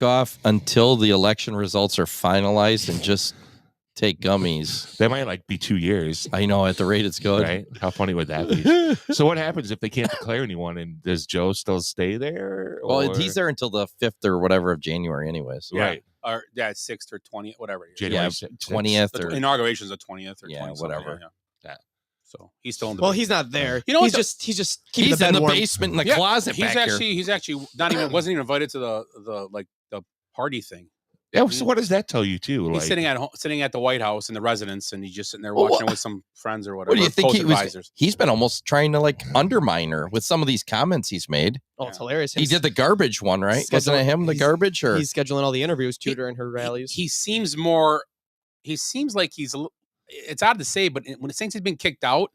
off until the election results are finalized and just take gummies. They might like be 2 years. I know at the rate it's going. Right? How funny would that be? So what happens if they can't declare anyone? And does Joe still stay there? Well, he's there until the 5th or whatever of January, anyways. Yeah. Right. Or 6th or 20th, whatever it is. January 20th The or inauguration is the 20th or 20th. Yeah, whatever. Yeah. So he's still in the. Well, he's not there. You know, he's just keeping he's the bed in the warm. basement in the closet. He's back he's actually not even wasn't even invited to the party thing. Yeah. So what does that tell you too? He's Like, sitting at the White House in the residence, and he's just sitting there Well, watching it with some friends or whatever. What do you think close he was? advisors. He's been almost trying to like undermine her with some of these comments he's made. Oh, it's hilarious. He did the garbage one, right? Wasn't it him, the garbage? Or He's scheduling all the interviews too during her rallies. He seems more. He seems like he's. It's odd to say, but when since he's been kicked out,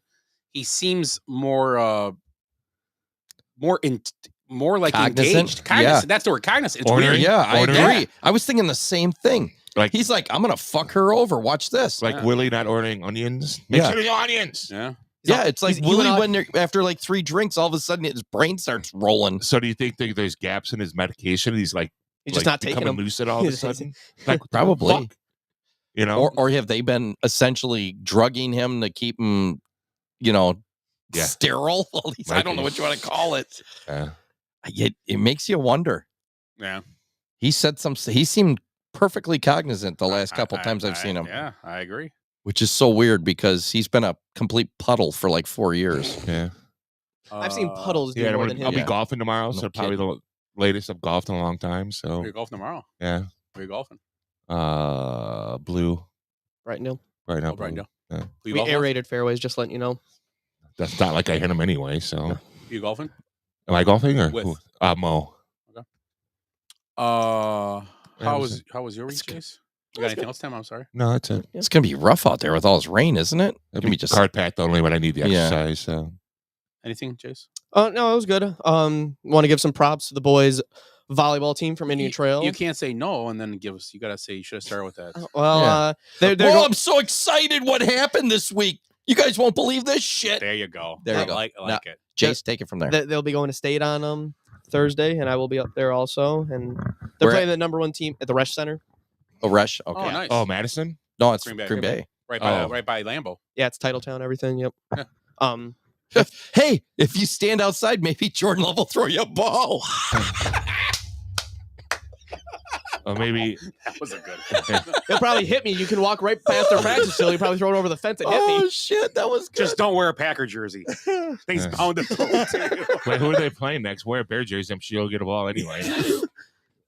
he seems more like Cognizant? engaged. Cognizant. Yeah. That's the word. Cognizant. It's Ornery? weird. yeah, I Ornery? agree. I was thinking the same thing. Like He's like, I'm gonna fuck her over. Watch this. like Yeah. Willie not ordering onions. Make Yeah. sure there's onions. Yeah. Yeah, it's like he Willie went out- when they're, after like 3 drinks, all of a sudden his brain starts rolling. So do you think there's gaps in his medication? He's like He's just not taking becoming them. lucid all of a sudden. Like Probably. fuck? You know. Or have they been essentially drugging him to keep him, Yeah. sterile? Well, I don't know what you want to call it. It makes you wonder. Yeah. He said he seemed perfectly cognizant the last couple times I've seen him. Yeah, I agree. Which is so weird because he's been a complete puddle for like 4 years. Yeah. I've seen puddles do Yeah. more than I'll him. be golfing tomorrow, so No probably the latest I've golfed in a long time. So Where you golfing tomorrow? yeah. Where you golfing? Blue Right now. right now. Oh, right blue. now. Yeah. Who you We golfing? aerated fairways, just letting you know. That's not like I hit him anyway. So You golfing? am I golfing or With? who? Mo? How was was your week, Chase? You got anything else, Tim? I'm sorry. No, that's it. It's going to be rough out there with all this rain, isn't it? It'd Can we be just card packed only when I need the Yeah. exercise. So Anything, Chase? Oh no, it was good. Want to give some props to the boys volleyball team from Indian Trail. You can't say no and then give us. You got to say you should have started with that. Well, Yeah. they're Oh, I'm so excited what happened this week. You guys won't believe this shit. There you go. There you I go. like it. Jace, take it from there. they'll be going to state on Thursday, and I will be up there also. And they're Where playing the number 1 team at the Resch Center. Oh, Resch. Okay. Oh, nice. Madison. No, it's Green Green Bay. Bay. Right by Lambeau. Yeah, it's Titletown, everything. Yep. Hey, if you stand outside, maybe Jordan Love will throw you a ball. Or maybe That was a good. He'll probably hit me. You can walk right past their practice facility. He'll probably throw it over the fence and hit Oh me. shit, that was good. Just don't wear a Packer jersey. Things Yeah. bound to throw it to you. wait, who are they playing next? Wear a Bear jersey. I'm sure you'll get a ball anyway.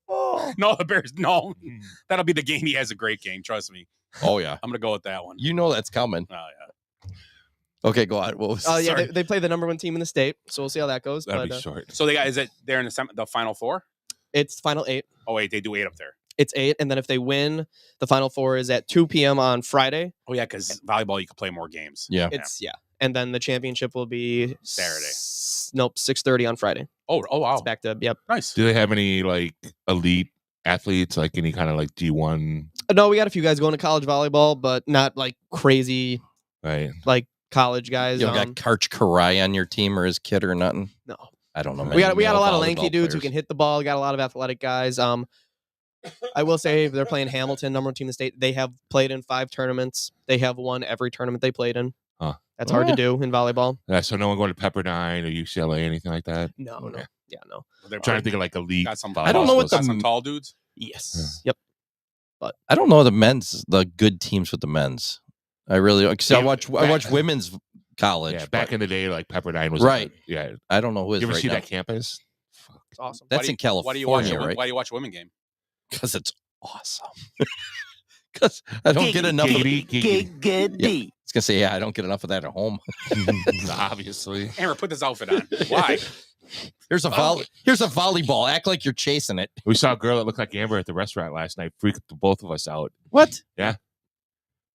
Oh. No, the Bears. No, that'll be the game. He has a great game. Trust me. Oh yeah, I'm gonna go with that one. you know that's coming. Oh yeah. Okay, go on. What was? Oh yeah, sorry. they play the number 1 team in the state, so we'll see how that goes. That'd But be short. So they got is it they're in the final four? it's final 8. Oh wait, they do 8 up there. It's 8, and then if they win, the final 4 is at 2 p.m. on Friday. Oh yeah, because volleyball you can play more games. Yeah. It's and then the championship will be Saturday. Nope, 6:30 on Friday. Oh wow. It's back to Nice. Do they have any like elite athletes, like any kind of like D1? No, we got a few guys going to college volleyball, but not like crazy Right. like college guys. You don't got Karch Karai on your team or his kid or nothing? No. I don't know. We got a many lot of volleyball lanky dudes who players. can hit the ball. Got a lot of athletic guys. I will say they're playing Hamilton, number 1 team in the state. They have played in 5 tournaments. They have won every tournament they played in. Huh. That's hard to do in volleyball. So no one going to Pepperdine or UCLA, anything like that? No. Okay. Yeah, no. They're I'm trying to think of like elite. got some. I don't know what got the- some tall dudes. Yes. Yep. I don't know the good teams with the men's. I really because I Yeah, watch women's college. Yeah, back but in the day, like Pepperdine was Right. Yeah. I don't know who is You ever right see now. that campus? Fuck. It's awesome. That's Why do in you- California, Why do you watch? right? Why do you watch a women game? Because it's awesome. Because I don't get enough of it. Giggity. I was gonna say, I don't get enough of that at home. Obviously. Amber, put this outfit on. Why? Here's a volleyball. Act like you're chasing it. We saw a girl that looked like Amber at the restaurant last night. Freaked both of us out. What? Yeah,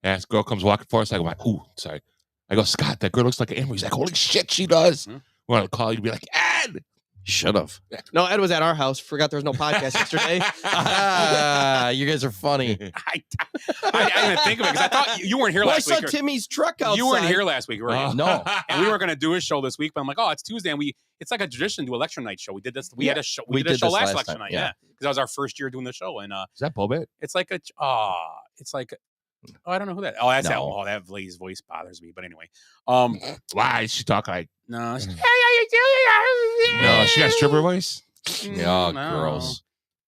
this girl comes walking for us. I go, ooh, sorry. I go, Scott, that girl looks like Amber. He's like, holy shit, she does. Hmm. Want to call you to be like, Ed, Should have. No, Ed was at our house. Forgot there was no podcast yesterday. You guys are funny. I didn't even think of it because I thought you weren't here Well, I last saw week. Timmy's truck outside. You weren't here last week, were you? No. And we were going to do a show this week, but I'm like, oh, it's Tuesday, and it's like a tradition to do election night show. We did this. We had a show. We did a show this last last election time, night, yeah. because that was our first year doing the show, and Is that Bobet? it's like I don't know who that. Oh, that's No. that lady's voice bothers me. But anyway, Why? She talk like no, no. She got stripper voice. Yeah, no. gross.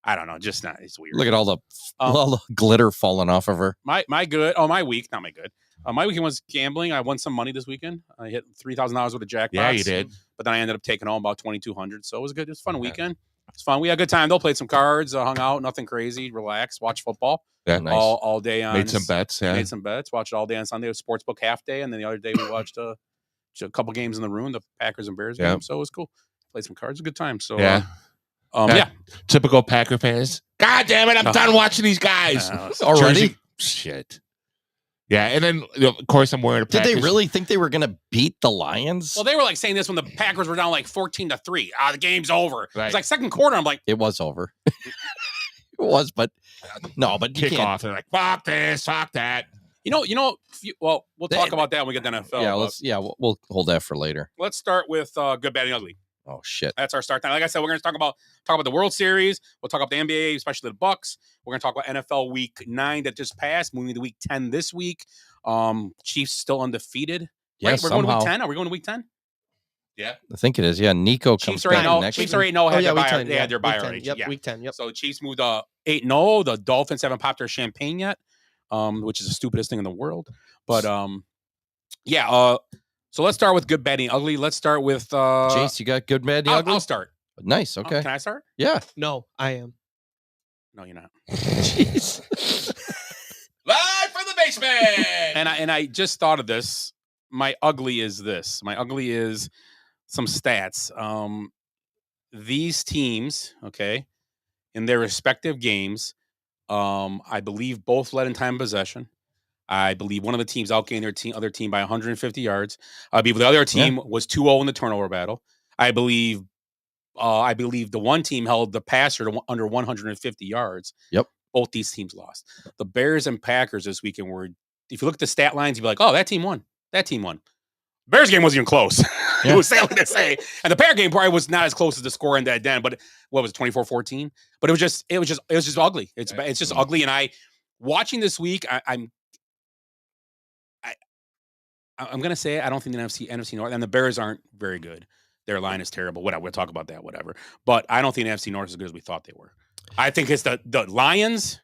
I don't know, just not. It's weird. Look at all the glitter falling off of her. my good. Oh, my week, not my good. My weekend was gambling. I won some money this weekend. I hit $3,000 with a jackpot. Yeah, you did. But then I ended up taking home about $2,200. So it was good. It was a fun weekend. It's fun. We had a good time. They'll play some cards, hung out, nothing crazy, relaxed, watch football. Yeah, nice. All day on. Made some bets. Yeah. Made some bets. Watched it all day on Sunday. It was sportsbook half day, and then the other day we watched a couple games in the room, the Packers and Bears game. So it was cool. Played some cards. It was a good time. So Yeah. yeah. Typical Packer fans. God damn it! I'm done watching these guys Already? Jersey- Shit. Yeah, and then of course I'm wearing a. Did Packers. they really think they were going to beat the Lions? Well, they were like saying this when the Packers were down like 14-3. The game's over. Right. It's like second quarter. I'm like, It was over. It was, but no, but you kick can't. off? They're like, fuck this, fuck that. well, we'll talk about that when we get to NFL. Yeah, we'll hold that for later. Let's start with good, bad, and ugly. Oh shit. That's our start time. Like I said, we're going to talk about the World Series. We'll talk about the NBA, especially the Bucks. We're going to talk about NFL Week 9 that just passed, moving to Week 10 this week. Chiefs still undefeated. Yeah, Right? We're going to somehow. Week 10. Are we going to Week 10? Yeah. I think it is. Yeah, Nico comes Chiefs are 8-0. back next Chiefs week. are 8-0. Oh, yeah, week 10. They had their week bye 10. already. Yep, Yeah. week 10. Yep. So the Chiefs moved 8-0. The Dolphins haven't popped their champagne yet, which is the stupidest thing in the world. But so let's start with good, bad, and ugly. Let's start with Jace, you got good, bad, and ugly? I'll start. Nice. Oh, Okay. can I start? Yeah. No, I am. No, you're not. Jeez. Live from the basement. And I just thought of this. My ugly is this. My ugly is some stats. These teams, okay, in their respective games, I believe both led in time of possession. I believe one of the teams outgained their other team by 150 yards. I believe the other team was 2-0 in the turnover battle. I believe the one team held the passer to under 150 yards. Yep. Both these teams lost. The Bears and Packers this weekend were, if you look at the stat lines, you'd be like, oh, that team won. That team won. Bears game wasn't even close. Yeah. It was sad to say. And the Packer game probably was not as close as the score ended then, but what was it, 24-14? But it was just ugly. It's just ugly. And watching this week, I'm gonna say I don't think the NFC North and the Bears aren't very good. Their line is terrible. Whatever, we'll talk about that. Whatever. But I don't think the NFC North is as good as we thought they were. I think it's the Lions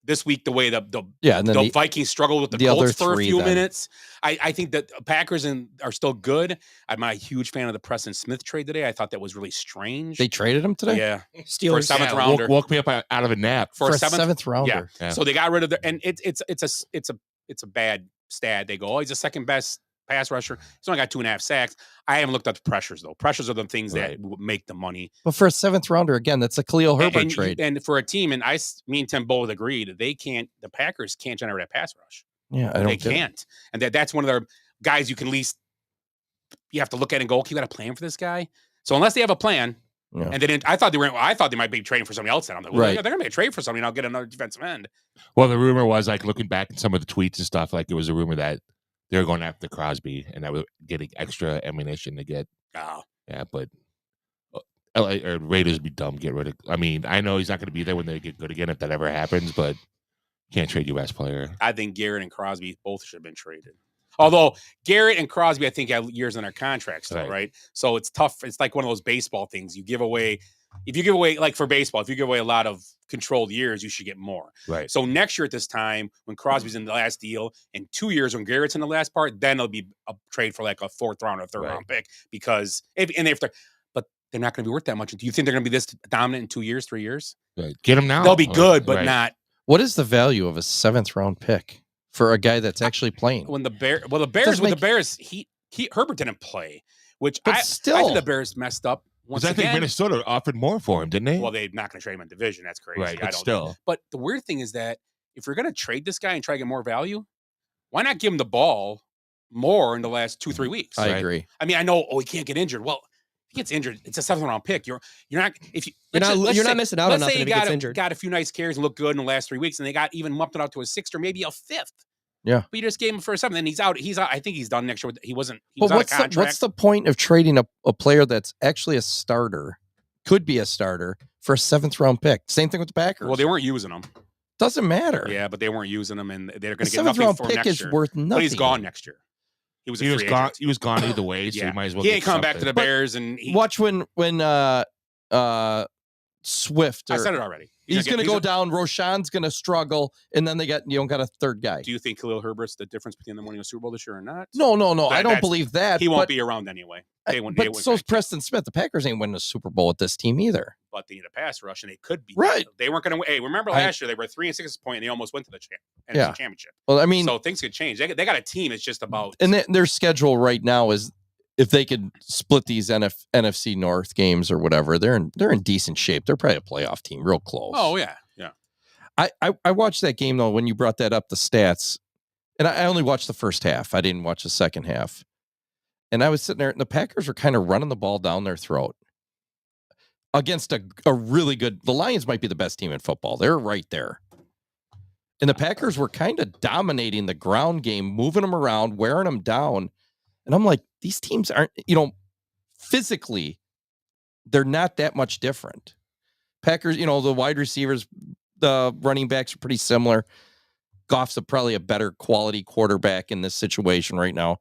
this week. The way the Yeah, and then the Vikings struggled with the other Colts for a three few then. minutes. I think that Packers are still good. I'm not a huge fan of the Preston Smith trade today. I thought that was really strange. they traded him today? Yeah, for a Steelers. seventh rounder. Woke me up out of a nap. For a seventh rounder. Yeah. So they got rid of and it's a bad stat. They go, oh, he's the second best pass rusher. He's only got 2.5 sacks. I haven't looked at the pressures though. Pressures are the things that make the money. But for a seventh rounder, again, that's a Khalil Herbert and, trade. And for a team, and me and Tim both agreed the Packers can't generate a pass rush. Yeah, I don't They get it. can't. And that's one of their guys you can at least you have to look at and go, okay, you got a plan for this guy. So unless they have a plan, Yeah. and they didn't, I thought they might be trading for somebody else. And I'm like, well, Right. they're gonna make a trade for somebody, and I'll get another defensive end. Well, the rumor was like looking back at some of the tweets and stuff, like it was a rumor that they were going after Crosby and that was getting extra ammunition to get. Oh, Yeah, but LA or Raiders be dumb. Get rid of. I mean, I know he's not going to be there when they get good again if that ever happens, but can't trade your best player. I think Garrett and Crosby both should have been traded. Although Garrett and Crosby, I think, have years on their contracts still, right? So it's tough. It's like one of those baseball things. You give away, like for baseball, if you give away a lot of controlled years, you should get more. Right. So next year at this time, when Crosby's in the last deal, and 2 years when Garrett's in the last part, then it'll be a trade for like a fourth round or third round pick because but they're not going to be worth that much. Do you think they're going to be this dominant in 2 years, 3 years? Right. Get him now. They'll be good, but not. What is the value of a seventh round pick for a guy that's actually playing? When the Bears, Herbert didn't play, which But I still. think the Bears messed up once I think again. Minnesota offered more for him, didn't they? Well, they're not going to trade him in division. That's crazy. right, but still. But the weird thing is that if you're going to trade this guy and try to get more value, why not give him the ball more in the last 2-3 weeks? I Right. agree. I mean, I know, he can't get injured. Well, he gets injured, it's a 7th round pick. You're not if you You're not missing out on let's say nothing if he he gets injured. got a few nice carries and looked good in the last 3 weeks, and they got even mumped it out to a 6th or maybe a 5th. Yeah. But you just gave him for a 7th, and he's out. I think he's done next year. He was But out of contract. what's the point of trading a player that's actually a starter, could be a starter, for a 7th round pick? Same thing with the Packers. Well, they weren't using him. Doesn't matter. Yeah, but they weren't using him, and they're going The to get 7th nothing round for him pick next is year. worth nothing. But he's gone next year. He was gone. agent. He was gone either way, so Yeah. you might as well. He get ain't coming back to the something. Bears, and Watch when Swift. I said it already. He's going to go down. Roshan's going to struggle, and then you don't got a third guy. Do you think Khalil Herbert's the difference between them winning a Super Bowl this year or not? No. I don't That's- believe that. He won't be around anyway. But so's Preston Smith. The Packers ain't winning a Super Bowl with this team either. But they need a pass rush, and they could be. Right. They weren't going to. Hey, remember last year they were 3-6 at this point, and they almost went to the NFC Championship. Well, I mean, so things could change. They got a team. It's just about. And their schedule right now is, if they could split these NFC North games or whatever, they're in decent shape. They're probably a playoff team, real close. Oh yeah. I watched that game though when you brought that up, the stats, and I only watched the first half. I didn't watch the second half, and I was sitting there, and the Packers were kind of running the ball down their throat against a really good. The Lions might be the best team in football. They're right there, and the Packers were kind of dominating the ground game, moving them around, wearing them down, and I'm like, these teams aren't, physically, they're not that much different. Packers, the wide receivers, the running backs are pretty similar. Goff's probably a better quality quarterback in this situation right now.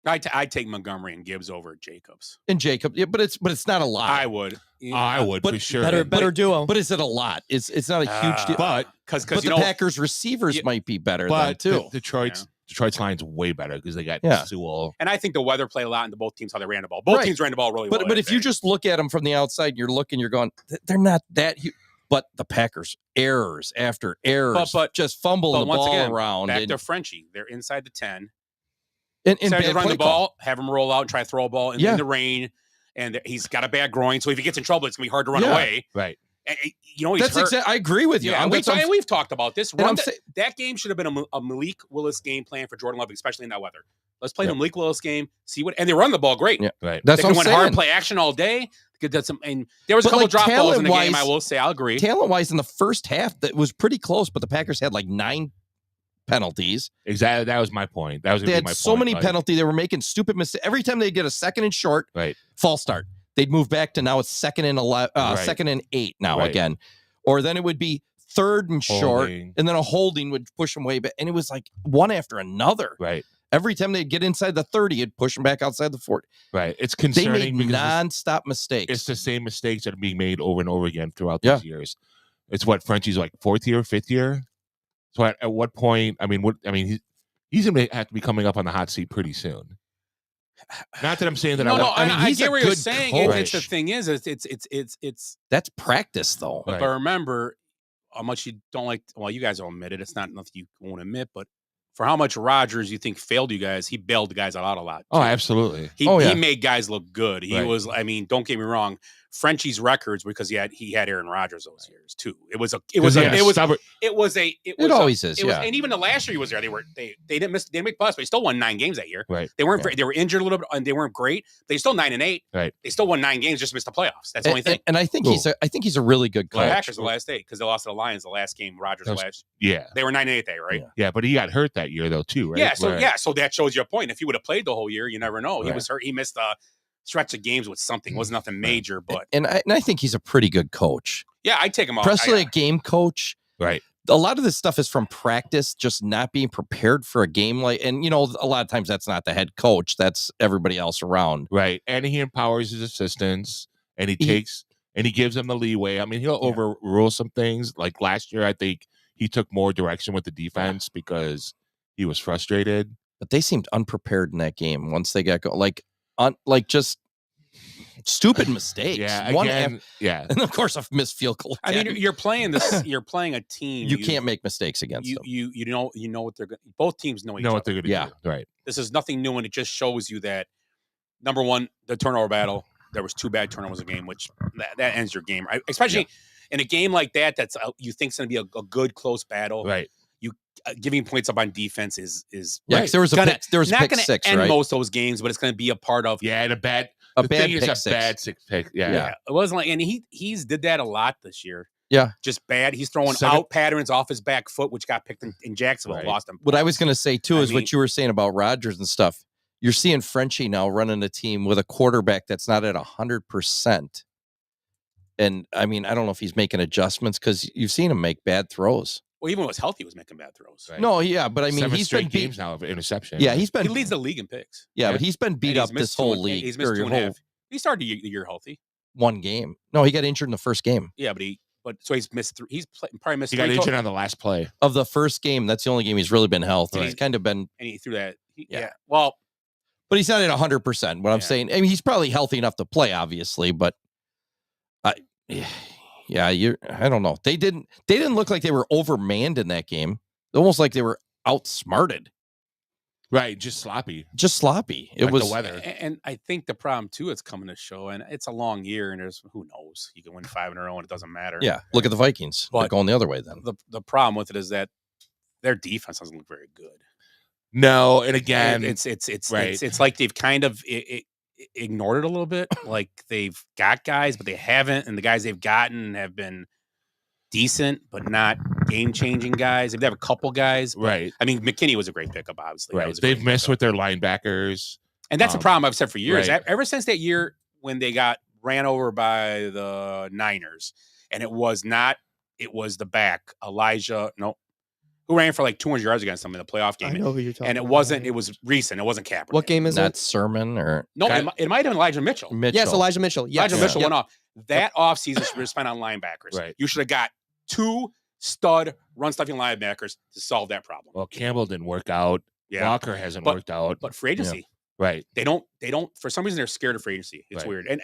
I take Montgomery and Gibbs over Jacobs. And Jacob, yeah, but it's not a lot. I would. I would but for sure. Better duo. But is it a lot? It's not a huge deal. But because the Packers receivers might be better than too. Detroit's line's way better because they got Sewell. And I think the weather played a lot into both teams how they ran the ball. Both teams ran the ball really well. But if you just look at them from the outside, you're going, they're not that huge. But the Packers, errors after errors, but just fumbling the ball around. Back to Frenchie. They're inside the 10. And they run the ball, have him roll out and try to throw a ball in the rain. And he's got a bad groin. So if he gets in trouble, it's going to be hard to run away. Right. And, he's hurt. I agree with you. Yeah, we've talked about this. That game should have been a Malik Willis game plan for Jordan Love, especially in that weather. Let's play the Malik Willis game, see what, and they run the ball great. Yeah, right. That's what I'm saying. Hard, play action all day. And there was a couple drop balls in the game. I will say, I'll agree. Talent-wise, in the first half, that was pretty close, but the Packers had like 9 penalties. Exactly. That was my point. They had so many penalties. They were making stupid mistakes. Every time they get a 2nd and short, false start. They'd move back to now it's 2nd and 11, 2nd and 8 now again. Or then it would be 3rd and short, and then a holding would push them way back. And it was like one after another. Right. Every time they'd get inside the 30, it'd push them back outside the 40. Right. It's concerning. They made nonstop mistakes. It's the same mistakes that are being made over and over again throughout these years. It's what Frenchie's like 4th year, 5th year. So at what point? He's going to have to be coming up on the hot seat pretty soon. Not that I'm saying that. I get what you're saying. It's the thing is, it's that's practice though. But remember how much you don't like. Well, you guys will admit it. It's not nothing you won't admit, but for how much Rodgers you think failed you guys, he bailed the guys out a lot. Too. Oh, absolutely. He made guys look good. He was. I mean, don't get me wrong. Frenchie's records because he had Aaron Rodgers those years too. It always is. And even the last year he was there, they didn't make playoffs, but they still won 9 games that year. Right. They weren't. They were injured a little bit and they weren't great. They still 9-8. Right. They still won 9 games, just missed the playoffs. That's the only thing. And I think he's a really good coach. The Packers the last 8 because they lost to the Lions the last game. Rodgers last. Yeah. They were 9-8 there, right? Yeah, but he got hurt that year though too, right? Yeah. So that shows you a point. If he would have played the whole year, you never know. He was hurt. He missed a stretch of games with something. It was nothing major, but and I think he's a pretty good coach. Yeah, I take him off. Especially a game coach. Right. A lot of this stuff is from practice, just not being prepared for a game. And a lot of times that's not the head coach. That's everybody else around. Right. And he empowers his assistants and he gives them the leeway. I mean, he'll overrule some things. Like last year, I think he took more direction with the defense because he was frustrated. But they seemed unprepared in that game once they got going. Just stupid mistakes. Yeah, and of course a missed field goal. I mean, you're playing this. You're playing a team. You can't make mistakes against them. You know what they're going. Both teams know what they're going to do. Right. This is nothing new, and it just shows you that number one, the turnover battle. There was 2 bad turnovers a game, which that ends your game. Right? Especially in a game like that. That's you think it's going to be a good close battle. Right. Giving points up on defense is right. There was a pick 6, end most of those games, but it's going to be a part of and a bad a The bad thing is pick a six. bad six pick. Yeah. Yeah. It wasn't like, and he's did that a lot this year. Yeah. Just bad. He's throwing Seven- out patterns off his back foot, which got picked in Jacksonville. Right. Lost him. What I was going to say too I is mean- what you were saying about Rodgers and stuff. You're seeing Frenchie now running a team with a quarterback that's not at 100%. And I mean, I don't know if he's making adjustments because you've seen him make bad throws. Well, even when he was healthy, he was making bad throws. Right. No, yeah, but I mean, 7 he's straight been beat. games now of interception. Yeah, he's been. He leads the league in picks. Yeah, but he's been beat And up he's missed this whole two- league. He's missed or 2.5. He started the year healthy. one game. No, he got injured in the first game Yeah, but so he's missed three. Probably missed. He got three injured total- on the last play. of the first game. That's the only game he's really been healthy. Right. He's kind of been, and he threw that. Yeah. Yeah. Well, but he's not at 100%. What I'm Yeah. saying, I mean, he's probably healthy enough to play, obviously, but yeah, I don't know. They didn't look like they were overmanned in that game. Almost like they were outsmarted. Right, just sloppy. Just sloppy. It Like was the weather. and I think the problem too, it's coming to show, and it's a long year, and there's who knows, you can win 5 in a row, and it doesn't matter. Yeah, look at the Vikings. They're But- going the other way then. The problem with it is that their defense doesn't look very good. No, and again, it's right. it's like they've kind of ignored it a little bit. Like they've got guys, but they haven't, and the guys they've gotten have been decent, but not game-changing guys. They have a couple guys. right, I mean, McKinney was a great pickup, obviously. That right. was a They've great messed pickup. with their linebackers. And that's a problem I've said for years. right. Ever since that year when they got ran over by the Niners, and it was the back, Elijah, who ran for like 200 yards against them in the playoff I game. know who you're talking And it about. wasn't, it was recent. It wasn't Kaepernick. What game is Not it? Sermon or No, Guy- it might have been Elijah Mitchell. Mitchell. Yes, Elijah Mitchell. Yes. Elijah Mitchell Yep. went off. That offseason should have spent on linebackers. Right. You should have got 2 stud run-stuffing linebackers to solve that problem. Well, Campbell didn't work out. Yeah. Walker hasn't But- worked out. But free agency, Right. they don't, for some reason, they're scared of free agency. It's Right. weird. And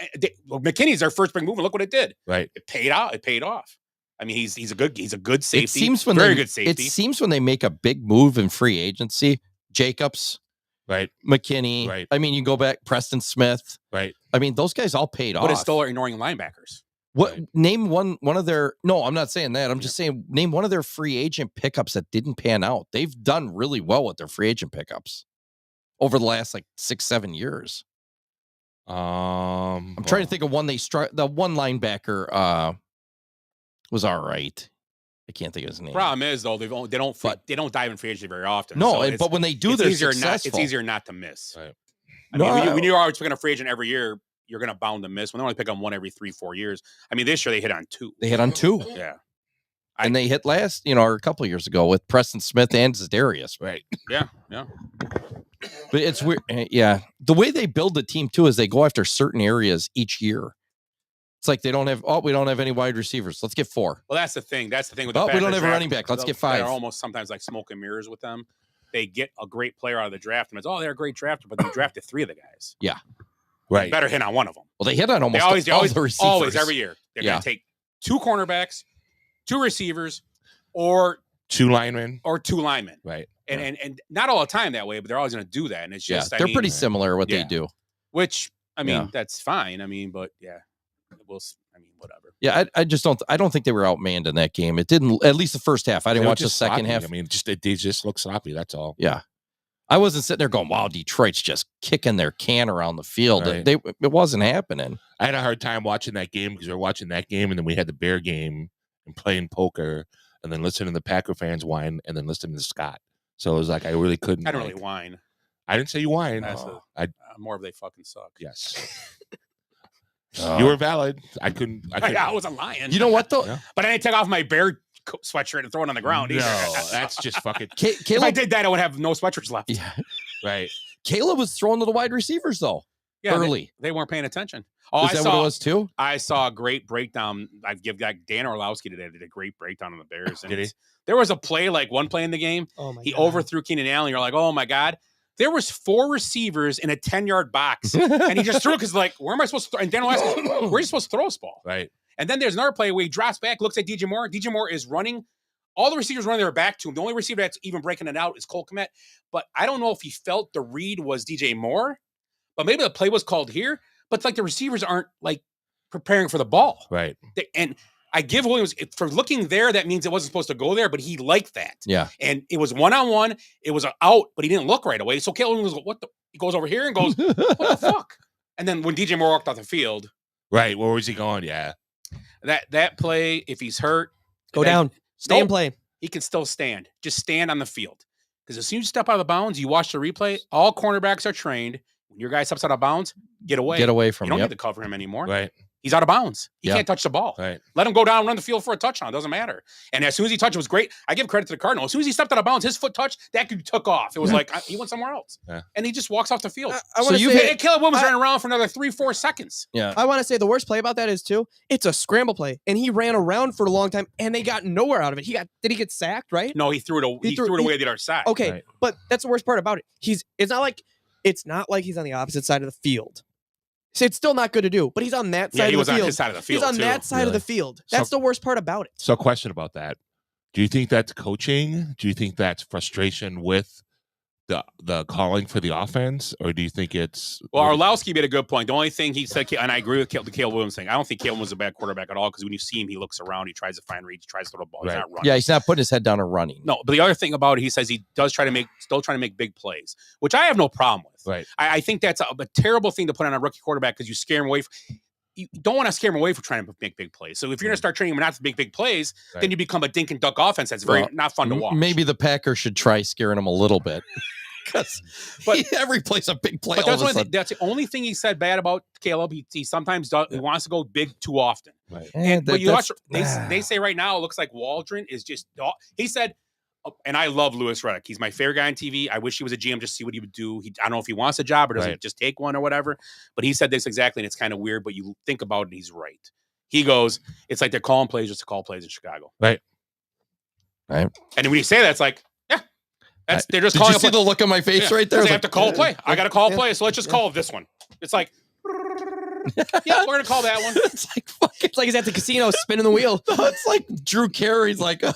McKinney's their first big move, and look what it did. Right. It paid out. It paid off. I mean, he's a good safety. It seems when very they, good safety. It seems when they make a big move in free agency, Jacobs, Right. McKinney. Right. I mean, you go back, Preston Smith. Right. I mean, those guys all paid but off. it's still ignoring linebackers. What Right. name one of their? No, I'm not saying that. I'm just saying name one of their free agent pickups that didn't pan out. They've done really well with their free agent pickups over the last like 6-7 years. I'm trying to think of one they struck. The one linebacker was all right. I can't think of his name. Problem is though, they don't dive in free agency very often. No, so and, but when they do, it's they're easier successful. it's easier not to miss. Right. I mean, No. when you're always picking a free agent every year, you're going to bound to miss. When they only pick on one every 3-4 years. I mean, this year they hit on 2. They hit on 2, Yeah, and they hit last, or a couple of years ago with Preston Smith and Zadarius. Right. yeah. But it's weird. Yeah, the way they build the team too is they go after certain areas each year. It's like we don't have any wide receivers. Let's get 4. Well, that's the thing. That's the thing with the Oh, we don't Packers have a draft. running back. Let's get They're 5. almost sometimes like smoke and mirrors with them. They get a great player out of the draft, and it's they're a great drafter, but they drafted 3 of the guys. Right. Better hit on one of them. Well, they hit on They almost always all the receivers. always every year. They're Yeah. going to take 2 cornerbacks, 2 receivers, or 2 linemen. 2 linemen. Right. And not all the time that way, but they're always going to do that. And it's Yeah, just, they're pretty similar. similar what yeah. they do. Which I mean, Yeah. that's fine. I mean, but yeah, whatever. Yeah, I just don't. I don't think they were outmanned in that game. It didn't. At least the first half. I didn't They were watch the just second sloppy. half. I mean, they just look sloppy. That's all. Yeah, I wasn't sitting there going, "Wow, Detroit's just kicking their can around the field." Right. It wasn't happening. I had a hard time watching that game because we were watching that game, and then we had the Bear game and playing poker, and then listening to the Packer fans whine, and then listening to Scott. So it was like I really couldn't. I don't really whine. I didn't say you whine. That's I more of they fucking suck. yes. Oh. You were valid. I couldn't. I wasn't lying. You know what though? Yeah. But I didn't take off my bear sweatshirt and throw it on the ground. No, either. that's just fucking If I Caleb. did that, I would have no sweatshirts left. Yeah, right. Caleb was throwing to the wide receivers though. Yeah, early. They weren't paying attention. Oh, Is that what it was too? I saw a great breakdown. I give that Dan Orlowski today did a great breakdown on the Bears. And Did he? there was a play, like one play in the game. Oh my He God. overthrew Keenan Allen. You're like, oh my God. There was 4 receivers in a 10-yard box. And he just threw it because like, where am I supposed to throw? And Dan Orlowski, where are you supposed to throw this ball? Right. And then there's another play where he drops back, looks at DJ Moore. DJ Moore is running. All the receivers running their back to him. The only receiver that's even breaking it out is Cole Kmet. But I don't know if he felt the read was DJ Moore, but maybe the play was called here. But like the receivers aren't like preparing for the ball. Right. And I give Williams for looking there. That means it wasn't supposed to go there, but he liked that. Yeah. And it was 1-on-1. It was out, but he didn't look right away. So Caleb was what the? He goes over here and goes, what the fuck? And then when DJ Moore walked off the field, Right. Where was he going? Yeah. that play, if he's hurt, Go down. Stay and Nope. play. he can still stand. Just stand on the field. Because as soon as you step out of the bounds, you watch the replay, all cornerbacks are trained. When your guy steps out of bounds, get away. Get away You from don't him. need to cover him anymore. Right. He's out of bounds. He Yeah. can't touch the ball. Right. Let him go down and run the field for a touchdown. It doesn't matter. And as soon as he touched, it was great. I give credit to the Cardinal. As soon as he stepped out of bounds, his foot touched, that dude took off. It was like he went somewhere else. Yeah. And he just walks off the field. I So want to you've say, And Caleb Williams ran around for another 3-4 seconds. Yeah. I want to say the worst play about that is too. It's a scramble play, and he ran around for a long time, and they got nowhere out of it. Did he get sacked? Right? No, he threw it. He threw it away the other side. Okay, Right. but that's the worst part about it. It's not like he's on the opposite side of the field. So it's still not good to do, but he's on that Yeah, side he of was the on field. his side of the field. He's on too. that side of the field. That's the worst part about it. So, question about that: do you think that's coaching? Do you think that's frustration with the calling for the offense, or do you think it's? Well, Orlowski made a good point. The only thing he said, and I agree with the Caleb Williams thing, I don't think Caleb was a bad quarterback at all because when you see him, he looks around, he tries to find reads, he tries to throw the ball. He's Right. not running. Yeah, he's not putting his head down and running. No, but the other thing about it, he says he does still trying to make big plays, which I have no problem with. Right. I think that's a terrible thing to put on a rookie quarterback because you scare him away. You don't want to scare him away for trying to make big plays. So if you're going to start training him not to make big plays, Right. then you become a dink and duck offense. That's very Well, not fun to watch. Maybe the Packers should try scaring him a little bit. Because every play's a big play. But all of a sudden. that's the only thing he said bad about Caleb. He sometimes does. He wants to go big too often. Right. But you watch, they say right now it looks like Waldron is just. He said, and I love Louis Reddick. He's my favorite guy on TV. I wish he was a GM just to see what he would do. I don't know if he wants a job or does he just take one or whatever. But he said this exactly, and it's kind of weird. But you think about it, he's right. He goes, it's like they're calling plays just to call plays in Chicago. Right. Right. And when you say that, it's like, yeah, they're just Did calling. you see the look on my face right there? They I was have to call a play. I got to call a play, so let's just call this one. It's like, yeah, we're gonna call that one. It's like fucking. It's like he's at the casino spinning the wheel. It's like Drew Carey's like, Yeah.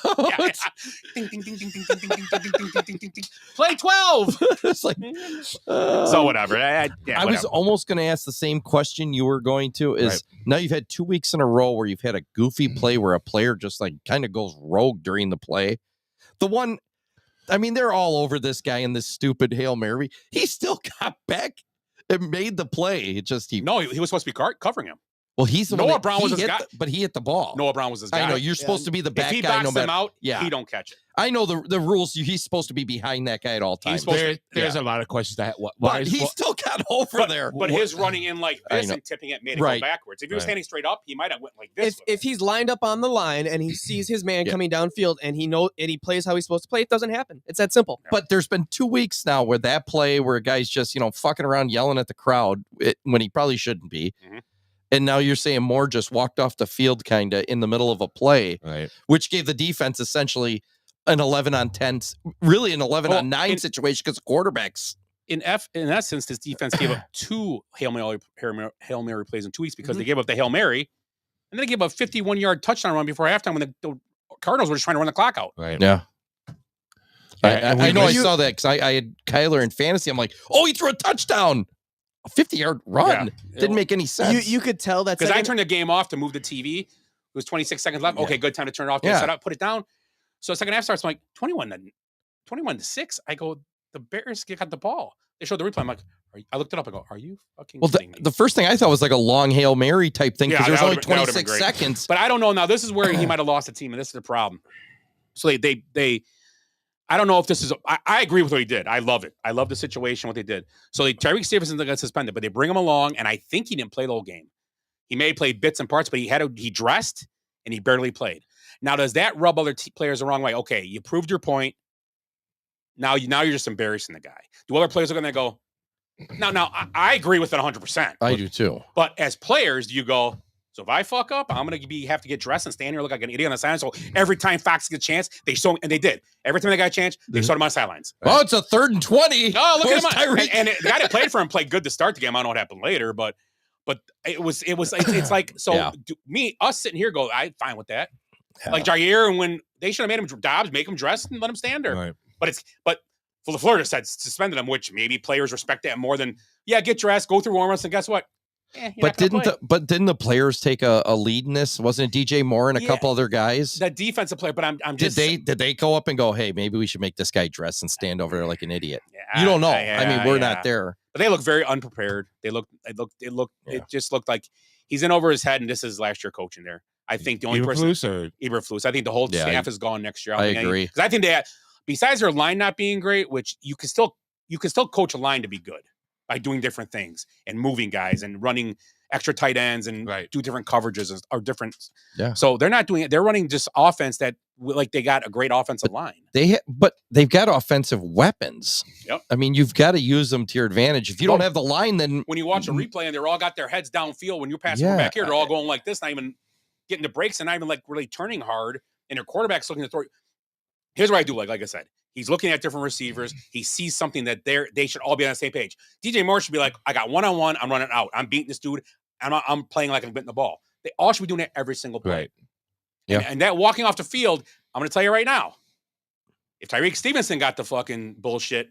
Ding, ding, ding, ding, ding, ding, ding, ding, ding, ding, ding, ding, ding. Play 12. it's like. So whatever. I was almost going to ask the same question you were going to. Is now you've had 2 weeks in a row where you've had a goofy play where a player just like kind of goes rogue during the play. The one, I mean, they're all over this guy in this stupid Hail Mary. He still got back and made the play. It just he was supposed to be covering him. Well, he's the Noah one that Brown was his guy. but he hit the ball. Noah Brown was his guy. I know you're supposed to be the If back he guy. backs No him matter. out, Yeah. he don't catch it. I know the rules. He's supposed to be behind that guy at all times. There's a lot of questions that But he still got over there. But his running in like this and tipping it made it go backwards. If he was standing straight up, he might have went like this. If he's lined up on the line and he sees his man coming downfield and he plays how he's supposed to play, it doesn't happen. It's that simple. But there's been 2 weeks now where that play where a guy's just fucking around yelling at the crowd when he probably shouldn't be. Mm-hmm. And now you're saying Moore just walked off the field kind of in the middle of a play, which gave the defense essentially an 11 on 10, really an 11 on 9 situation because the quarterbacks. In essence, this defense gave up 2 Hail Mary plays in 2 weeks because they gave up the Hail Mary and then they gave up a 51-yard touchdown run before halftime when the Cardinals were just trying to run the clock out. Right. Yeah. I know I saw that because I had Kyler in fantasy. I'm like, oh, he threw a touchdown. A 50-yard run. Didn't make any sense. You could tell that because I turned the game off to move the TV. It was 26 seconds left. Okay, good time to turn it off. Set up, put it down. So second half starts. I'm like 21-6. I go, the Bears got the ball. They showed the replay. I'm like, I looked it up. I go, are you fucking kidding me? The first thing I thought was like a long Hail Mary type thing because there was only 26 seconds. But I don't know. Now this is where he might have lost the team, and this is the problem. So they I don't know if this is. I agree with what he did. I love it. I love the situation, what they did. So Tyreek Stevenson got suspended, but they bring him along, and I think he didn't play the whole game. He may have played bits and parts, but he dressed and he barely played. Now, does that rub other players the wrong way? Okay, you proved your point. Now you're just embarrassing the guy. Do other players are going to go? Now I agree with it 100%. I do too. But as players, you go. So if I fuck up, I'm going to have to get dressed and stand here and look like an idiot on the sideline. So every time Fox gets a chance, they show, and they did. Every time they got a chance, they showed him on the sidelines. Oh, it's a 3rd and 20. Oh, look at him. Tyreek? And the guy that played for him played good to start the game. I don't know what happened later, but it's like, so us sitting here go, I'm fine with that. Yeah. Like Jair, and when they should have made him Dobbs, make him dress and let him stand there. Right. But Florida said suspended him, which maybe players respect that more than, get dressed, go through warm-ups, and guess what? But didn't the players take a lead in this? Wasn't it DJ Moore and a couple other guys? That defensive player, but I'm just did they go up and go, hey, maybe we should make this guy dress and stand over there like an idiot? You don't know. We're not there. But they look very unprepared. It just looked like he's in over his head, and this is last year coaching there. I think the only person, Eberflus. I think the whole staff is gone next year. I agree. Because I think they, besides their line not being great, which you can still coach a line to be good by doing different things and moving guys and running extra tight ends and do different coverages or different. Yeah. So they're not doing it. They're running just offense that like they got a great offensive line. But they've got offensive weapons. Yep. I mean, you've got to use them to your advantage. If you don't have the line, then when you watch a replay and they're all got their heads downfield, when you're passing from back here, they're all going like this, not even getting the breaks and not even like really turning hard. And their quarterback's looking to throw. Here's what I do. Like I said, he's looking at different receivers. He sees something that they should all be on the same page. DJ Moore should be like, I got one-on-one. I'm running out. I'm beating this dude. I'm playing like I'm getting the ball. They all should be doing that every single play. Right. Yeah. And that walking off the field, I'm going to tell you right now, if Tyreek Stevenson got the fucking bullshit,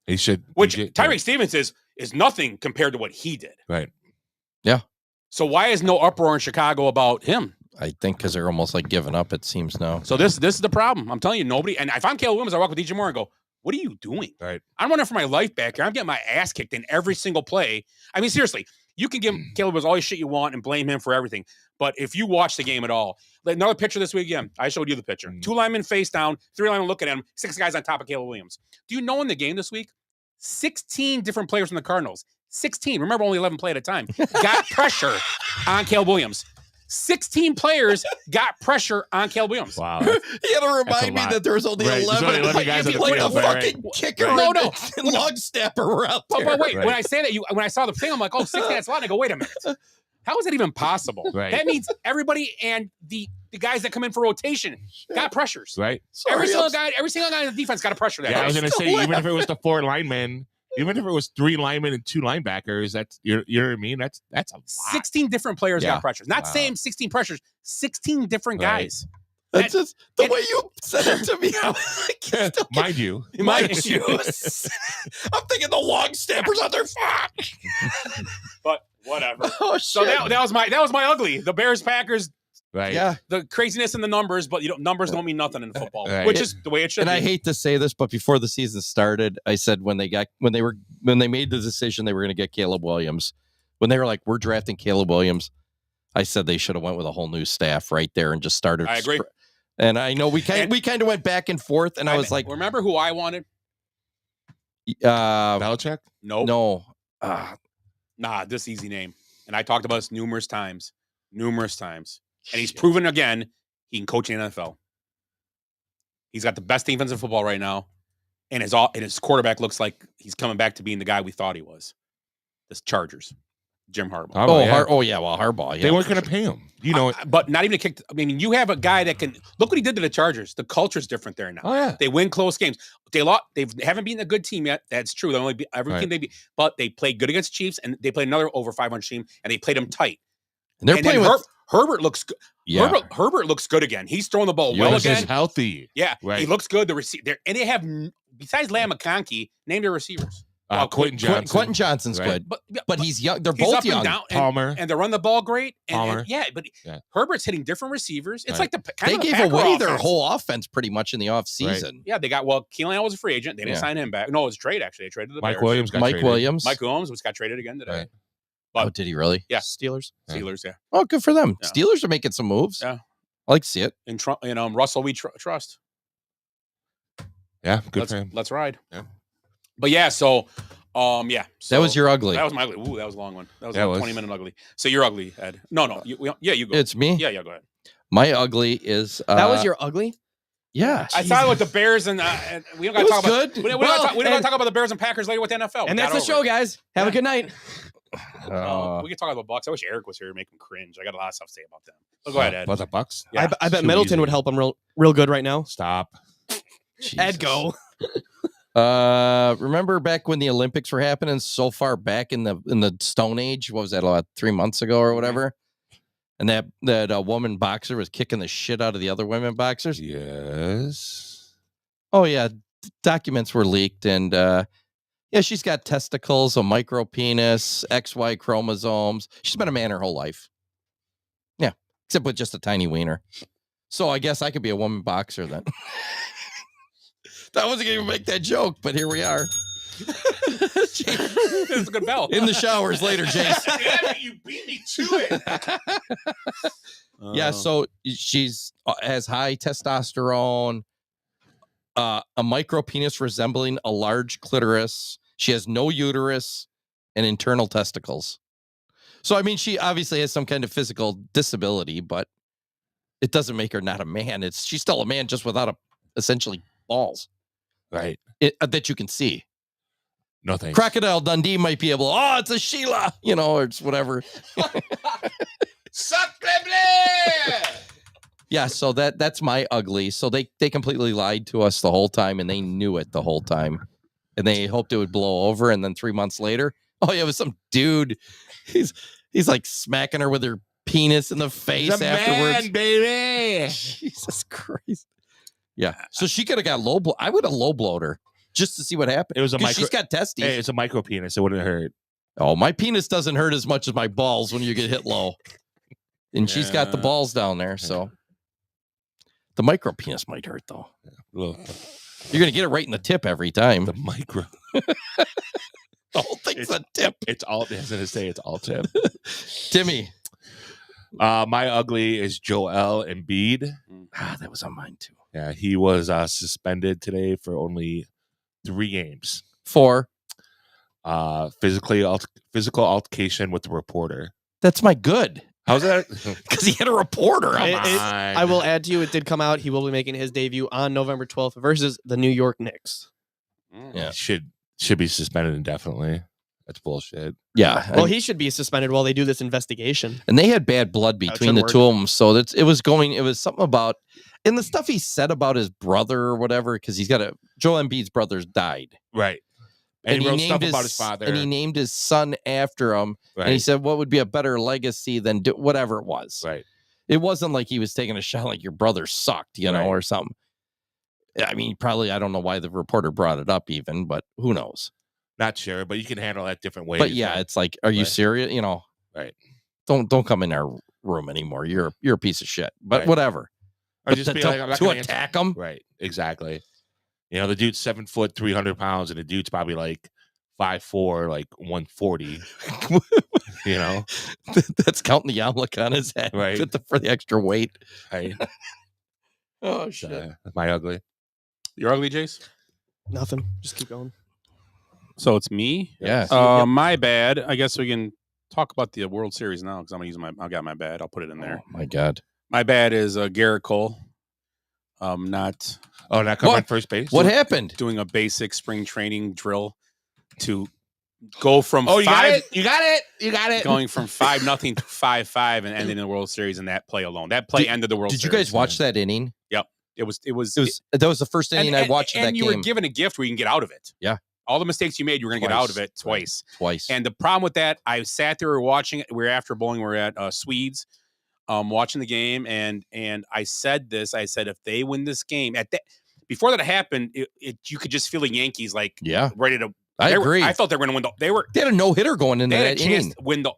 he should. Which Tyreek Stevenson is nothing compared to what he did. Right. Yeah. So why is no uproar in Chicago about him? I think because they're almost like giving up, it seems now. So this is the problem. I'm telling you, nobody. And if I'm Caleb Williams, I walk with DJ Moore and go, what are you doing? Right. I'm running for my life back here. I'm getting my ass kicked in every single play. I mean, seriously, you can give Caleb Williams all the shit you want and blame him for everything. But if you watch the game at all, another picture this week again, I showed you the picture. 2 linemen face down, 3 linemen looking at him, 6 guys on top of Caleb Williams. Do you know in the game this week, 16 different players from the Cardinals, 16, remember only 11 play at a time, got pressure on Caleb Williams. 16 players got pressure on Caleb Williams. Wow. You had to remind me that there was only 11. There's only 11 guys on the like field. a fucking kicker and long snapper were out there. But wait, when I say that, when I saw the thing, I'm like, 16, that's a lot. And I go, wait a minute. How is that even possible? Right. That means everybody and the guys that come in for rotation got pressures. Right. Every single guy in the defense got a pressure that. Yeah, I was going to say, even if it was the 4 linemen, even if it was 3 linemen and 2 linebackers, that's you know what I mean? That's a lot. 16 different players got pressures. Not saying 16 pressures, 16 different guys. That's just the way you said it to me. Mind you. My shoes. I'm thinking the long snappers on their foot. But whatever. Oh, so that was my ugly. The Bears Packers. Right. Yeah. The craziness in the numbers, but numbers don't mean nothing in football, which is the way it should and be. I hate to say this, but before the season started, I said when they made the decision they were going to get Caleb Williams, when they were like, we're drafting Caleb Williams, I said they should have went with a whole new staff right there and just started. I agree. And I know we kind of went back and forth, and I was like, remember who I wanted? Belichick? Nope. No. This easy name. And I talked about this numerous times. And he's proven again he can coach in the NFL. He's got the best defense in football right now. And his quarterback looks like he's coming back to being the guy we thought he was. The Chargers. Jim Harbaugh. Harbaugh. Yeah, they weren't going to pay him. You know, but not even a kick. I mean, you have a guy that can look what he did to the Chargers. The culture's different there now. Oh yeah, they win close games. They haven't beaten a good team yet. That's true. They only beat every team they beat, but they played good against Chiefs, and they played another over 500 team, and they played them tight. And they're playing with Herbert looks good. Yeah. Herbert looks good again. He's throwing the ball well again. He's healthy. Yeah, right. He looks good. The receiver, and they have besides Lamb McConkey, name their receivers. Quentin Johnson. Quentin Johnson's good, but he's young. They're he's both up young. And down, Palmer, and they run the ball great. Palmer, but Herbert's hitting different receivers. It's like they gave away their whole offense pretty much in the offseason. Right. Yeah, they got Keelan Allen was a free agent. They didn't sign him back. No, it was a trade actually. They traded the Mike Bears. Williams. Mike Williams was got traded again today. Right. But, did he really? Yeah, Steelers. Yeah. Oh, good for them. Yeah. Steelers are making some moves. Yeah, I like to see it. And Russell, we trust. Yeah, good for him. Let's ride. Yeah. But yeah, so that was your ugly. That was my ugly. Ooh, that was a long one. That was a 20-minute ugly. So you're ugly, Ed. No. You go. It's me. Yeah, go ahead. My ugly is that was your ugly. Yeah, I saw it with the Bears and we don't got to talk about. We don't got to talk about the Bears and Packers later with the NFL. And that's the show, guys. Have a good night. We can talk about the Bucks. I wish Eric was here to make him cringe. I got a lot of stuff to say about them. But go ahead, Ed. About the Bucks? Yeah. I bet Middleton would help him real good right now. Stop. Ed, go. Remember back when the Olympics were happening so far back in the Stone Age? What was that, about 3 months ago or whatever? And that woman boxer was kicking the shit out of the other women boxers? Yes. Oh, yeah. Documents were leaked, and she's got testicles, a micro penis, XY chromosomes. She's been a man her whole life. Yeah, except with just a tiny wiener. So I guess I could be a woman boxer then. I wasn't going to make that joke, but here we are. It's a good bell. In the showers later, Jace. Damn it, you beat me to it. Yeah, so she's has high testosterone, a micro penis resembling a large clitoris. She has no uterus and internal testicles. So, I mean, she obviously has some kind of physical disability, but it doesn't make her not a man. She's still a man just without essentially balls. Right. That you can see. No thanks. Crocodile Dundee might be able, it's a Sheila, or it's whatever. Yeah, so that's my ugly. So they completely lied to us the whole time, and they knew it the whole time. And they hoped it would blow over, and then 3 months later, it was some dude. He's like smacking her with her penis in the face He's a afterwards. man, baby. Jesus Christ. Yeah. So she could have got low blow. I would have low blowed her just to see what happened. It was a 'Cause she's got testes. Hey, it's a micro penis. It wouldn't hurt. Oh, my penis doesn't hurt as much as my balls when you get hit low. And she's got the balls down there, so the micro penis might hurt though. Look, You're gonna get it right in the tip every time. the micro. The whole thing's a tip. It's all. I was gonna say it's all tip. Timmy. My ugly is Joel Embiid. That was on mine too. Yeah, he was suspended today for only 3 games. 4. Physical altercation with the reporter. That's my good. How's that? Because he had a reporter. I will add to you, it did come out. He will be making his debut on November 12th versus the New York Knicks. Yeah. Should be suspended indefinitely. That's bullshit. Yeah. Well, he should be suspended while they do this investigation. And they had bad blood between the two of them. So it was something about, and the stuff he said about his brother or whatever, because Joel Embiid's brother's died. Right. And he wrote stuff about his father. And he named his son after him. Right. And he said, what would be a better legacy than whatever it was. Right. It wasn't like he was taking a shot like your brother sucked, or something. I mean, probably, I don't know why the reporter brought it up even, but who knows? Not sure, but you can handle that different ways. But yeah, it's like, are you serious? Right. Don't come in our room anymore. You're a piece of shit. But Right. whatever. Or just be like, I'm not to gonna attack him. Right. Exactly. The dude's 7 foot, 300 pounds, and the dude's probably like 5'4", like 140. That's counting the yarmulke on his head, right? For the extra weight. Right. Oh shit! My ugly. You're ugly, Jace? Nothing. Just keep going. So it's me. Yeah. My bad. I guess we can talk about the World Series now because I'm gonna use I got my bad. I'll put it in there. Oh my God. My bad is Garrett Cole. Not covering first base. What happened? Doing a basic spring training drill to go from you got it. going from 5-0 to 5-5 and ending the World Series in that play alone. That play ended the World Series. Did you guys watch that inning? Yep. It was that was the first inning I watched that and you game. were given a gift where you can get out of it. Yeah. All the mistakes you made, you were going to get out of it twice. Twice. And the problem with that, I sat there watching it. We were after bowling. We were at Swedes, watching the game, and I said this. I said, if they win this game, before that happened, you could just feel the Yankees ready to. I agree. I thought they were going to win. They had a no-hitter going into that inning.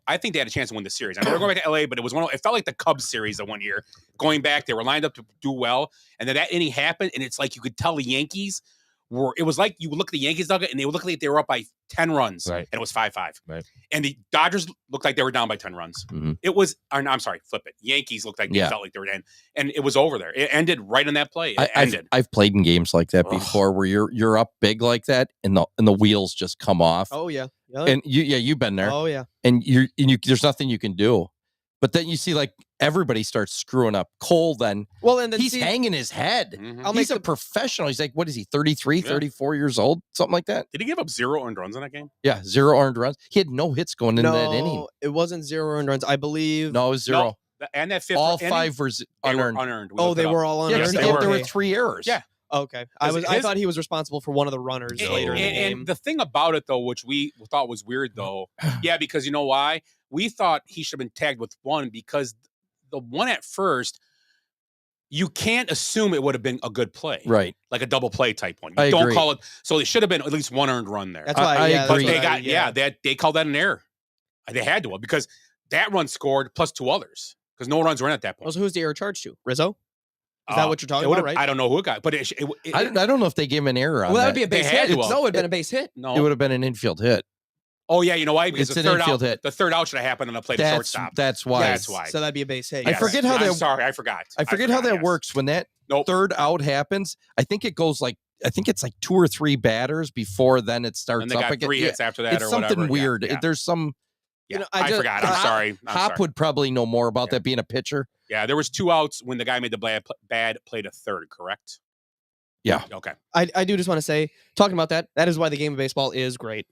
I think they had a chance to win the series. I know they're going back to LA, but it was it felt like the Cubs series of one year. Going back, they were lined up to do well, and then that inning happened, and it's like you could tell the Yankees were. It was like you would look at the Yankees dugout, and they would look like they were up by 10 runs, right. and it was 5-5. Right. And the Dodgers looked like they were down by 10 runs. Mm-hmm. It was. I'm sorry, flip it. Yankees looked like they felt like they were in, and it was over there. It ended right on that play. It ended. I've played in games like that before, where you're up big like that, and the wheels just come off. Oh yeah. And you've been there. Oh yeah. And there's nothing you can do. But then you see everybody starts screwing up. Cole then. Well, and then he's hanging his head. Mm-hmm. He's a professional. He's like, what is he, 33, 34 years old? Something like that. Did he give up 0 earned runs in that game? Yeah, 0 earned runs. He had no hits going into that inning. No, it wasn't 0 earned runs. I believe. No, it was 0. No, and that fifth all inning, 5 were unearned. unearned. They were all unearned. Yeah, there were 3 errors. Yeah. Okay. I thought he was responsible for one of the runners later in the game. And the thing about it, though, which we thought was weird, though, because you know why? We thought he should have been tagged with 1 because the one at first, you can't assume it would have been a good play. Right. Like a double play type one. I You don't agree. call it. So it should have been at least 1 earned run there. That's why I agree. But they called that an error. They had to because that run scored plus 2 others because no runs were in at that point. So who's the error charged to? Rizzo? Is that what you're talking about, right? I don't know who it got, but I don't know if they gave him an error on Well, that that. would be a base They had hit. to have. No, it would have been a base hit. no. It would have been an infield hit. Oh yeah, you know why? Because It's the an third infield out, hit. the third out should have happened, and I played a shortstop. That's why. That's why. So that'd be a base hit. I Yes. forget how I'm that- sorry, I forgot. I forget how that works when that third out happens. I think it goes like it's like 2 or 3 batters before then it starts And they up got again. 3 hits after that, It's or something whatever. weird. Yeah. There's some. Yeah. I forgot. I'm sorry. Hop would probably know more about that being a pitcher. Yeah, there was 2 outs when the guy made the bad played a third. Correct. Yeah. Okay. I do just want to say, talking about that is why the game of baseball is great.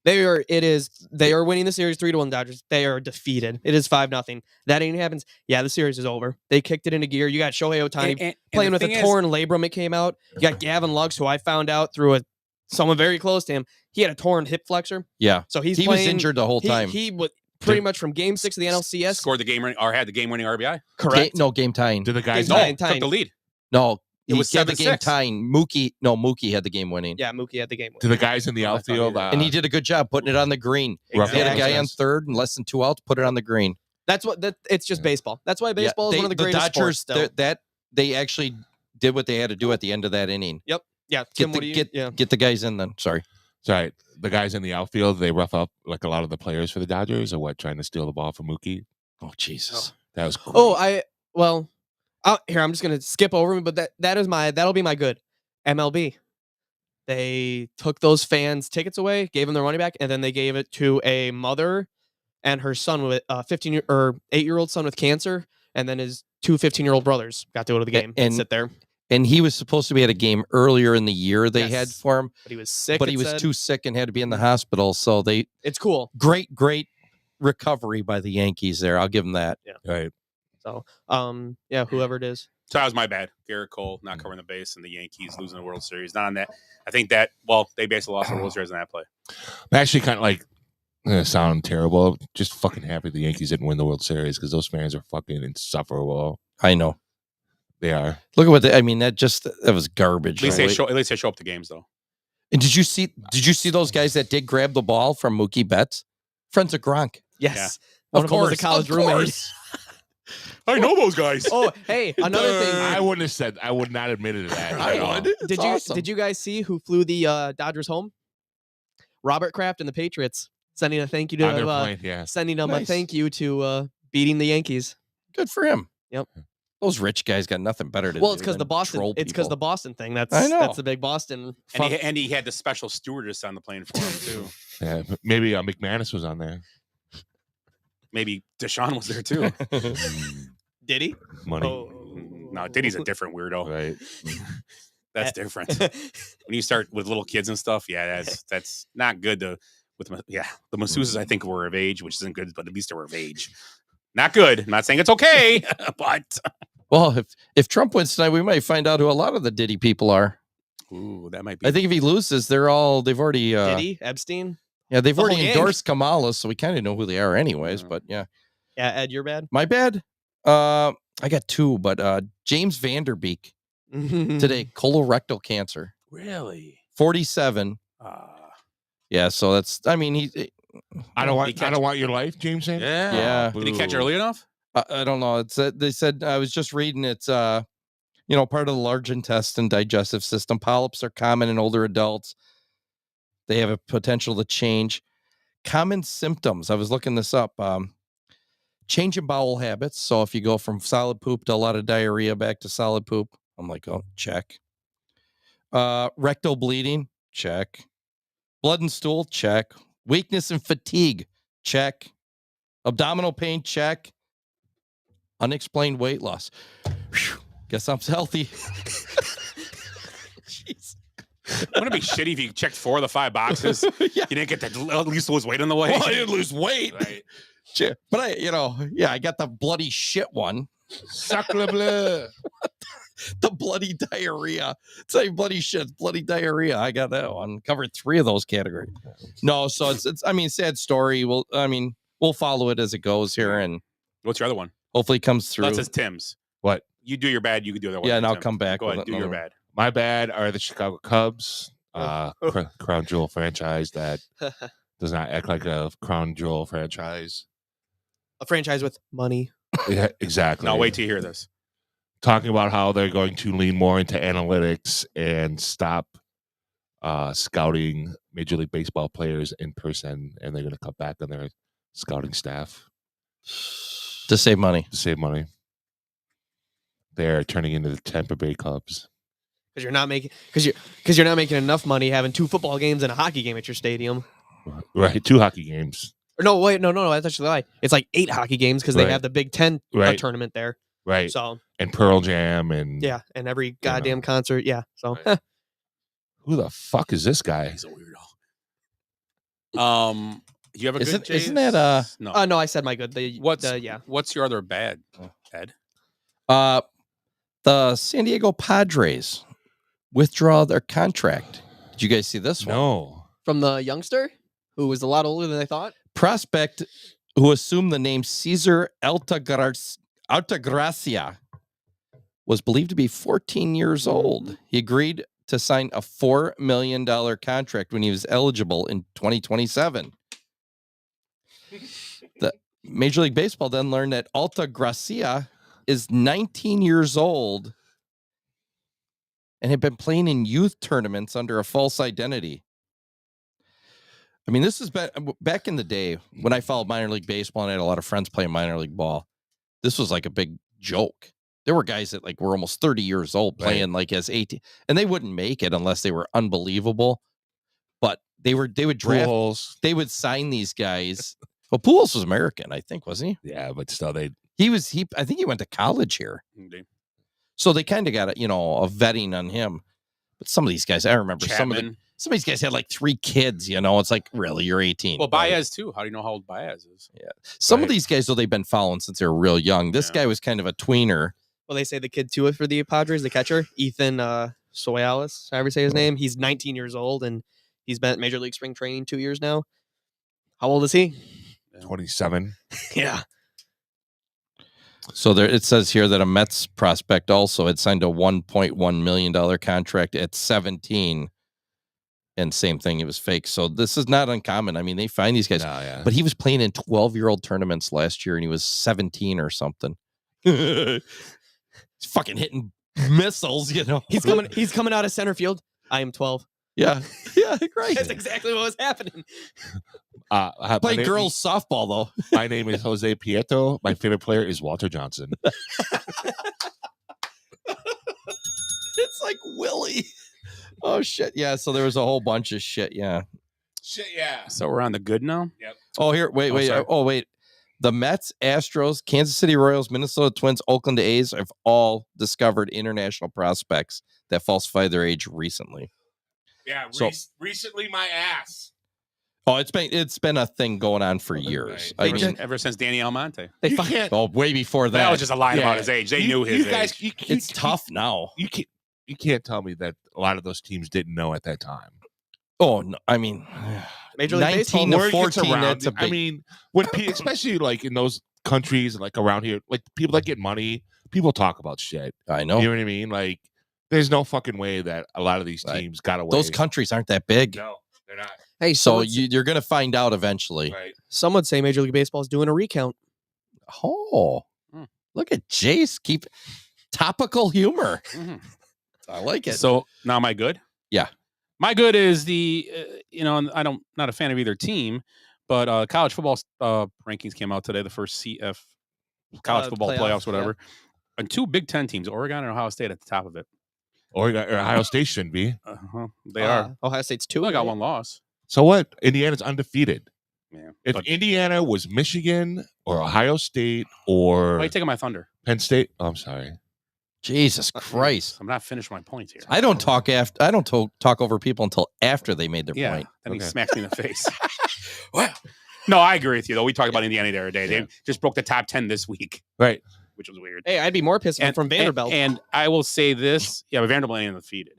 They are winning the series 3-1 Dodgers. They are defeated. It is 5-0. That ain't happens. Yeah, the series is over. They kicked it into gear. You got Shohei Ohtani And playing the with a thing is- torn labrum. It came out. You got Gavin Lux, who I found out through someone very close to him. He had a torn hip flexor. Yeah. So he was injured the whole time. He was pretty much from Game 6 of the NLCS. Scored the game or had the game winning RBI. Correct. Game tying. Did the guys Game No, took the lead. No, It was he had the game 7-6. tying. Mookie had the game winning. Yeah, Mookie had the game. Do the guys in the Oh, that's not outfield? either. And he did a good job putting it on the green. Rough He had a Exactly. guy on third and less than 2 outs, put it on the green. That's what it's just baseball. That's why baseball is one of the greatest Dodgers, sports. Still. they actually did what they had to do at the end of that inning. Yeah, Get Tim, the, what do you? get, Yeah. get the guys in then. Sorry. Sorry, the guys in the outfield, they rough up like a lot of the players for the Dodgers, or what? Trying to steal the ball from Mookie. Oh, Jesus. That was great. Here I'm just gonna skip over me, but that'll be my good. MLB. They took those fans' tickets away, gave them their money back, and then they gave it to a mother and her son with 8-year-old son with cancer, and then his 2 15-year-old brothers got to go to the game and sit there. And he was supposed to be at a game earlier in the year they had Yes. for him, But he was sick. but he was too sick and had to be in the hospital. So It's cool. great recovery by the Yankees there. I'll give them that. Right. So, whoever it is. So that was my bad. Garrett Cole not covering the base and the Yankees losing the World Series. Not on that. I think they basically lost the World Series on that play. I'm actually kind of like, gonna sound terrible. Just fucking happy the Yankees didn't win the World Series because those fans are fucking insufferable. I know. They are. Look at what that was garbage. At least they show up to games though. And did you see those guys that did grab the ball from Mookie Betts? Friends of Gronk. Yes. Of One of them was a course, college of roommate. course. I know those guys. Oh, hey, another thing. I wouldn't have said. I would not have admitted to that. I at all. would. Did It's you awesome. did you guys see who flew the Dodgers home? Robert Kraft and the Patriots sending a thank you On their to plane, yeah. sending them a Nice. thank you to beating the Yankees. Good for him. Yep. Those rich guys got nothing better to do. Well, it's because the than Boston. troll It's because the people. Boston thing. That's I know. that's the big Boston. And he had the special stewardess on the plane for him too. Yeah, maybe McManus was on there. Maybe Deshaun was there too. Did he? Money, No, Diddy's a different weirdo. right? That's different. When you start with little kids and stuff, yeah, that's not good. The masseuses I think were of age, which isn't good, but at least they were of age. Not good. I'm not saying it's okay, but Well, if Trump wins tonight, we might find out who a lot of the Diddy people are. ooh, that might be. I think if he loses, they've already Did he? Epstein? yeah, they've The whole already gang. endorsed Kamala, so we kind of know who they are anyways. Yeah. But yeah, Yeah, Ed, you're bad. my bad. I got 2, but James Vanderbeek today, colorectal cancer, really. 47. Yeah, so that's. I mean, I don't want your life, James. Sanders? Yeah. Yeah. Did he catch Boo. early enough? I don't know. They said I was just reading. It's part of the large intestine digestive system. Polyps are common in older adults. They have a potential to change. Common symptoms. I was looking this up. Change in bowel habits. So if you go from solid poop to a lot of diarrhea back to solid poop, I'm like, oh, check. Rectal bleeding, check. Blood and stool, check. Weakness and fatigue, check. Abdominal pain, check. Unexplained weight loss. Whew, guess I'm healthy. Jeez. Wouldn't it be shitty if you checked 4 of the 5 boxes? Yeah. You didn't get to at least lose weight on the way. Well, I didn't lose weight. Right. Shit. But I got the bloody shit one. Sacre bleu. The bloody diarrhea. It's like bloody shit, bloody diarrhea. I got that one. Covered 3 of those categories. No, so it's sad story. We'll follow it as it goes here and What's your other one? hopefully it comes through. That's his Tim's. What? You do your bad, you can do the other one. Yeah, and I'll Tim. come back Go with ahead, do your another bad. My bad are the Chicago Cubs, crown jewel franchise that does not act like a crown jewel franchise. A franchise with money. Yeah, exactly. Now wait till you hear this. talking about how they're going to lean more into analytics and stop scouting Major League Baseball players in person, and they're going to cut back on their scouting staff to save money. They're turning into the Tampa Bay Cubs. Because you're not making enough money having 2 football games and a hockey game at your stadium. Right, 2 hockey games. Or no, wait, no, that's actually a lie. It's like 8 hockey games because they have the Big Ten tournament there. Right. So and Pearl Jam and and every goddamn concert. Yeah. So who the fuck is this guy? He's a weirdo. You have a good. Isn't that no? No, I said my good. What's your other bad, Ed? The San Diego Padres withdraw their contract. Did you guys see this one? No. From the youngster who was a lot older than I thought. Prospect who assumed the name Cesar Altagracia was believed to be 14 years old. He agreed to sign a $4 million contract when he was eligible in 2027. The Major League Baseball then learned that Altagracia is 19 years old and had been playing in youth tournaments under a false identity. I mean, this is back in the day when I followed minor league baseball and I had a lot of friends playing minor league ball. This was like a big joke. There were guys that like were almost 30 years old playing like as 18, and they wouldn't make it unless they were unbelievable. But they would draft, they would sign these guys. Well, Pujols was American, I think, wasn't he? Yeah, but still, I think he went to college here. Indeed. So they kind of got a vetting on him. But some of these guys, I remember some of these guys had like 3 kids, It's like, really, you're 18. Well, Baez too. How do you know how old Baez is? Yeah. Some of these guys, though, they've been following since they were real young. This guy was kind of a tweener. Well, they say the kid too for the Padres, the catcher, Ethan Soalis, however you say his name. He's 19 years old and he's been at Major League Spring Training 2 years now. How old is he? 27. Yeah. So it says here that a Mets prospect also had signed a $1.1 million contract at 17. And same thing, it was fake. So this is not uncommon. I mean, they find these guys. But he was playing in 12-year-old tournaments last year and he was 17 or something. He's fucking hitting missiles, He's coming out of center field. I am 12. Yeah, right. That's exactly what was happening. Playing girls softball, though. My name is Jose Prieto. My favorite player is Walter Johnson. It's like Willie. Oh, shit. Yeah, so there was a whole bunch of shit. Yeah. Shit, yeah. So we're on the good now? Yep. Oh, here. Wait. Wait. The Mets, Astros, Kansas City Royals, Minnesota Twins, Oakland A's have all discovered international prospects that falsify their age recently. Yeah, recently my ass. Oh, it's been a thing going on for years. Right. Ever since Danny Almonte. Way before that. That was just a lie about his age. They knew his age. It's tough now. You can't tell me that a lot of those teams didn't know at that time. Oh, no, I mean, Major League 19 Baseball, to 14, that's a big... I mean, when especially like in those countries, like around here, like people that get money, people talk about shit. I know. You know what I mean? Like, there's no fucking way that a lot of these teams got away. Those countries aren't that big. No, they're not. Hey, so you're going to find out eventually. Right. Some would say Major League Baseball is doing a recount. Oh, look at Jace. Keep topical humor. Mm-hmm. I like it. So now am I good? Yeah. My good is the, not a fan of either team, but college football rankings came out today, the first CF college football playoffs, whatever. Yeah. And 2 Big Ten teams, Oregon and Ohio State at the top of it. Ohio State shouldn't be. They are. Ohio State's 2. I got 1 loss. So what? Indiana's undefeated. Yeah. If Indiana was Michigan or Ohio State or... Why are you taking my thunder? Penn State? Oh, I'm sorry. Jesus Christ! I'm not finished my point here. I don't talk over people until after they made their point. Then he smacks me in the face. Well, no, I agree with you though. We talked about Indiana the other day. They just broke the top 10 this week, right? Which was weird. Hey, I'd be more pissed from Vanderbilt. And I will say this: but Vanderbilt ain't undefeated.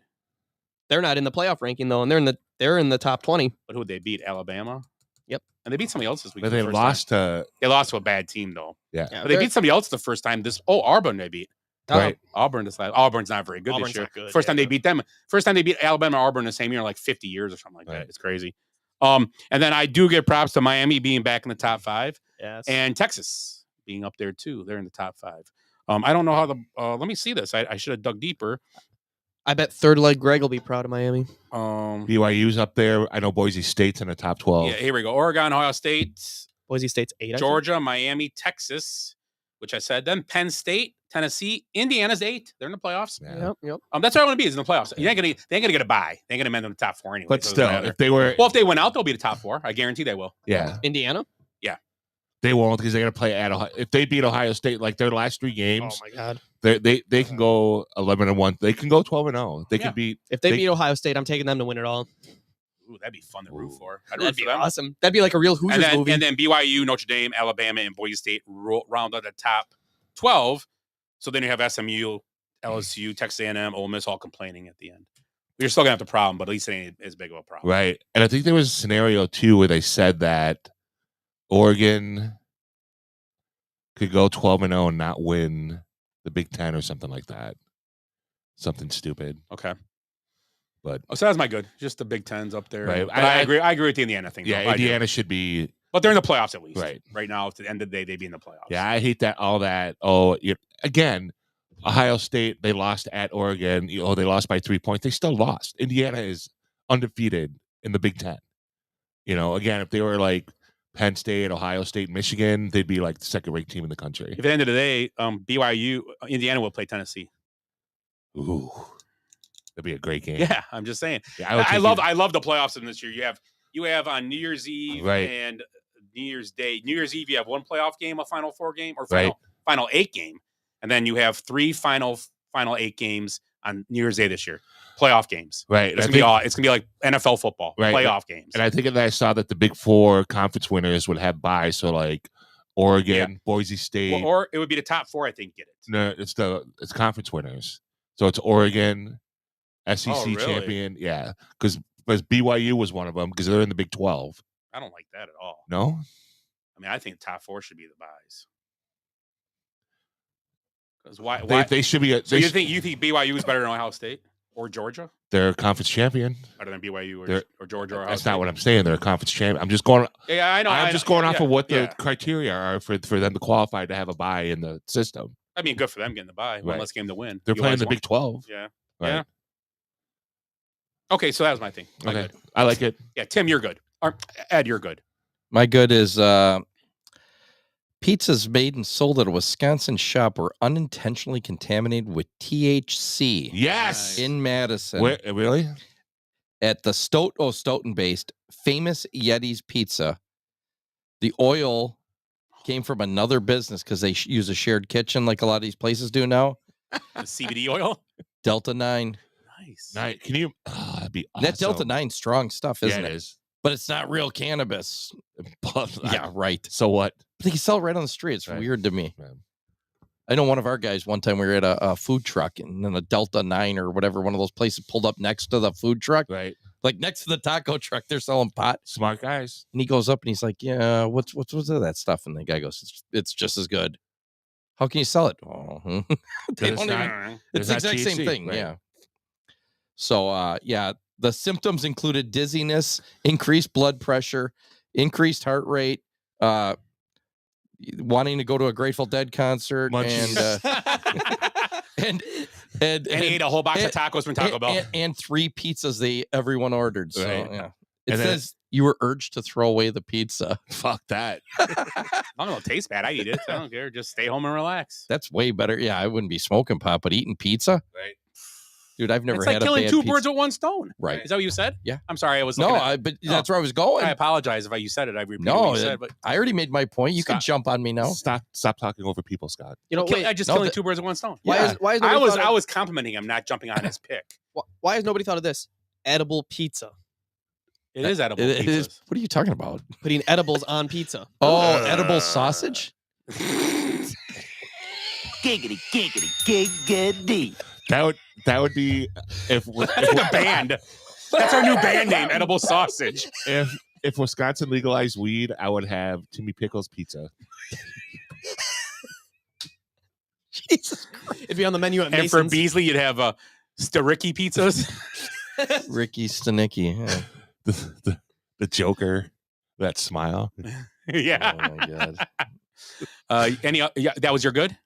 They're not in the playoff ranking though, and they're in the top 20. But who would they beat? Alabama. Yep. And they beat somebody else this week. But they lost to a bad team though. Yeah. But they beat somebody else the first time. Auburn they beat. Right. Auburn's not very good this year. First time they beat them. First time they beat Alabama or Auburn the same year, like 50 years or something like that. It's crazy. And then I do give props to Miami being back in the top 5. Yes. And Texas being up there too. They're in the top 5. I don't know how the. Let me see this. I should have dug deeper. I bet third leg Greg will be proud of Miami. BYU's up there. I know Boise State's in the top 12. Yeah, here we go. Oregon, Ohio State, Boise State's 8. Georgia, Miami, Texas, which I said. Then Penn State, Tennessee, Indiana's 8. They're in the playoffs. Yeah. Yep. That's where I want to be. Is in the playoffs. They ain't gonna get a bye. They ain't gonna end in the top 4 anyway. But so it still, doesn't matter. if they were, Well, if they win out, they'll be the top 4. I guarantee they will. yeah, Indiana. they won't because they're gonna play at Ohio. If they beat Ohio State, like their last 3 games, Oh my God! they can go 11-1. They can go 12-0. They Yeah. can beat. If they beat Ohio State, I'm taking them to win it all. Ooh, that'd be fun to root for. I'd root That'd for be them. awesome. That'd be like a real Hoosiers movie. And then BYU, Notre Dame, Alabama, and Boise State round out the top 12. So then you have SMU, LSU, Texas A&M, Ole Miss all complaining at the end. You're still gonna have the problem, but at least it ain't as big of a problem. Right, and I think there was a scenario too where they said that Oregon could go 12-0 and not win the Big Ten or something like that. Something stupid. Okay. But so that's my good. Just the Big Ten's up there. Right. But I agree. I agree with the Indiana thing. Yeah, though. I do. Indiana should be. But they're in the playoffs at least. Right. Right now, at the end of the day, they'd be in the playoffs. Yeah, I hate that. All that. Again, Ohio State, they lost at Oregon. They lost by 3 points. They still lost. Indiana is undefeated in the Big Ten. Again, if they were like Penn State, Ohio State, Michigan, they'd be like the second-ranked team in the country. At the end of the day, BYU, Indiana will play Tennessee. Ooh, that'd be a great game. Yeah, I'm just saying. Yeah, I love the playoffs in this year. You have on New Year's Eve Right. and New Year's Day. New Year's Eve, you have one playoff game, a Final 4 game, or Right. final 8 game, and then you have 3 final 8 games on New Year's Day this year. Playoff games. Right. It's gonna be like NFL football. Right. Playoff games. And I think that I saw that the Big Four conference winners would have buys. So like Oregon, Boise State. or it would be the top 4, I think, get it. No, it's conference winners. So it's Oregon, SEC Oh, really? champion. Yeah, because BYU was one of them because they're in the Big 12. I don't like that at all. No, I mean, I think top 4 should be the buys. Because why? they should be. So you think BYU is better than Ohio State or Georgia? They're a conference champion. Better than BYU They're- or Georgia or Ohio That's State? not what I'm saying. They're a conference champion. I'm just going. Yeah, I know. I'm just going off of what the yeah. criteria are for them to qualify to have a bye in the system. I mean, good for them getting the bye. One Right. less game to win. They're You playing always the want- Big 12. Yeah. Right. Yeah. Okay, so that was my thing. My Okay, good. I like it. Yeah, Tim, you're good. Or Ed, you're good. My good is pizzas made and sold at a Wisconsin shop were unintentionally contaminated with THC Yes. in Madison Where, really? at the Stoughton-based Famous Yeti's Pizza. The oil came from another business because they use a shared kitchen like a lot of these places do now. The CBD oil. Delta 9. Nice. Can you? Oh, that'd be awesome. That Delta 9 strong stuff, Yeah, isn't it it? is. But it's not real cannabis. But Yeah, right. So what? But they can sell it right on the street. It's Right. weird to me. Man. I know one of our guys, one time we were at a food truck and then a Delta 9 or whatever, one of those places pulled up next to the food truck, Right. like next to the taco truck, they're selling pot. Smart guys. And he goes up and he's like, yeah, what's that stuff? And the guy goes, it's just as good. How can you sell it? Oh, they it's don't not- even, It's it's the not exact same THC, thing. right. Yeah. So, the symptoms included dizziness, increased blood pressure, increased heart rate, wanting to go to a Grateful Dead concert, Munchies. and And ate a whole box of tacos from Taco Bell. and 3 pizzas everyone ordered. So Right. yeah, it And then- says you were urged to throw away the pizza. Fuck that. I don't know. It tastes bad. I eat it. I don't care. Just stay home and relax. That's way better. Yeah, I wouldn't be smoking pot, but eating pizza, Right. dude. I've never It's had like a killing bad 2 pizza. birds with one stone. Right. Is that what you said? Yeah. I'm sorry. I was No, looking at, but that's where I was going. I apologize if you said it. I repeated No, what you said, but I already made my point. You can Stop. jump on me now. Stop talking over people, Scott. Wait, I just no, killing that- 2 birds with one stone. why Yeah. is why is I nobody was thought I of, was complimenting him, not jumping on his pick. why has nobody thought of this? Edible pizza. It is edible. It is. pizzas. What are you talking about? Putting edibles on pizza. Oh, edible sausage. Giggity, giggity, giggity. That would be if That's like a band. That's our new band name, Edible Sausage. if Wisconsin legalized weed, I would have Timmy Pickles pizza. Jesus, It'd be on the menu at And for Mason's. Beasley, you'd have Staricki pizzas. Ricky Stanicki. Yeah. The Joker, that smile. Yeah. Oh my god. Yeah, that was your good?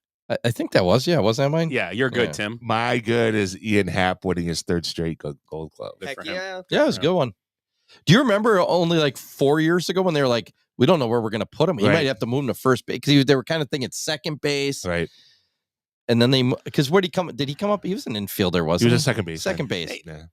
I think that was wasn't that mine? Yeah, you're good, Yeah. Tim. My good is Ian Happ winning his 3rd straight Gold Glove. Good Heck for him. yeah. Yeah, it was a good one. Do you remember only like 4 years ago when they were like, we don't know where we're going to put him. He Right. might have to move him to first base because they were kind of thinking second base. Right. And then because where did he come? Did he come up? He was an infielder, He wasn't was a second base. Second base. Yeah.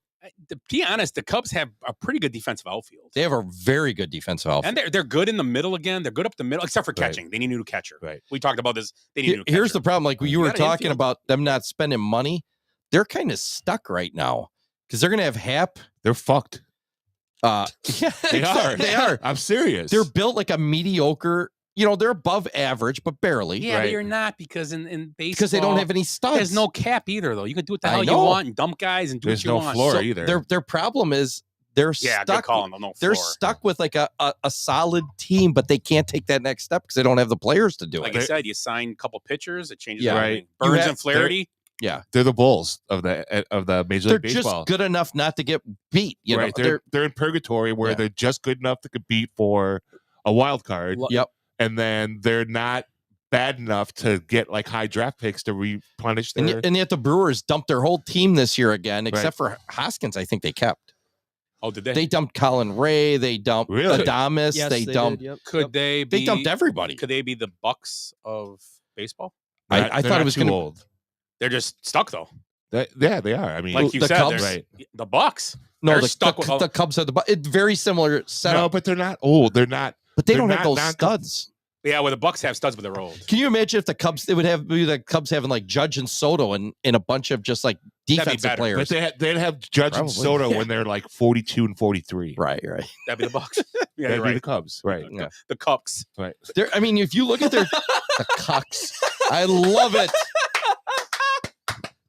To be honest, the Cubs have a pretty good defensive outfield. They have a very good defensive outfield. And they're good in the middle again. They're good up the middle, except for Right. catching. They need a new catcher. Right. We talked about this. They need a new Here's catcher. the problem. Like you were got an talking infield. about them not spending money. They're kind of stuck right now because they're going to have Hap. They're fucked. Yeah, They are. They are. I'm serious. They're built like a mediocre. They're above average, but barely. Yeah, Right. but you're not because in baseball, Because they don't have any studs. There's no cap either, though. You can do what the I hell you know. want and dump guys and do There's what you no want. floor So- either. Their problem is they're Yeah, good stuck. call. No They're floor. stuck with like a solid team, but they can't take that next step because they don't have the players to do Like it. I said, you sign a couple pitchers, it changes Yeah. everything. You Burns have- and Flaherty. They're the Bulls of the Major They're League Baseball. just good enough not to get beat. You know, Right. They're in purgatory where Yeah. they're just good enough to compete for a wild card. Yep. And then they're not bad enough to get like high draft picks to replenish their. And yet the Brewers dumped their whole team this year again, except for Hoskins. I think they kept. Oh, did they? They dumped Colin Ray. They dumped Really? Adamas. Yes, they they dumped. did, yep. Could they be? They dumped everybody. Could they be the Bucks of baseball? I They're thought not it was too gonna- old. They're just stuck though. Yeah, they are. I mean, Like you the said, Cubs? they're- Right. the Bucks. No, They're the, stuck the, with all- the Cubs have the. It's very similar setup, no, but they're not old. They're not. but they they're don't have not those non- studs. Yeah, well, the Bucks have studs, but they're old. Can you imagine if the Cubs? They would have the Cubs having like Judge and Soto and a bunch of just like be defensive better. players. But they'd have Judge and Probably. Soto Yeah. when they're like 42 and 43. Right. That'd be the Bucks. Yeah, That'd you're be right. the Cubs. Right. Yeah. The Cucks. Right. I mean, if you look at their the Cucks, I love it.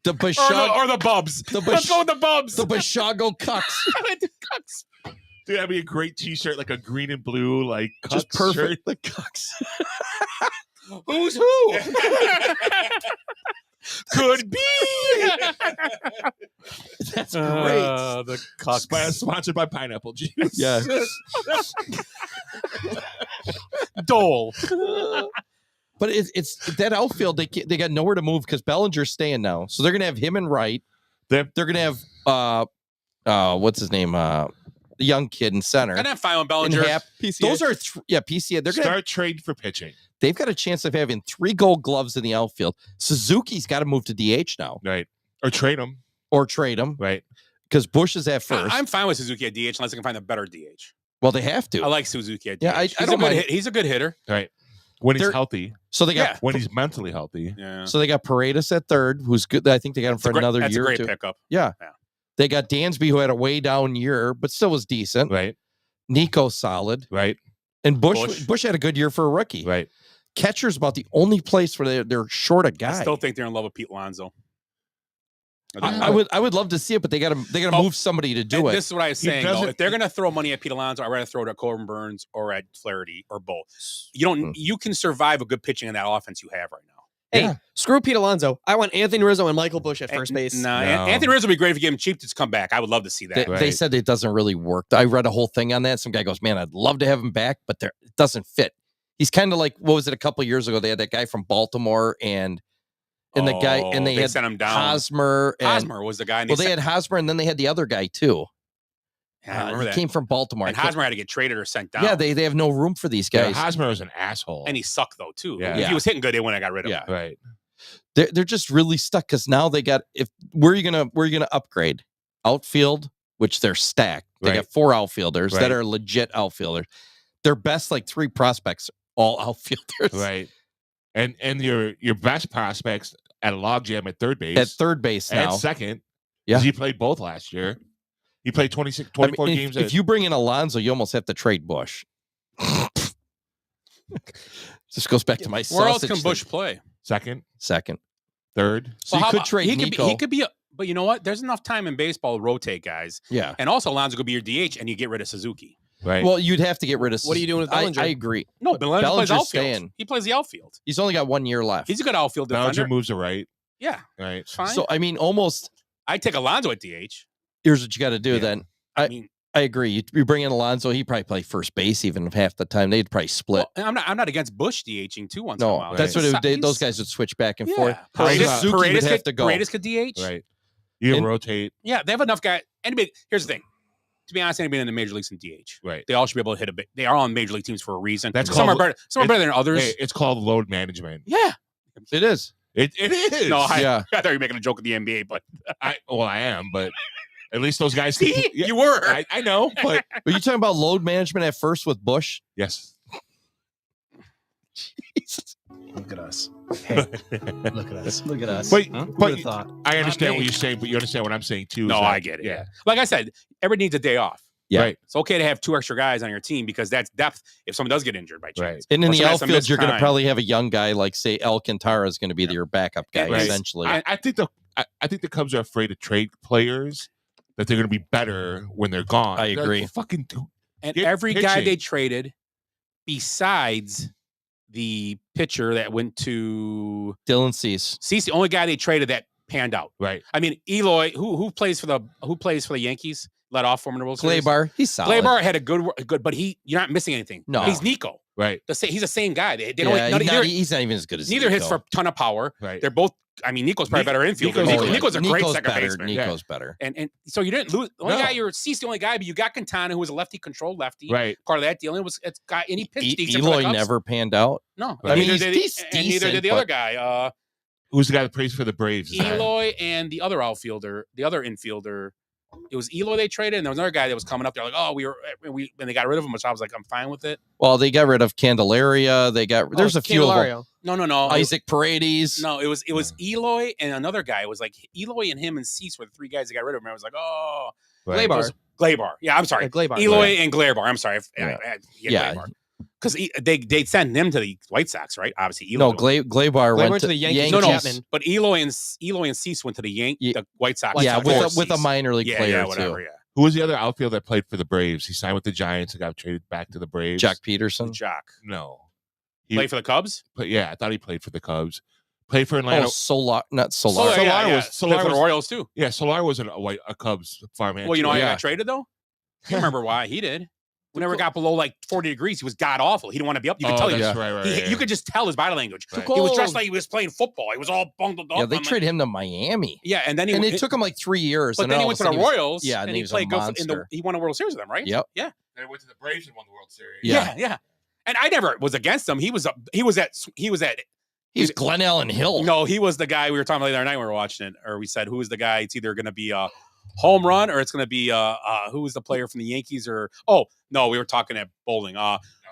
The Bashago, Or the Bubs. The Let's go with the Bubs. the Bashago Cucks. The Cucks. Dude, that'd be a great T-shirt, like a green and blue, like Just Cucks shirt. perfect. The Cucks. Who's who? Could be. That's great. The Cucks. Sponsored by Pineapple Juice. Yeah. Dole. But it's that outfield. They got nowhere to move because Bellinger's staying now, so they're gonna have him and Wright. They're gonna have what's his name? The young kid in center. And I'm fine with And Bellinger. Hap. Those are PCA. They're gonna Start trading for pitching. they've got a chance of having 3 Gold Gloves in the outfield. Suzuki's got to move to DH now Right. Or trade them. or trade him Right. because Bush is at first. I'm fine with Suzuki at DH unless I can find a better DH. Well, they have to. I like Suzuki at DH. Yeah, I He's don't a good mind- He's a good hitter. Right. When he's They're- healthy. So they got Yeah. When he's mentally healthy. Yeah. so they got Paredes at third, who's good. I think they got him for another that's year a or great two. pickup. Yeah. Yeah. They got Dansby, who had a way down year, but still was decent. Right. Nico solid, Right. and Bush had a good year for a rookie. Right. Catcher's about the only place where they're short a guy. I still think they're in love with Pete Alonso. I would love to see it, but they got to Oh, move somebody to do And it. this is what I was saying. Though. doesn't- If they're going to throw money at Pete Alonso, I'd rather throw it at Corbin Burns or at Flaherty or both. You can survive a good pitching in that offense you have right now. Hey, Yeah. screw Pete Alonso. I want Anthony Rizzo and Michael Bush at first base. Nah, No. Anthony Rizzo would be great if you give him cheap to come back. I would love to see that. They Right. said it doesn't really work. I read a whole thing on that. Some guy goes, "Man, I'd love to have him back, but it doesn't fit." He's kind of like, what was it? A couple years ago, they had that guy from Baltimore, and the guy, and they had sent him down. Hosmer. And, Hosmer was the guy. And well, they had Hosmer, and then they had the other guy too. I remember He that. came from Baltimore. And I can't- Hosmer had to get traded or sent down. Yeah, they have no room for these Yeah, guys. Hosmer was an asshole. and he sucked though too. Yeah. If Yeah. he was hitting good, they wouldn't have got rid of him. Yeah. Right. They're just really stuck because now they got where are you gonna upgrade outfield, which they're stacked. They Right. got 4 outfielders Right. that are legit outfielders. Their best 3 prospects all outfielders. Right. And your best prospects at a logjam at third base. At third base At now. second. Yeah. Yeah. He played both last year. He played 24 I mean, games. if you bring in Alonso, you almost have to trade Bush. Just goes back to my Where else sausage can thing. Bush play? second, Second. third. So Well, you how could about- trade he Nico. He could be. But you know what? There's enough time in baseball to rotate guys. Yeah. And also, Alonso could be your DH, and you get rid of Suzuki. Right. Well, you'd have to get rid of. What are you doing with I Bellinger? agree. No, Bellinger plays Bellinger's outfield. staying. He plays the outfield. He's only got 1 year left. He's a good outfield Bellinger defender. moves to right. Yeah, Right. it's fine. So I mean, almost. I take Alonso at DH. Here's what you got to do Yeah. then. I mean, I agree. You bring in Alonso, he probably play first base even half the time. They'd probably split. Well, I'm not against Bush DHing too once in a No, while. that's He's what a- those guys would switch back and yeah. forth. Paredes, Suzuki would have to go. Paredes could DH. Right. You And- rotate. Yeah, they have enough guys. Anybody? Here's the thing. To be honest, anybody in the major leagues can DH. Right. They all should be able to hit a bit. They are on major league teams for a reason. That's some are called- better. Some are better than others. Hey, it's called load management. Yeah. It is. It is. No, Yeah. I thought you were making a joke of the NBA, but I am, but at least those guys. see, Yeah, you were. I know, but Were you talking about load management at first with Bush? yes. Look at us. Hey, look at us. Look at us. But- Huh? Who but- would've thought? I understand Not what me. you're saying, but you understand what I'm saying too. is No, that- I get it. Yeah. Like I said, everybody needs a day off. Yeah. Right. It's okay to have 2 extra guys on your team because that's depth if someone does get injured by chance. Right. And in Or the someone has to outfield, miss you're going to time. probably have a young guy like, say, Alcantara is going to be your backup guy, Right. essentially. I think the Cubs are afraid to trade players that they're going to be better when they're gone. I They're agree. Like, fucking do. And Get every guy pitching. they traded, besides the pitcher that went to Dylan Cease. Cease, the only guy they traded that panned out. Right. I mean, Eloy, who plays for the Yankees, led off for him in the World Series. Gleyber, he's solid. Gleyber had a good, but you're not missing anything. No. He's Nico. Right. He's the same guy. They Yeah, don't. he's not even as good as Neither hits Nico. for a ton of power. Right. They're both. I mean, Nico's probably better infielder. Nico's- Nico, yeah. Nico's a great Nico's second better. baseman. Nico's better. And so you didn't lose. The only No. guy you're Cease, the only guy, but you got Quintana, who was a lefty controlled lefty. Right. Part of that deal. And he pitched decent for the Eloy Cubs. never panned out. No, Right. I mean, neither he's did and neither did the decent, other but- guy. Who's the guy that plays for the Braves? Is that- Eloy and the other outfielder, the other infielder. It was Eloy they traded, and there was another guy that was coming up. They're like, "Oh, when they got rid of him," which I was like, "I'm fine with it." Well, they got rid of Candelaria. There's a few of them. Candelario. No. Isaac Paredes. No, it was Eloy and another guy. It was like Eloy and him and Cease were the 3 guys that got rid of him. I was like, "Oh, Right. Gleyber. Gleyber." Yeah, I'm sorry. Yeah, Gleyber. Eloy and Gleyber. I'm sorry. Yeah. Because they sent him to the White Sox, right? Obviously, Eloy. No, Gleyber went to to the Yankees. No, Chapman. but Eloy and Cease went to the Yeah. the White Sox. Yeah, before with a Cease. minor league player yeah, whatever. too. Yeah, Who was the other outfielder that played for the Braves? He signed with the Giants and got traded back to the Braves. Jack Peterson. Jock. No. Play for the Cubs. Yeah, I thought he played for the Cubs. Played for Oh, Atlanta. Solar, not Solar. Solar, Solar yeah. was- Played Solar for the was- Royals too. Yeah, Solar was a Cubs farmhand. Well, you know too. why Yeah. he got traded though? You remember why he did? Whenever it got below like 40 degrees, he was god awful. He didn't want to be up. You could Oh, tell that's you. right. He, yeah. You could just tell his body language. Right. He was Cold. dressed like he was playing football. He was all bundled up. Yeah, they I'm like- traded him to Miami. Yeah, and then he And it took him like 3 years. But and then he all went of to a the sudden he was- Royals. yeah, and and he he was a played good monster. he won a World Series with them, right? Yep. Yeah. They went to the Braves and won the World Series. Yeah. And I never was against him. He was at He's Glenn Allen Hill. No, he was the guy we were talking about the other night when we were watching it, or we said who is the guy? It's either going to be a home run or it's going to be who is the player from the Yankees or we were talking at bowling.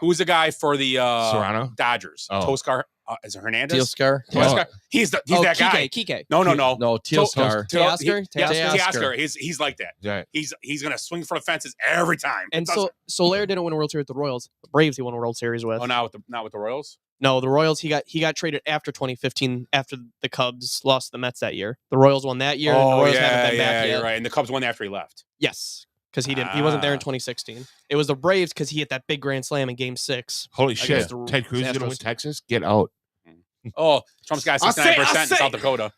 Who was the guy for the Serrano? Dodgers? Oh. Toscar is it Hernandez? Teoscar. Toscar? He's that guy. Kike. No. No, Teoscar. Teoscar. Teoscar. He's like that. Yeah. He's going to swing for the fences every time. And It doesn't- Soler didn't win a World Series with the Royals. The Braves he won a World Series with. not with the Royals. No, the Royals he got traded after 2015 after the Cubs lost to the Mets that year. The Royals won that year. and the Royals haven't been back yet. you're right. And the Cubs won after he left. Yes, because he wasn't there in Ah. 2016. It was the Braves because he hit that big grand slam in Game 6. Holy guess shit. the Ted Cruz is going to Astros- win Texas? Get out. Oh, Trump's got 69% in South Dakota.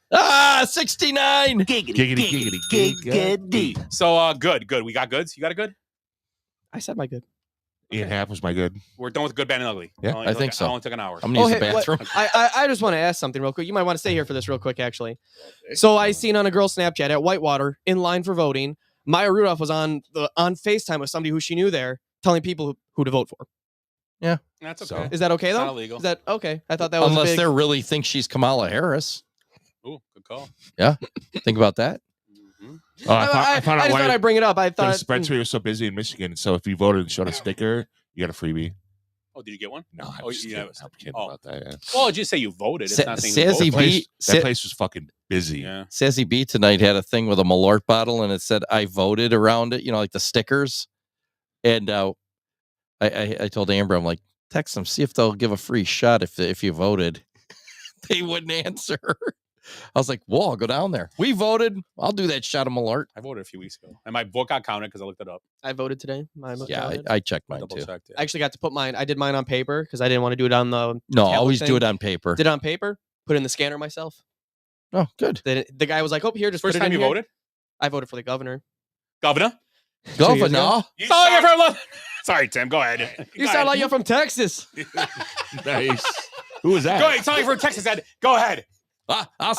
69. Giggity, giggity. So good. We got goods. You got a good? I said my good. Ian Happ was my good. We're done with good, bad, and ugly. Yeah, Only I took- think so. Only took an hour. I'm going to use the hey, what- bathroom. I just want to ask something real quick. You might want to stay here for this real quick, actually. So I seen on a girl Snapchat at Whitewater in line for voting. Maya Rudolph was on FaceTime with somebody who she knew there, telling people who to vote for. That's okay. So- Is that okay It's though? not illegal. Is that okay? I thought that was Unless big. they really think she's Kamala Harris. Ooh, good call. Think about that. Mhm. Oh, I found out just why thought I'd bring it up. I the thought dispensary was so busy in Michigan. So if you voted and showed a sticker, you got a freebie. Oh, did you get one? No, I'm Oh, just yeah, kidding. I'm kidding oh. about that. Yeah. Well, just say you voted. It's Sa- not saying you Sassy voted. B- That place was fucking busy. Yeah. Sassy B tonight had a thing with a Malort bottle and it said I voted around it, like the stickers. And I told Amber, I'm like, text them, see if they'll give a free shot if you voted. They wouldn't answer. I was like, whoa, I'll go down there. We voted. I'll do that shot of Malort. I voted a few weeks ago, and my vote got counted because I looked it up. I voted today. Mine was Yeah, counted. I checked mine Double too. checked it. I actually got to put mine. I did mine on paper because I didn't want to do it on the. No, tablet always do thing. it on paper. Did it on paper. Put it in the scanner myself. Oh, good. Then the guy was like, "Oh, here, just First put it time in you here." voted, I voted for the governor. Governor. Governor. You sound like you're from Sorry, Tim. Go ahead. You sound like you're from Texas. Nice. Who was that? Go ahead. Sound like you're from Texas. Ed. Go ahead. I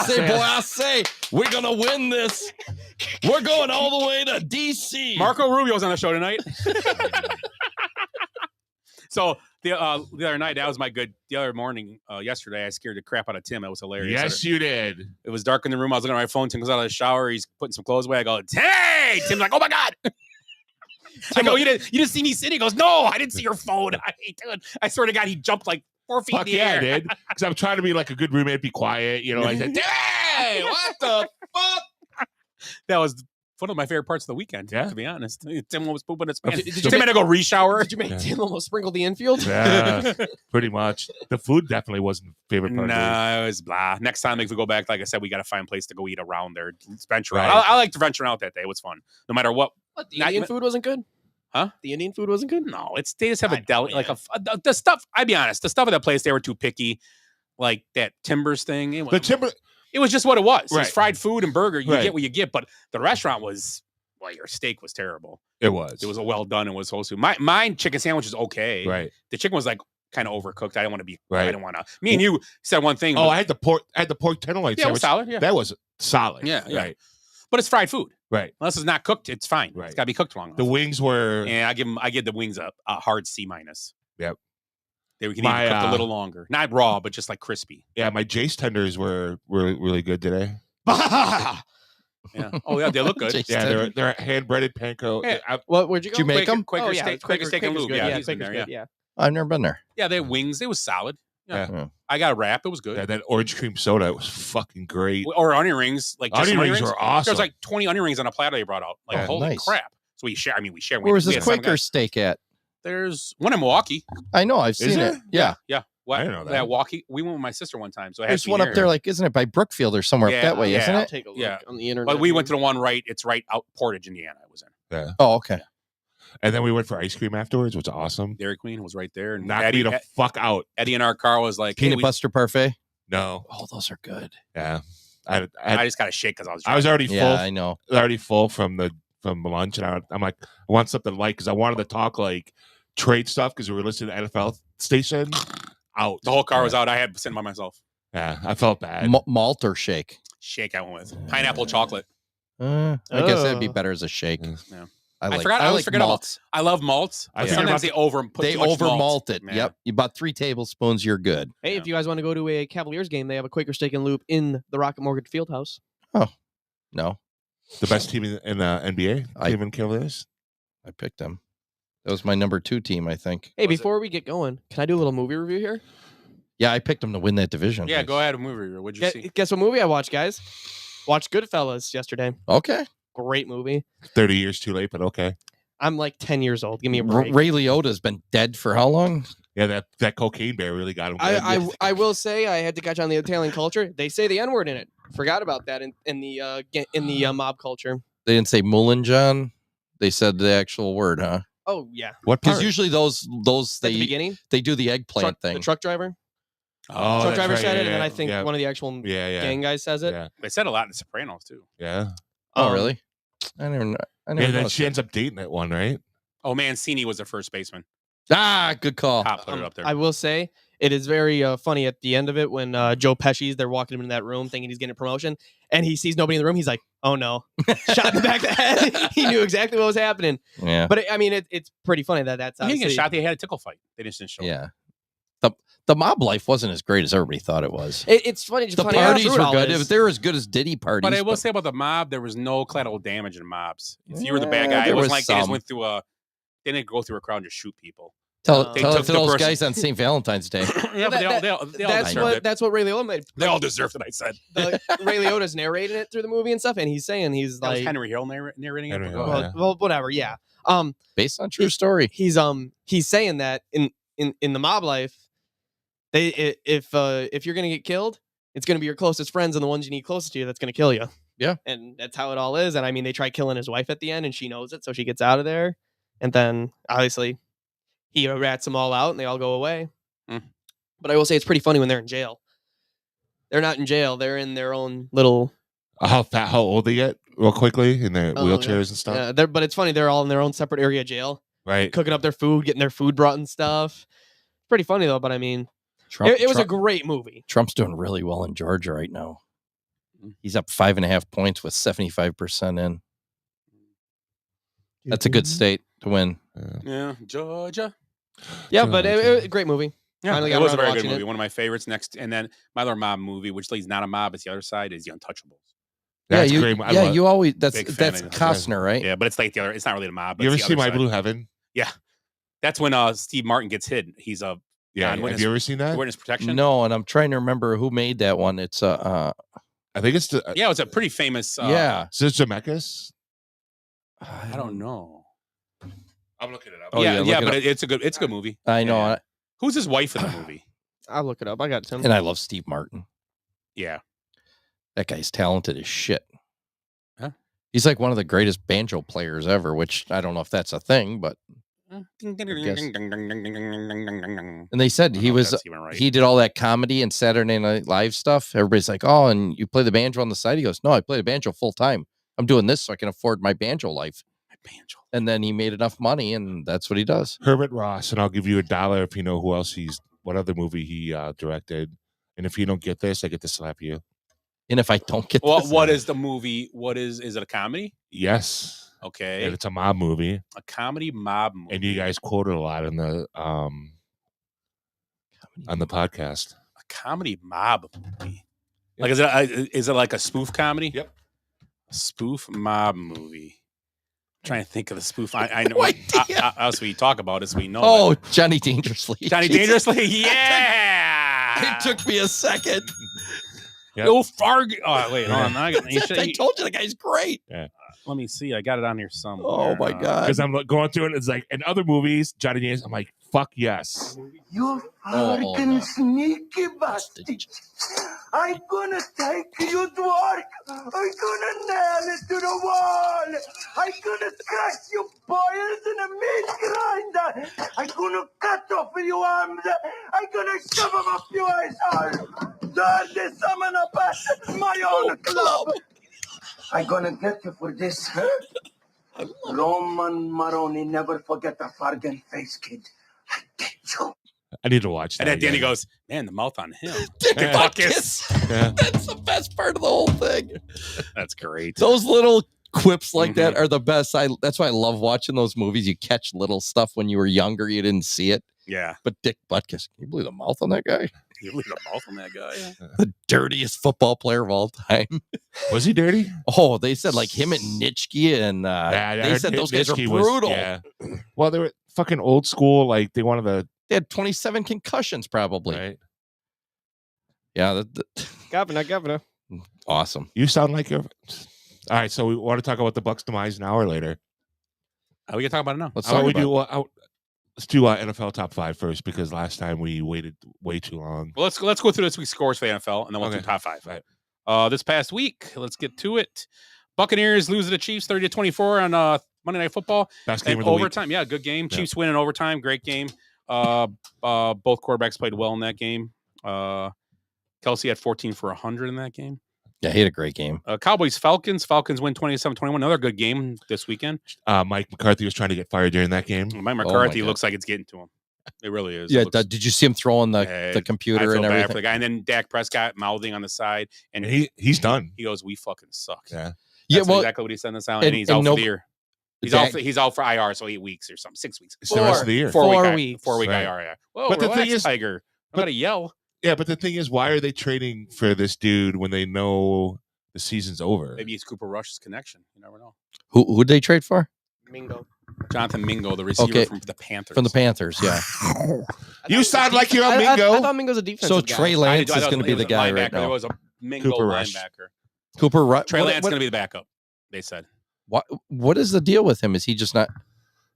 say, we're gonna win this. We're going all the way to DC. Marco Rubio's on the show tonight. So the other night, that was my good. The other morning, yesterday, I scared the crap out of Tim. That was hilarious. Yes, you did. It was dark in the room. I was looking at my phone. Tim comes out of the shower. He's putting some clothes away. I go, hey! Tim's like, oh my God. I go, you didn't see me sitting? He goes, no, I didn't see your phone. I swear to God, he jumped like 4 feet Fuck in the yeah, air. I did. Because I'm trying to be like a good roommate, be quiet. You know, I said, hey, what the fuck? That was one of my favorite parts of the weekend, Yeah. to be honest. Tim was pooping his pants. Did you Tim had to go re-shower. Did you make Tim almost sprinkle the infield? Yeah, pretty much. The food definitely wasn't favorite part of the week. No, it was blah. Next time, if we go back, like I said, we got to find a place to go eat around there. Let's venture out. Right. I like to venture out that day. It was fun. No matter what. What, the Not Indian even- food wasn't good? Huh? The Indian food wasn't good? No, they just have I a deli. know, Like the stuff, I'd be honest, the stuff at that place, they were too picky. Like that Timbers thing. The timber, It was just what it was. It was Right. fried food and burger. You Right. get what you get. But the restaurant was, well, your steak was terrible. it was. It was a well done and was supposed to. Mine chicken sandwich is okay. right. The chicken was like kind of overcooked. I didn't want to be. I Right. didn't want to. Me and you said one thing. Oh, but- I had the pork tenderloin yeah, it was sandwich. solid. Yeah, That was solid. Yeah, yeah. Right. but it's fried food. Right. Unless it's not cooked, it's fine. Right. It's got to be cooked long enough. The wings were Yeah, I give the wings a hard C minus. Yep. They can My, even cooked a little longer, not raw, but just like crispy. yeah, my Jace tenders were really good today. Yeah. Oh yeah, they look good. Jace Yeah, they're hand breaded panko. Yeah. Where'd you go? Did you make them? Quaker Oh, yeah, steak, Quaker steak and Quaker's lube. good. Yeah, he's in Quaker's there. good, Yeah. I've never been there. Yeah, they had wings. It was solid. Yeah. Yeah. I got a wrap. It was good. Yeah, that orange cream soda was fucking great. Or onion rings. Like just Onion some rings were awesome. There was like 20 onion rings on a platter they brought out. Like Yeah, holy nice. crap! So we share. I mean, we share. Where was we this had some Quaker guys- steak at? There's one in Milwaukee. I know, I've seen there? it. Yeah. Yeah. What? I didn't know that. Yeah, Milwaukee. We went with my sister one time. So it has There's to be one up near there, here. like, isn't it by Brookfield or somewhere Yeah, up that way, yeah. isn't I'll it? take a look Yeah. on the internet. But we went to the one right. It's right out Portage, Indiana. I was in. Oh, okay. And then we went for ice cream afterwards, which was awesome. Dairy Queen was right there. And Knocked me the fuck out. Eddie in our car was like, hey, Peanut butter parfait. No. Oh, those are good. Yeah. I just got a shake because I was. I was already full. Yeah, I know. Already full from lunch, and I'm like, I want something light because I wanted to talk like trade stuff because we were listening to NFL station. Out. The whole car was out. I had sitting by myself. Yeah, I felt bad. Malt or shake? Shake I went with pineapple chocolate. I guess that'd be Oh. better as a shake. Yeah. I forgot- I always like forget about- malts. I love malts. I But figured sometimes about they They too much over malt it. Yeah. Yep. You bought 3 tablespoons, you're good. Hey, Yeah. if you guys want to go to a Cavaliers game, they have a Quaker Steak and Loop in the Rocket Mortgage Fieldhouse. No, The best team in the NBA, I- Cleveland Cavaliers. I picked them. That was my number 2 team, I think. Hey, Was it- before we get going, can I do a little movie review here? Yeah, I picked them to win that division. Yeah, go ahead. Movie review. What'd you see? Guess what movie I watched, guys? Watched Goodfellas yesterday. Okay. Great movie. 30 years too late, but okay. I'm like 10 years old. Give me a break. Ray Liotta's been dead for how long? Yeah, that cocaine bear really got him. good. I will say I had to catch on the Italian culture. They say the N word in it. Forgot about that in the mob culture. They didn't say Mullen John. They said the actual word, huh? Oh yeah, What Because part? usually those at the they beginning, do the eggplant the thing. truck driver. Oh, truck that's driver right, said yeah, it, and then yeah, I think yeah. one of the actual Yeah. gang guys says it. Yeah. They said a lot in The Sopranos too. Yeah. Oh, Um, really? I never. And then noticed she it. ends up dating that one, right? Oh, Mancini was the first baseman. Good call. Top put it up there. I will say it is very funny at the end of it when Joe Pesci's they're walking him in that room thinking he's getting a promotion, and he sees nobody in the room. He's like, "Oh no!" Shot in the back of the head. He knew exactly what was happening. Yeah. But I mean, it's pretty funny that's he didn't get obviously- shot. They had a tickle fight. They just didn't show. up. Yeah. The mob life wasn't as great as everybody thought it was. It's funny. Just The funny how parties true it were all good. is. They were as good as Diddy parties. But I will say about the mob, there was no collateral damage in mobs. If you were the bad Yeah, guy, it there wasn't was like they just some. went through they didn't go through a crowd and just shoot people. tell They tell took it to the those person- guys on St. Valentine's Day. Yeah, but they all deserved it. that's what Ray Liotta made. They all deserved it. I said. Ray Liotta's narrating it through the movie and stuff, and he's saying he's That was like, Henry Hill narrating it. Henry Go Hill, ahead. yeah. well, whatever, yeah. Based on true story. He's saying that in the mob life, if you're gonna get killed, it's gonna be your closest friends and the ones you need closest to you that's gonna kill you. Yeah. And that's how it all is. And I mean, they try killing his wife at the end, and she knows it, so she gets out of there. And then obviously, he rats them all out, and they all go away. Hmm. But I will say it's pretty funny when they're in jail. They're not in jail; they're in their own little How old they get real quickly in their Oh, wheelchairs and stuff. Yeah, but it's funny. They're all in their own separate area of jail, Right. cooking up their food, getting their food brought and stuff. Pretty funny though. But I mean, Trump, it was a Trump- great movie. Trump's doing really well in Georgia right now. Mm. He's up 5.5 points with 75% in. That's a good state to win. Yeah, Georgia. Yeah, but it great movie. Yeah, Finally it got was a around to very good watching movie. it. One of my favorites. Next, and then my other mob movie, which is not a mob, it's the other side, is The Untouchables. That's you, great. I yeah, love- you always that's Big fan of it. Costner, right? Yeah, but it's like the other. It's not really the mob. But You ever it's the see other My side. Blue Heaven? That's when Steve Martin gets hit. He's a Yeah. on Have you ever seen that? witness protection. No, and I'm trying to remember who made that one. It's I think it's the. Yeah, it was a pretty famous. yeah. Is it Zemeckis? I don't know. I'm looking it up. Oh, yeah, look it but up. it's a good movie. I know, Yeah. Who's his wife in the movie? I'll look it up. I got some. and I love Steve Martin. Yeah, That guy's talented as shit. Huh? He's like one of the greatest banjo players ever, which I don't know if that's a thing, but and and they said he did all that comedy and Saturday Night Live stuff. Everybody's like, "Oh, and you play the banjo on the side?" He goes, "No, I play the banjo full time. I'm doing this so I can afford my banjo life." banjo. And then he made enough money, and that's what he does. Herbert Ross, and I'll give you $1 if you know who else what other movie he directed. And if you don't get this, I get to slap you. And if I don't get Well, this, what is the movie? Is it a comedy? Yes. Okay, And it's a mob movie. a comedy mob movie. And you guys quoted a lot in the on the podcast. A comedy mob movie. Like is it like a spoof comedy? Yep. A spoof mob movie. I'm trying to think of the spoof. I know. No idea. As we talk about it, so we know. oh, it. Johnny Dangerously. Johnny Jesus. Dangerously. Yeah. It took me a second. Yep. Go Fargo. Oh wait, hold on. I told you the guy's great. Let me see. I got it on here somewhere. Oh my god. Because I'm going through it, it's like in other movies, Johnny Dangerous. I'm like, fuck yes. You Oh, fucking no. sneaky bastard. I'm gonna take you to work. I'm gonna nail it to the wall. I'm gonna crush you boils in a meat grinder. I'm gonna cut off your arms. I'm gonna shove them up your asshole. Dirty summon a bastard, my own club. I'm gonna get you for this, huh? Roman Maroni, never forget a bargain face, kid. I get you. I need to watch that. And at the end he again. goes, man, the mouth on him. Dick Yeah. Buckus. Yeah. That's the best part of the whole thing. That's great. Those little quips like Mm-hmm. that are the best. That's why I love watching those movies. You catch little stuff when you were younger, you didn't see it. Yeah. But Dick Butkus, can you believe the mouth on that guy? You leave the mouth on that guy. The dirtiest football player of all time. Was he dirty? Oh, they said like him and Nitschke, and Yeah, I they heard said those guys are Nitschke was- brutal. yeah. Well, they were fucking old school. Like they wanted to. They had 27 concussions, probably. Right? Yeah, Governor. awesome. You sound like you're. All right, so we want to talk about the Bucks' demise now or later. We can talk about it now. Let's How talk about we about do? Let's do NFL top 5 first because last time we waited way too long. Well, let's go through this week's scores for the NFL, and then we'll do Okay. top 5. Right. This past week, let's get to it. Buccaneers lose to the Chiefs 30-24 on Monday Night Football. Best game And of the week. overtime, yeah, good game. Yeah. Chiefs win in overtime, great game. Both quarterbacks played well in that game. Kelsey had 14 for 100 in that game. Yeah, he had a great game. Cowboys Falcons win 27-21. Another good game this weekend. Mike McCarthy was trying to get fired during that game. Mike my McCarthy God. looks like it's getting to him. It really is. Yeah, It looks- did you see him throwing the I computer feel and bad for everything? the guy. And then Dak Prescott mouthing on the side, and And he's done. he goes, "We fucking suck." Yeah. Yeah, That's well, exactly what he said in the silent, and he's and out no- for the year. He's out for IR, so 8 weeks or something, 6 weeks. It's the rest of the year. 4 4 week, weeks. 4 week Right. IR. Yeah. Whoa, But the relax, thing is- Tiger. I'm gonna yell. Yeah, but the thing is, why are they trading for this dude when they know the season's over? Maybe it's Cooper Rush's connection. You never know. who'd they trade for? Mingo. Jonathan Mingo, the receiver Okay. from the Panthers. From the Panthers, yeah. You sound like you're a I Mingo. thought Mingo's a defensive So guy. Trey Lance I is thought going to it be the was a guy right linebacker. There now. was a Mingo Cooper Rush. linebacker. Cooper Rush. Trey Lance going to be the backup. They said. What is the deal with him? Is he just not?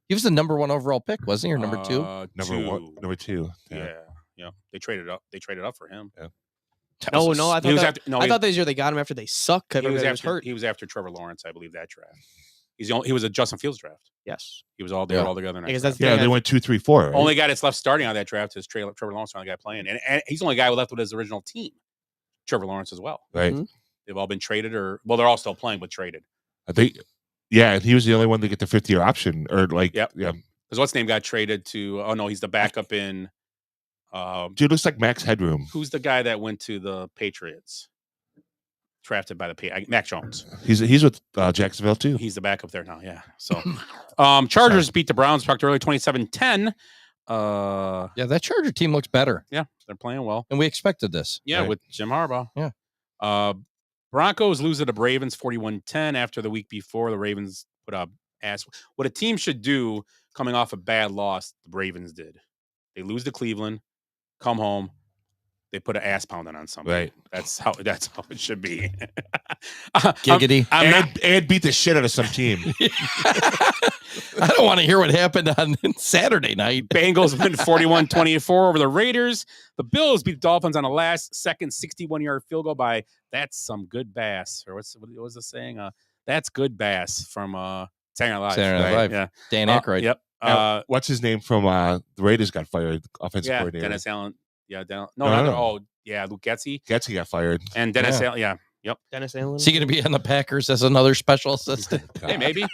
He was the number 1 overall pick, wasn't he, or number 2? Number two. Yeah. They traded up for him. No, I He thought was that, after, no, I he- thought this year they got him after they sucked. he was Everybody was after hurt. he was after Trevor Lawrence, I believe, that draft. He was a Justin Fields draft. Yes. He was all Yeah. all together. in that Because draft. that's Yeah, they went 2, 3, 4. Right? Only guy that's left starting on that draft is Trevor Lawrence, the only guy playing, and he's the only guy left with his original team. Trevor Lawrence as well. right. Mhm. They've all been traded, or they're all still playing, but traded. I think, yeah, he was the only one to get the 5th-year option, or like, Yep. yeah. Because what's name got traded to? Oh no, he's the backup in. Dude looks like Max Headroom. Who's the guy that went to the Patriots? Drafted by the Mac Jones. He's with Jacksonville too. He's the backup there now. Yeah. So, Chargers beat the Browns. Talked earlier, 27-10. Yeah, that Charger team looks better. Yeah, they're playing well. And we expected this. Yeah, right. with Jim Harbaugh. Yeah. Broncos lose to the Ravens 41-10 after the week before. The Ravens put up ass. What a team should do coming off a bad loss, the Ravens did. They lose to Cleveland, come home, they put an ass pounding on somebody. Right. That's how it should be. Giggity. And beat the shit out of some team. I don't want to hear what happened on Saturday night. Bengals win 41-24 over the Raiders. The Bills beat the Dolphins on a last-second 61-yard field goal by that's some good bass. Or what was the saying? That's good bass from Saturday Night Live. Saturday Night Live. Yeah. Dan Aykroyd. Yep. What's his name from the Raiders got fired? Offensive coordinator. Dennis Allen. Yeah, Luke Getsy. Getsy got fired. And Dennis Allen. Yeah. Yep. Dennis Allen. Is he going to be on the Packers as another special assistant? Hey, maybe.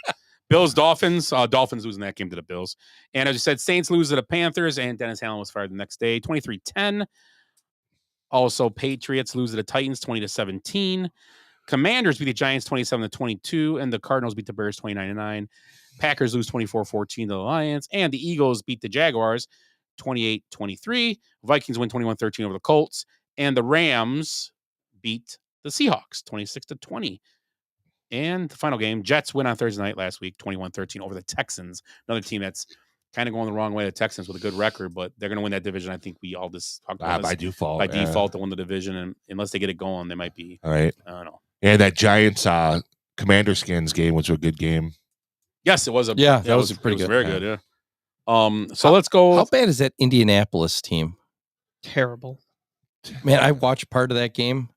Bills, Dolphins. Dolphins losing that game to the Bills. And as you said, Saints lose to the Panthers, and Dennis Allen was fired the next day, 23-10. Also, Patriots lose to the Titans, 20-17. Commanders beat the Giants, 27-22, and the Cardinals beat the Bears, 29-9. Packers lose 24-14 to the Lions, and the Eagles beat the Jaguars, 28-23. Vikings win 21-13 over the Colts, and the Rams beat the Seahawks, 26-20. And the final game, Jets win on Thursday night last week, 21-13 over the Texans. Another team that's kind of going the wrong way. The Texans with a good record, but they're going to win that division. I think we all just talked about by default. By default, to win the division, and unless they get it going, they might be. All right. I don't know. And that Giants Commander Skins game was a good game. Yes, it was. That was pretty good. Very good. Yeah. So let's go. How bad is that Indianapolis team? Terrible. Man, I watched part of that game.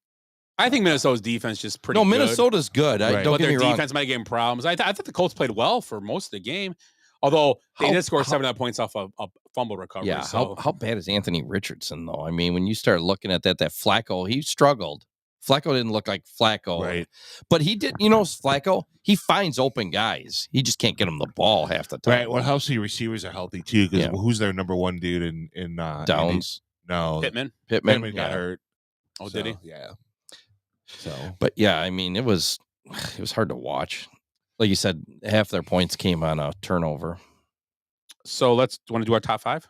I think Minnesota's defense just pretty. No, good. Minnesota's good. Right. Don't but get their me wrong. defense might have given problems. I thought the Colts played well for most of the game, although they did score 7 points off a fumble recovery. Yeah. So. How bad is Anthony Richardson though? I mean, when you start looking at that Flacco, he struggled. Flacco didn't look like Flacco, Right? But he did. You know, Flacco, he finds open guys. He just can't get them the ball half the time. Right. Well, how your receivers are healthy too? Because who's their number one dude in Downs? No, Pittman got hurt. Oh, So, did he? Yeah. So, But yeah, I mean, it was hard to watch. Like you said, half their points came on a turnover. So do you want to do our top 5?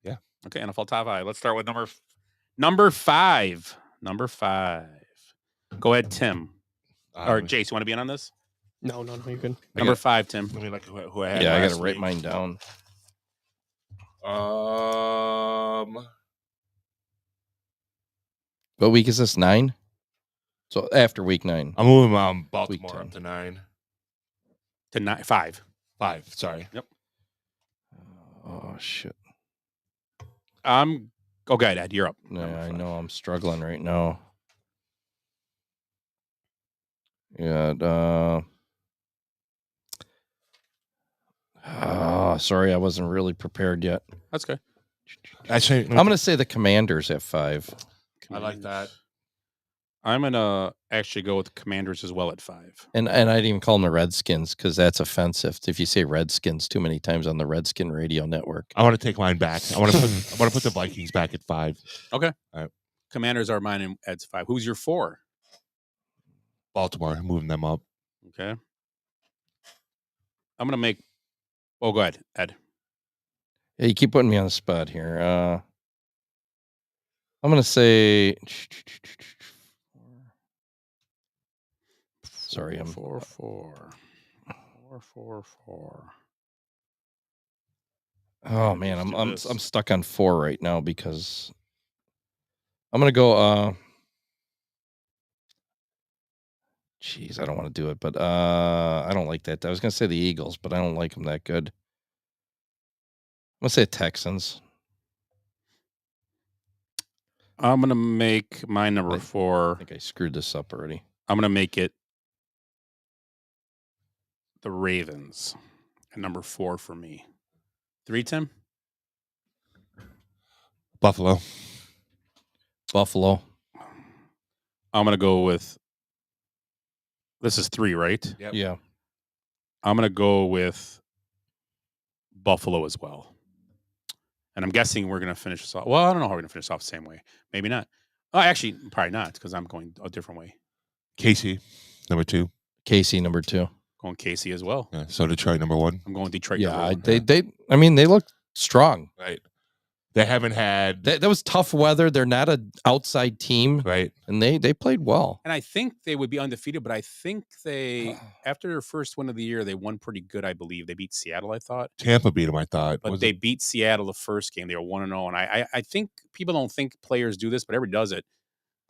Yeah. Okay, NFL top 5. Let's start with number 5. Number 5. Go ahead, Tim. Or Jace, you want to be in on this? No, you can. Number 5, Tim. Let me look who I had. Yeah, I got last to write week. mine down. What week is this? 9? So after week 9. I'm moving Baltimore Week up 10. to 9. To 9, 5. 5. Sorry. Yep. Oh shit. Go ahead, Ed. You're up. Yeah, I know I'm struggling right now. Yeah. Sorry, I wasn't really prepared yet. That's good. Actually, I'm gonna say the Commanders at 5. I like that. I'm gonna actually go with the Commanders as well at 5. And I didn't even call them the Redskins because that's offensive. If you say Redskins too many times on the Redskin radio network. I want to take mine back. I want to put the Vikings back at 5. Okay. All right. Commanders are mine and Ed's 5. Who's your 4? Baltimore, moving them up. Okay. I'm gonna make. Oh, go ahead, Ed. Yeah, you keep putting me on the spot here. I'm gonna say. Sorry, I'm 4. 4. Oh man, Let's do I'm this. stuck on 4 right now because I'm gonna go. Jeez, I don't want to do it, but I don't like that. I was gonna say the Eagles, but I don't like them that good. I'm gonna say Texans. I'm gonna make my number I 4. think I screwed this up already. I'm gonna make it the Ravens at number 4 for me. 3, Tim. Buffalo. Buffalo. I'm gonna go with This is 3, right? Yep. Yeah. I'm going to go with Buffalo as well. And I'm guessing we're going to finish this off. Well, I don't know how we're going to finish off the same way. Maybe not. Oh, actually, probably not because I'm going a different way. Casey, number 2. Casey, number 2. Going Casey as well. Yeah. So Detroit, number 1. I'm going Detroit. Yeah, number 1. they look strong. Right. They haven't had. That was tough weather. They're not an outside team, Right. and they played well. And I think they would be undefeated, but I think they, after their first win of the year, they won pretty good, I believe. They beat Seattle, I thought. Tampa beat them, I thought. But they beat Seattle the first game. They were 1-0. And I think people don't think players do this, but everybody does it.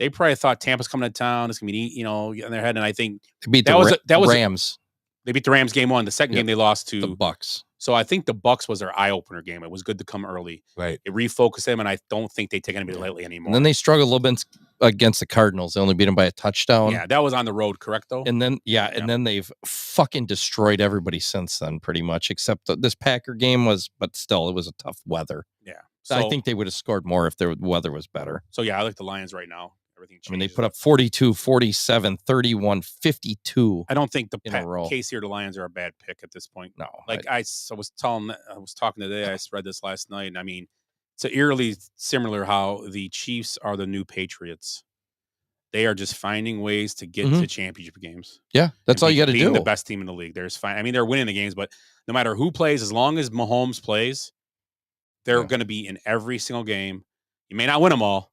They probably thought Tampa's coming to town. It's going to be, in their head. And I think They beat that was Rams. They beat the Rams game 1. The second game they lost to the Bucks. So I think the Bucks was their eye-opener game. It was good to come early. Right. It refocused them, and I don't think they take anybody lightly anymore. And then they struggled a little bit against the Cardinals. They only beat them by a touchdown. Yeah, that was on the road, correct, though? And then, and then they've fucking destroyed everybody since then, pretty much, except this Packer game but still, it was a tough weather. Yeah. So I think they would have scored more if the weather was better. So, yeah, I like the Lions right now. Everything changes. I mean, they put up 42, 47, 31, 52. I don't think in a row. Casey or the Lions are a bad pick at this point. No. I was talking today, I read this last night, and I mean, it's eerily similar how the Chiefs are the new Patriots. They are just finding ways to get to championship games. Yeah, that's all you got to do. Being the best team in the league. They're winning the games, but no matter who plays, as long as Mahomes plays, they're going to be in every single game. You may not win them all.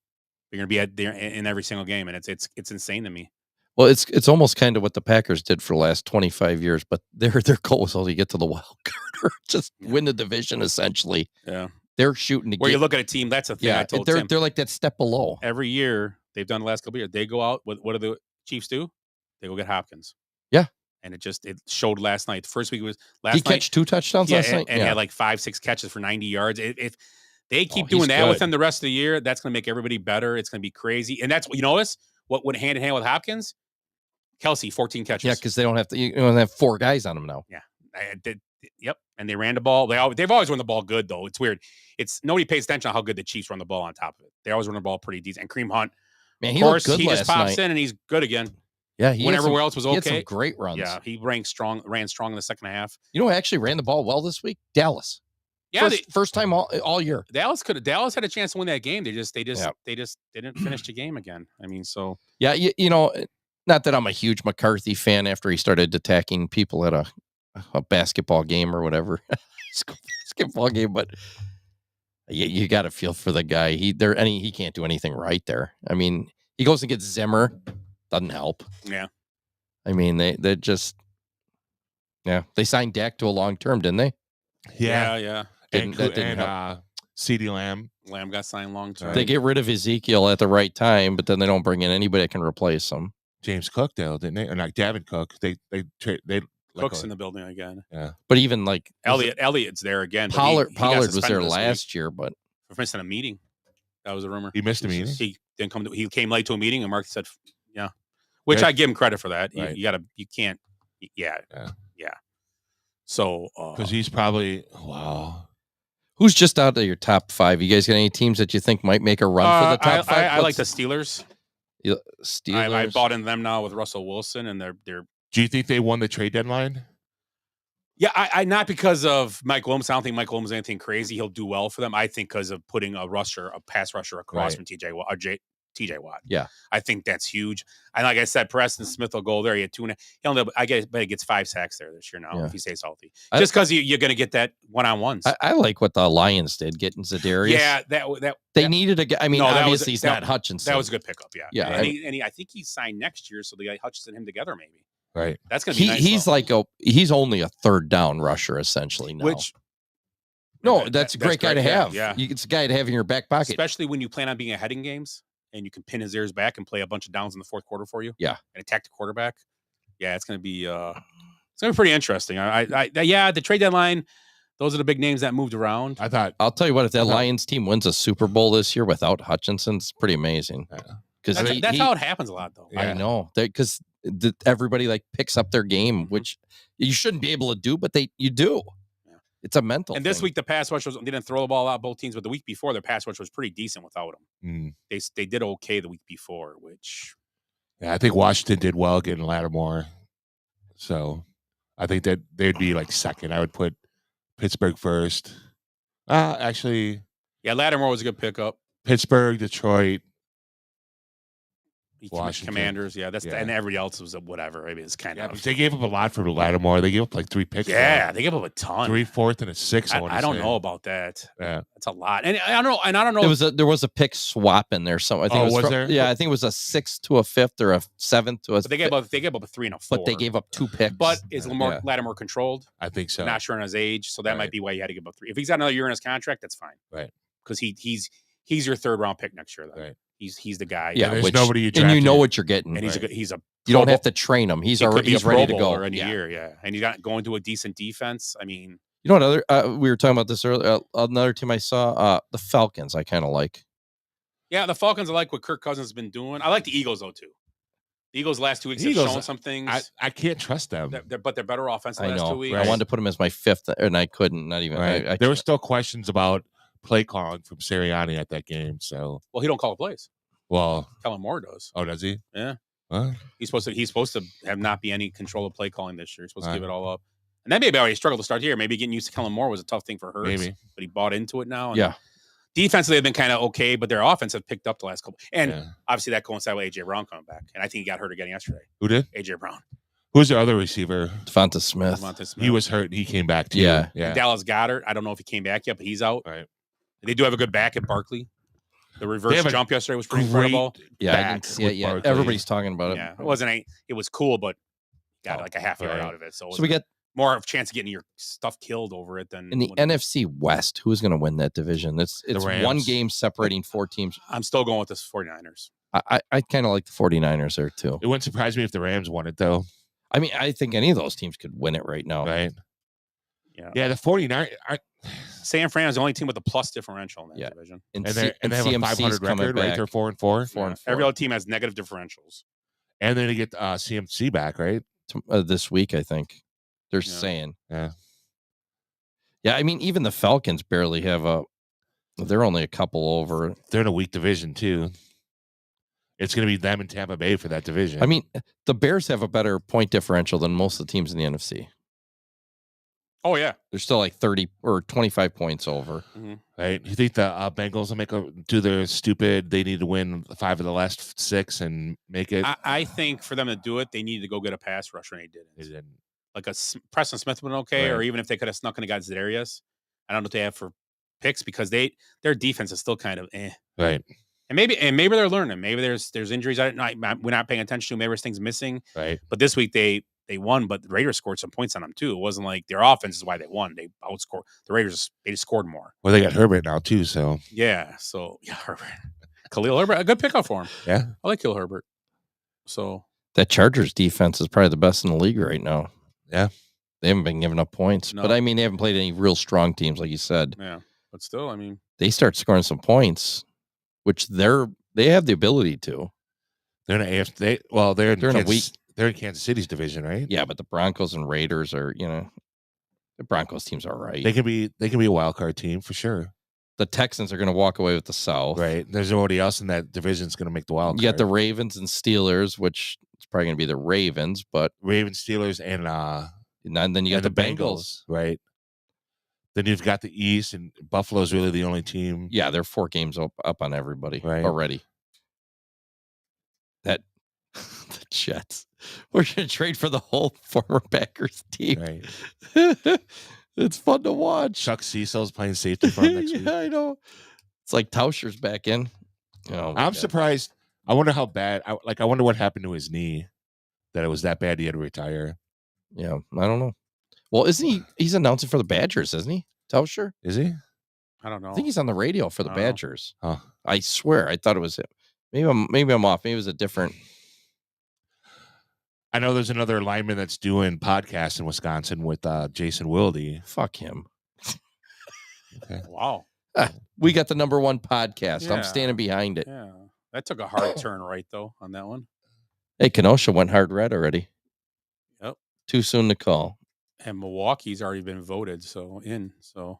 You're going to be in every single game, and it's insane to me. Well, it's almost kind of what the Packers did for the last 25 years, but their goal was only get to the wild card or just win the division, essentially. Yeah. They're shooting to Where you look at a team, that's a thing I told Tim. They're like that step below. Every year, they've done the last couple of years, they go out, what do the Chiefs do? They go get Hopkins. Yeah. And it showed last night. The first week was last night. He catch 2 touchdowns last night? And had like 5-6 catches for 90 yards. If they keep doing that with him the rest of the year, that's going to make everybody better. It's going to be crazy. And that's what, what went hand in hand with Hopkins? Kelsey, 14 catches. Yeah, because they don't have to. You don't have 4 guys on them now. Yeah, yep. And they ran the ball. They've always run the ball good, though. It's weird. Nobody pays attention to how good the Chiefs run the ball on top of it. They always run the ball pretty decent. And Kareem Hunt, man, of course, he just pops in and he's good again. Yeah, when everywhere else was okay. He had some great runs. Yeah, he ran strong in the second half. You know who actually ran the ball well this week? Dallas. Yeah, first time all year. Dallas had a chance to win that game. They just didn't finish the game again. I mean, so yeah, not that I'm a huge McCarthy fan after he started attacking people at a basketball game or whatever basketball game, but you got to feel for the guy. He can't do anything right there. I mean, he goes and gets Zimmer, doesn't help. Yeah, I mean they just they signed Dak to a long term, didn't they? Yeah. And CeeDee Lamb got signed long term. They get rid of Ezekiel at the right time, but then they don't bring in anybody that can replace him. James Cook, didn't they? Or not Davin Cook. They Cook's in the building again. Yeah, but even like Elliott's there again. Pollard was there last year, but for missing a meeting. That was a rumor. He missed a meeting. He didn't come. He came late to a meeting, and Mark said, "Yeah," which I give him credit for that. Right. You can't. Yeah. So because he's probably wow. Who's just out of your top 5? You guys got any teams that you think might make a run for the top 5? I like the Steelers. Steelers. I bought in them now with Russell Wilson, and they're. Do you think they won the trade deadline? Yeah, I not because of Mike Williams. I don't think Mike Williams is anything crazy. He'll do well for them. I think because of putting a pass rusher across from TJ Watt. Yeah, I think that's huge. And like I said, Preston Smith will go there. He had 2.5. He gets 5 sacks there this year now if he stays healthy. Just because you're going to get that one-on-ones. I like what the Lions did getting Za'Darius. Yeah, they needed a guy. I mean, obviously he's not Hutchinson. That was a good pickup. Yeah. And I think he's signed next year, so they got Hutchinson and him together maybe. Right. That's going to be nice. He's only a third down rusher essentially now. That's a great guy to have. Yeah. It's a guy to have in your back pocket. Especially when you plan on being ahead in games and you can pin his ears back and play a bunch of downs in the fourth quarter for you. Yeah. And attack the quarterback. Yeah, it's going to be pretty interesting. The trade deadline, those are the big names that moved around. I'll tell you what, if that Lions team wins a Super Bowl this year without Hutchinson, it's pretty amazing. Because that's how it happens a lot, though. I know. Because everybody picks up their game, which you shouldn't be able to do, but you do. Yeah. It's a mental And thing. this week, the pass rush they didn't throw the ball out, both teams, but the week before, their pass rush was pretty decent without him. They did okay the week before, which... Yeah, I think Washington did well getting Lattimore. So I think that they'd be like second. I would put Pittsburgh first. Actually, Yeah, Lattimore was a good pickup. Pittsburgh, Detroit, Washington. Commanders, yeah, Yeah. and everybody else was a whatever. I mean, it's kind Yeah, of. but they gave up a lot for Lattimore. They gave up like 3 picks. Yeah, they gave up a ton. 3, 4th, and a 6. I don't know about that. Yeah, That's a lot, and I don't know. There was a pick swap in there. So I think it was there? Yeah, I think it was a 6th to a 5th or a 7th to a. But they gave up a 3 and a 4. But they gave up 2 picks. But is Lattimore controlled? I think so. Not sure on his age, so that Right. might be why you had to give up 3. If he's got another year in his contract, that's fine. Right. Because he's your 3rd round pick next year. Though. Right. He's the guy. Yeah, there's nobody you and you drafted. know what you're getting. And he's Right. he's a. You don't have to train him. He's ready to go. In a year, yeah. And he's got going to a decent defense. I mean, You know what other we were talking about this earlier. Another team I saw, the Falcons. I kind of like. yeah, the Falcons. I like what Kirk Cousins has been doing. I like the Eagles though too. The Eagles last 2 weeks have shown some things. I can't trust them. But they're better offense the I last know. 2 weeks. I wanted to put him as my 5th, and I couldn't. Not even. Right. I There were still questions about play calling from Sirianni at that game. So, Well, he don't call the plays. well, Kellen Moore does. oh, does he? Yeah. Huh? He's supposed to have not be any control of play calling this year. He's supposed to Right. give it all up. And that maybe already struggled to start the year. Maybe getting used to Kellen Moore was a tough thing for Hurts. Maybe. But he bought into it now. And Yeah. defensively, they've been kind of okay, but their offense have picked up the last couple. And Yeah. obviously that coincided with A.J. Brown coming back. And I think he got hurt again yesterday. Who did? A.J. Brown. Who's the other receiver? Devonta Smith. Devonta Smith. He was hurt and he came back too. Yeah. Yeah. Dallas Goedert. I don't know if he came back yet, but he's out. Right. They do have a good back at Barkley. The reverse have a jump yesterday was pretty Great incredible. Yeah, back with yeah. Barkley. Everybody's talking about it. Yeah, it was cool, but got like a half yard right. out of it. So, So we get more of a chance of getting your stuff killed over it than in the NFC West. Who's going to win that division? It's Rams. one game separating 4 teams. I'm still going with the 49ers. I kind of like the 49ers there too. It wouldn't surprise me if the Rams won it though. I mean, I think any of those teams could win it right now. Right. Yeah. Yeah. The 49ers. San Fran is the only team with a plus differential in that Yeah. division. And And they have a 500 record, right? They're 4-4. 4-4. Every other team has negative differentials. And then they get CMC back, right? This week, I think they're Yeah. saying. Yeah. Yeah, I mean, even the Falcons barely have a. They're only a couple over. They're in a weak division too. It's going to be them and Tampa Bay for that division. I mean, the Bears have a better point differential than most of the teams in the NFC. Oh yeah. They're still like 30 or 25 points over. right? You think the Bengals will do their stupid? They need to win 5 of the last 6 and make it. I think for them to do it, they need to go get a pass rusher, and they didn't. They didn't. Like Preston Smith would have been okay, or Right. even if they could have snuck in against Darius. I don't know what they have for picks because their defense is still kind of eh. Right. And maybe they're learning. Maybe there's injuries we're not paying attention to. Maybe there's things missing. Right. But this week they won, but the Raiders scored some points on them too. It wasn't like their offense is why they won. They outscored the Raiders. They just scored more. Well, they got Herbert now too, so Yeah. So yeah, Herbert, Khalil Herbert, a good pickup for him. yeah. I like Khalil Herbert. So That Chargers defense is probably the best in the league right now. Yeah. They haven't been giving up points. No. But I mean, they haven't played any real strong teams, like you said. yeah, but still, I mean, They start scoring some points, which they have the ability to. They're in AFC. They're in a Kansas, They're in Kansas City's division, right? Yeah, but the Broncos and Raiders are, the Broncos team's all right. They can be a wild card team for sure. The Texans are going to walk away with the South. Right. There's nobody else in that division that's going to make the wild card. You got the Ravens and Steelers, which it's probably going to be the Ravens, but Ravens, Steelers, and then you got and the Bengals. right? Then you've got the East, and Buffalo's really the only team. Yeah, they're 4 games up on everybody Right. already. That the Jets. We're going to trade for the whole former Packers team. Right. It's fun to watch. Chuck Cecil's playing safety for him next week. Yeah, I know. It's like Tauscher's back in. Oh, my I'm God. surprised. I wonder how bad. I wonder what happened to his knee. That it was that bad. He had to retire. Yeah, I don't know. Well, isn't he? He's announcing for the Badgers, isn't he? Tauscher? Is he? I don't know. I think he's on the radio for the I don't know. Badgers. Huh. I swear, I thought it was him. Maybe I'm off. Maybe it was a different. I know there's another lineman that's doing podcasts in Wisconsin with Jason Wilde. Fuck him. Wow. We got the #1 podcast. Yeah. I'm standing behind it. Yeah, that took a hard turn right though on that one. Hey, Kenosha went hard red already. Yep. Too soon to call. And Milwaukee's already been voted, so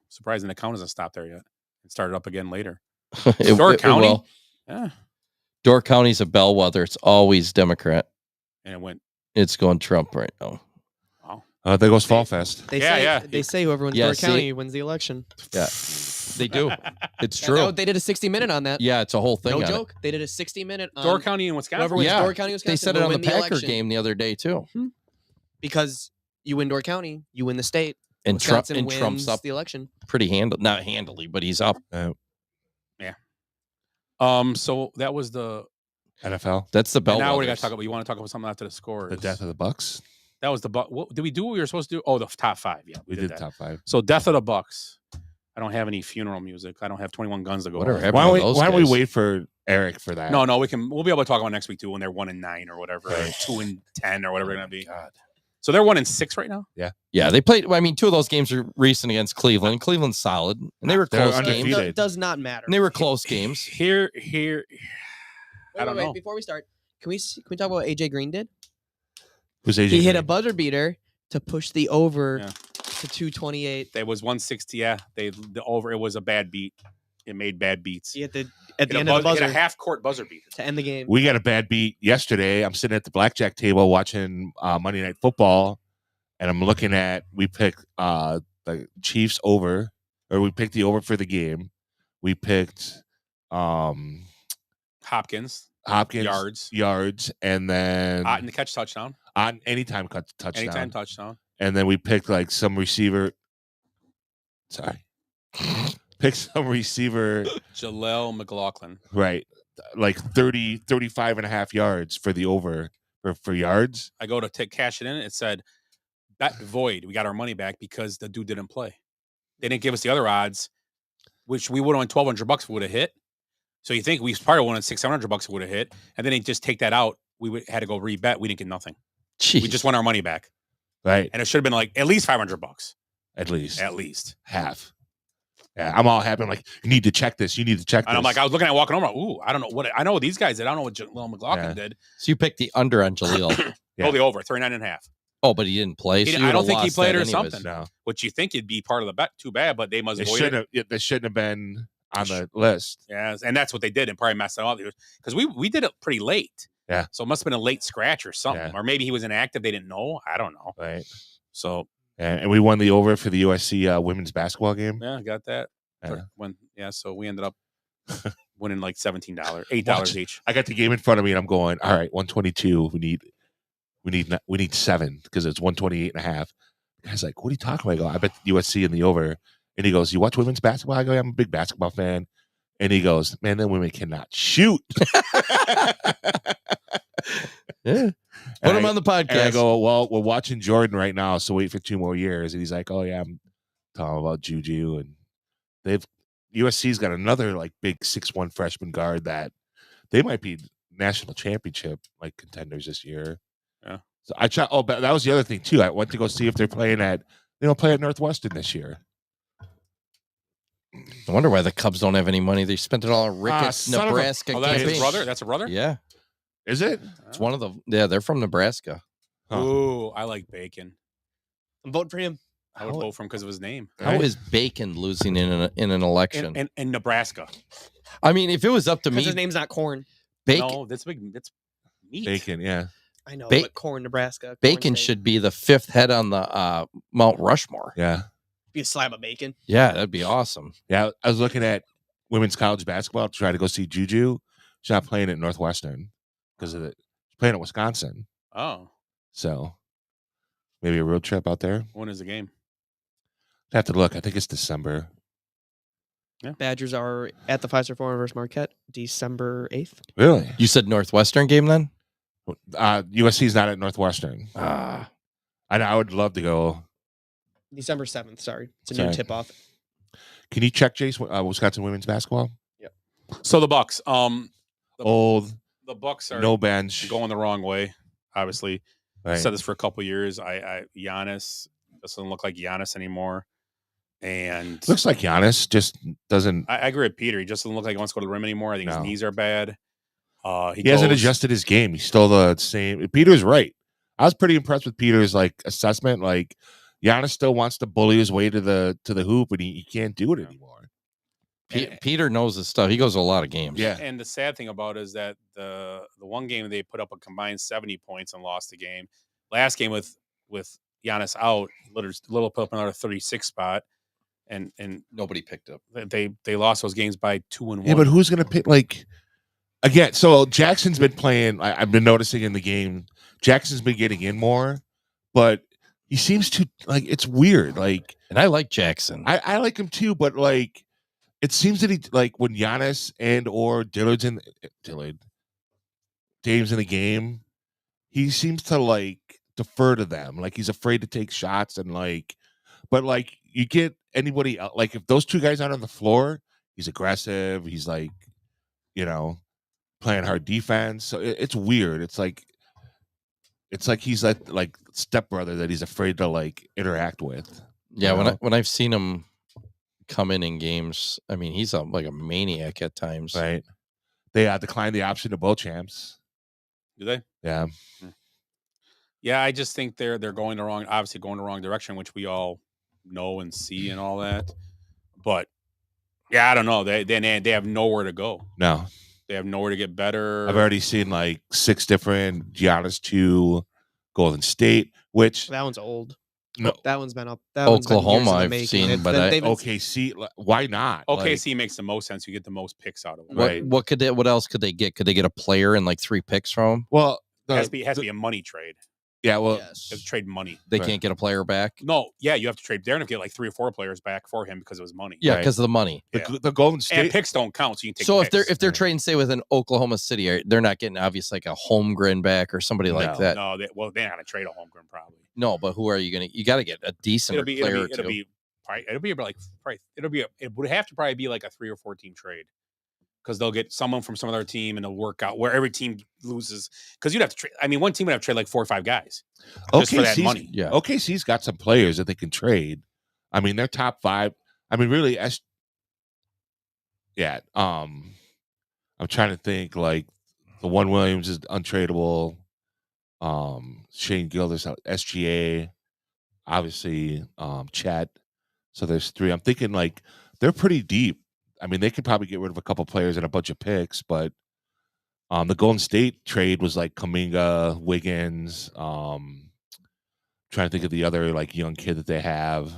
surprising the count hasn't stopped there yet. It started up again later. Door County? will. Yeah, Door County's a bellwether. It's always Democrat. and it went. It's going Trump right now. There goes Fall Fest. They Yeah, say yeah. they say whoever wins Yeah, Door see- County wins the election. Yeah, they do. It's Yeah, true. they did a 60-minute on that. Yeah, it's a whole thing. No on it. joke. They did a 60-minute on Door County in Wisconsin. whoever wins Yeah, Door County, Wisconsin. They said it will on the win Packer election. game the other day too. Because you win Door County, you win the state. And Wisconsin Trump and Trump's wins up the election. pretty not handily, but he's up. So that was the. NFL. That's the And bell. now we got to talk about. You want to talk about something after the scores? The death of the Bucks. That was the Buck. What did we do? What we were supposed to do? Oh, the top 5. Yeah, We did that. top 5. So death of the Bucks. I don't have any funeral music. I don't have 21 Guns to go. Whatever over. happened Why don't to we? those Why don't we guys? wait for Eric for that? No, we'll be able to talk about next week too when they're 1-9 or whatever, or Right. 2-10 or whatever they're gonna be. God. So they're 1-6 right now. Yeah, they played. I mean, 2 of those games are recent against Cleveland. Cleveland's solid, and they were They're close undefeated. games. Does not matter. And they were close games. Here. Wait, I don't know. Before we start, can we talk about what AJ Green did? Who's AJ? He hit a Green? buzzer beater to push the over Yeah. to 228. They was 160. Yeah, the over. It was a bad beat. It made bad beats. He hit at Hit the a end of the hit buzzer a half court buzzer beat. to end the game. We got a bad beat yesterday. I'm sitting at the blackjack table watching Monday Night Football, and I'm looking at. We picked the Chiefs over, or we picked the over for the game. We picked Hopkins yards, and then in the catch touchdown. on anytime touchdown. Anytime touchdown. And then we picked like some receiver. Sorry. Pick some receiver, Jaleel McLaughlin. right? Like 35 and a half yards for the over for yards. I go to cash it in. It said bet void. We got our money back because the dude didn't play. They didn't give us the other odds, which we would have won $1,200 would have hit. So you think we probably won $600-700 would have hit, and then they just take that out. We had to go rebet. We didn't get nothing. Jeez. We just won our money back, Right. and it should have been like at least $500. At least. At least. Half. Yeah, I'm all happy. I'm like, you need to check this. You need to check this. And I'm like, I was looking at walking over. Ooh, I don't know what I know. What these guys did. I don't know what Jaleel McLaughlin Yeah. did. So you picked the under on Jaleel. Yeah. Totally over 39.5. Oh, but he didn't play. He So didn't- you I don't would've think he lost played that or anyways. something. no. Which you think it'd be part of the bet. Too bad, but they must They avoid it. shouldn't have been on the list. Yeah, and that's what they did, and probably messed it up because we did it pretty late. Yeah. So it must have been a late scratch or something, Yeah. or maybe he was inactive. They didn't know. I don't know. Right. So And we won the over for the USC women's basketball game. yeah, got that. Yeah. So we ended up winning like $17, $8 each. I got the game in front of me and I'm going, all right, 122. We need 7 because it's 128 and a half. The guy's like, what are you talking about? I go, I bet USC in the over. And he goes, you watch women's basketball? I go, yeah, I'm a big basketball fan. And he goes, man, them women cannot shoot. Yeah. Put him on the podcast. And I go, well, we're watching Jordan right now, so wait for 2 more years. And he's like, oh yeah, I'm talking about Juju, and USC's got another like big 6'1" freshman guard that they might be national championship like contenders this year. Yeah. So I tried. Oh, but that was the other thing too. I went to go see if they're playing at Northwestern this year. I wonder why the Cubs don't have any money. They spent it all on Ricketts, son of a- Nebraska. Oh, that's his campaign. brother. That's a brother. Yeah, Is it? it's one of the. Yeah, they're from Nebraska. Huh. Ooh, I like Bacon. I'm voting for him. I would How- vote for him because of his name. How is Bacon losing in an election? In Nebraska. I mean, if it was up to Because me, his name's not Corn. Bacon, No, that's big. That's meat. Bacon? Yeah. I know, Ba- but Corn, Nebraska. Corn Bacon State. should be the 5th head on the Mount Rushmore. Yeah. be a slab of bacon. Yeah, that'd be awesome. Yeah. I was looking at women's college basketball to try to go see Juju. She's not playing at Northwestern because of it. She's playing at Wisconsin. Oh, So maybe a road trip out there. when is the game? I have to look. I think it's December. Badgers are at the Pfizer Forum versus Marquette, December 8th. Really? You said Northwestern game then? USC's not at Northwestern. I would love to go. December 7th, sorry. It's a Sorry. new tip-off. Can you check Jace Wisconsin women's basketball? So the Bucks. Old, The Bucks are no bench. going the wrong way. Obviously, I Right. said this for a couple years. Giannis doesn't look like Giannis anymore, and Looks like Giannis just doesn't. I agree with Peter. He just doesn't look like he wants to go to the rim anymore. I think No. his knees are bad. He hasn't adjusted his game. He's still the same. Peter's right. I was pretty impressed with Peter's assessment. Like Giannis still wants to bully his way to the hoop, and he can't do it anymore. Peter knows his stuff. He goes to a lot of games. Yeah. And the sad thing about it is that the one game they put up a combined 70 points and lost the game. Last game with Giannis out, little put up another 36 spot, and Nobody picked up. they lost those games by 2-1. Yeah, but who's gonna pick like again? So Jackson's been playing. I've been noticing in the game, Jackson's been getting in more, but he seems to like it's weird. Like, And I like Jackson. I like him too, but like it seems that he like when Giannis and or Dillard's in Dame's in the game, he seems to like defer to them. Like he's afraid to take shots and like, but like you get anybody else, like if those two guys aren't on the floor, he's aggressive. He's like, playing hard defense. So it's weird. It's like he's like stepbrother that he's afraid to like interact with. Yeah, when I've seen him come in games, I mean he's like a maniac at times. Right. They declined the option to both champs. Do they? Yeah. Yeah, I just think they're going the wrong direction, which we all know and see and all that. But yeah, I don't know. They have nowhere to go. No. They have nowhere to get better. I've already seen like 6 different Giannis to Golden State, which That one's old. no That one's been up. Oklahoma I've seen, but OKC. Why not? OKC makes the most sense. You get the most picks out of them. Right. What else could they get? Could they get a player and like 3 picks from him? Well, It has to be a money trade. yeah. Well, You have to trade money. They Right. can't get a player back. No, yeah, you have to trade. They're going to get like 3 or 4 players back for him because it was money. Yeah, Right. because of the money. the Golden And State. picks don't count, so you can take. So picks. if they're trading, say, with an Oklahoma City, they're not getting obviously like a Holmgren back or somebody like No. that. No, they're not going to trade a Holmgren probably. No, but who are you gonna? You got to get a decent player or two. It would have to probably be like a 3 or 4 team trade because they'll get someone from some other team and they'll work out where every team loses. Because you'd have to trade. I mean, one team would have to trade like 4 or 5 guys just for that money. Yeah. OKC's got some players that they can trade. I mean, they're top 5. I mean, really, yeah. I'm trying to think. Like the one Williams is untradeable. Shane Gildas, SGA, obviously, Chet. So there's 3. I'm thinking like they're pretty deep. I mean, they could probably get rid of a couple players and a bunch of picks, but the Golden State trade was like Kuminga, Wiggins. Trying to think of the other like young kid that they have,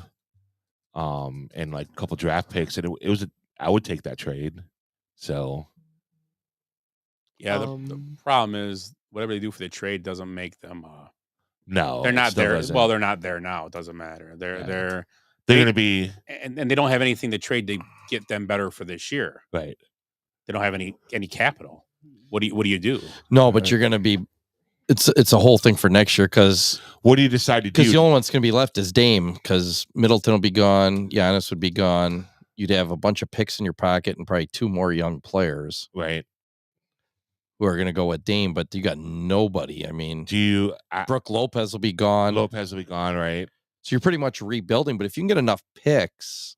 and like a couple draft picks, and it was I would take that trade. So Yeah, the problem is whatever they do for the trade doesn't make them. no, They're it not still there. doesn't. Well, they're not there now. It doesn't matter. They're going to be and they don't have anything to trade to get them better for this year. right. They don't have any capital. What do you do? No, but you're gonna be. It's a whole thing for next year because What do you decide to do? the only one that's gonna be left is Dame because Middleton will be gone, Giannis would be gone. You'd have a bunch of picks in your pocket and probably 2 more young players Right. who are gonna go with Dame, but you got nobody. I mean, Do you? Brooke Lopez will be gone. Lopez will be gone, right? So you're pretty much rebuilding. But if you can get enough picks,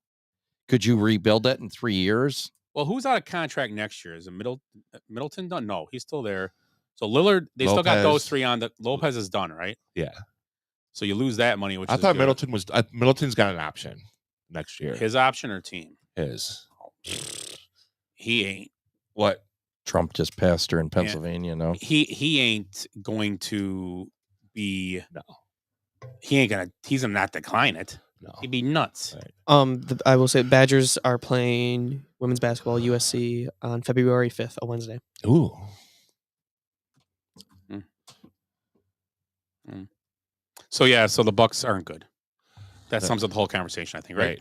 could you rebuild that in 3 years? Well, who's out of contract next year? Is it Middleton done? No, he's still there. So Lillard, they still got those Lopez. 3 on. Lopez is done, right? Yeah. So you lose that money, which I is thought good. Middleton was. Middleton's got an option next year. His option or team. His. He ain't. What? Trump just passed her in Pennsylvania. No, He ain't going to be. No. He ain't gonna. He's gonna not decline it. No. He'd be nuts. Right. I will say Badgers are playing women's basketball USC on February 5th, a Wednesday. Ooh. So yeah, so the Bucks aren't good. That sums up the whole conversation, I think, right?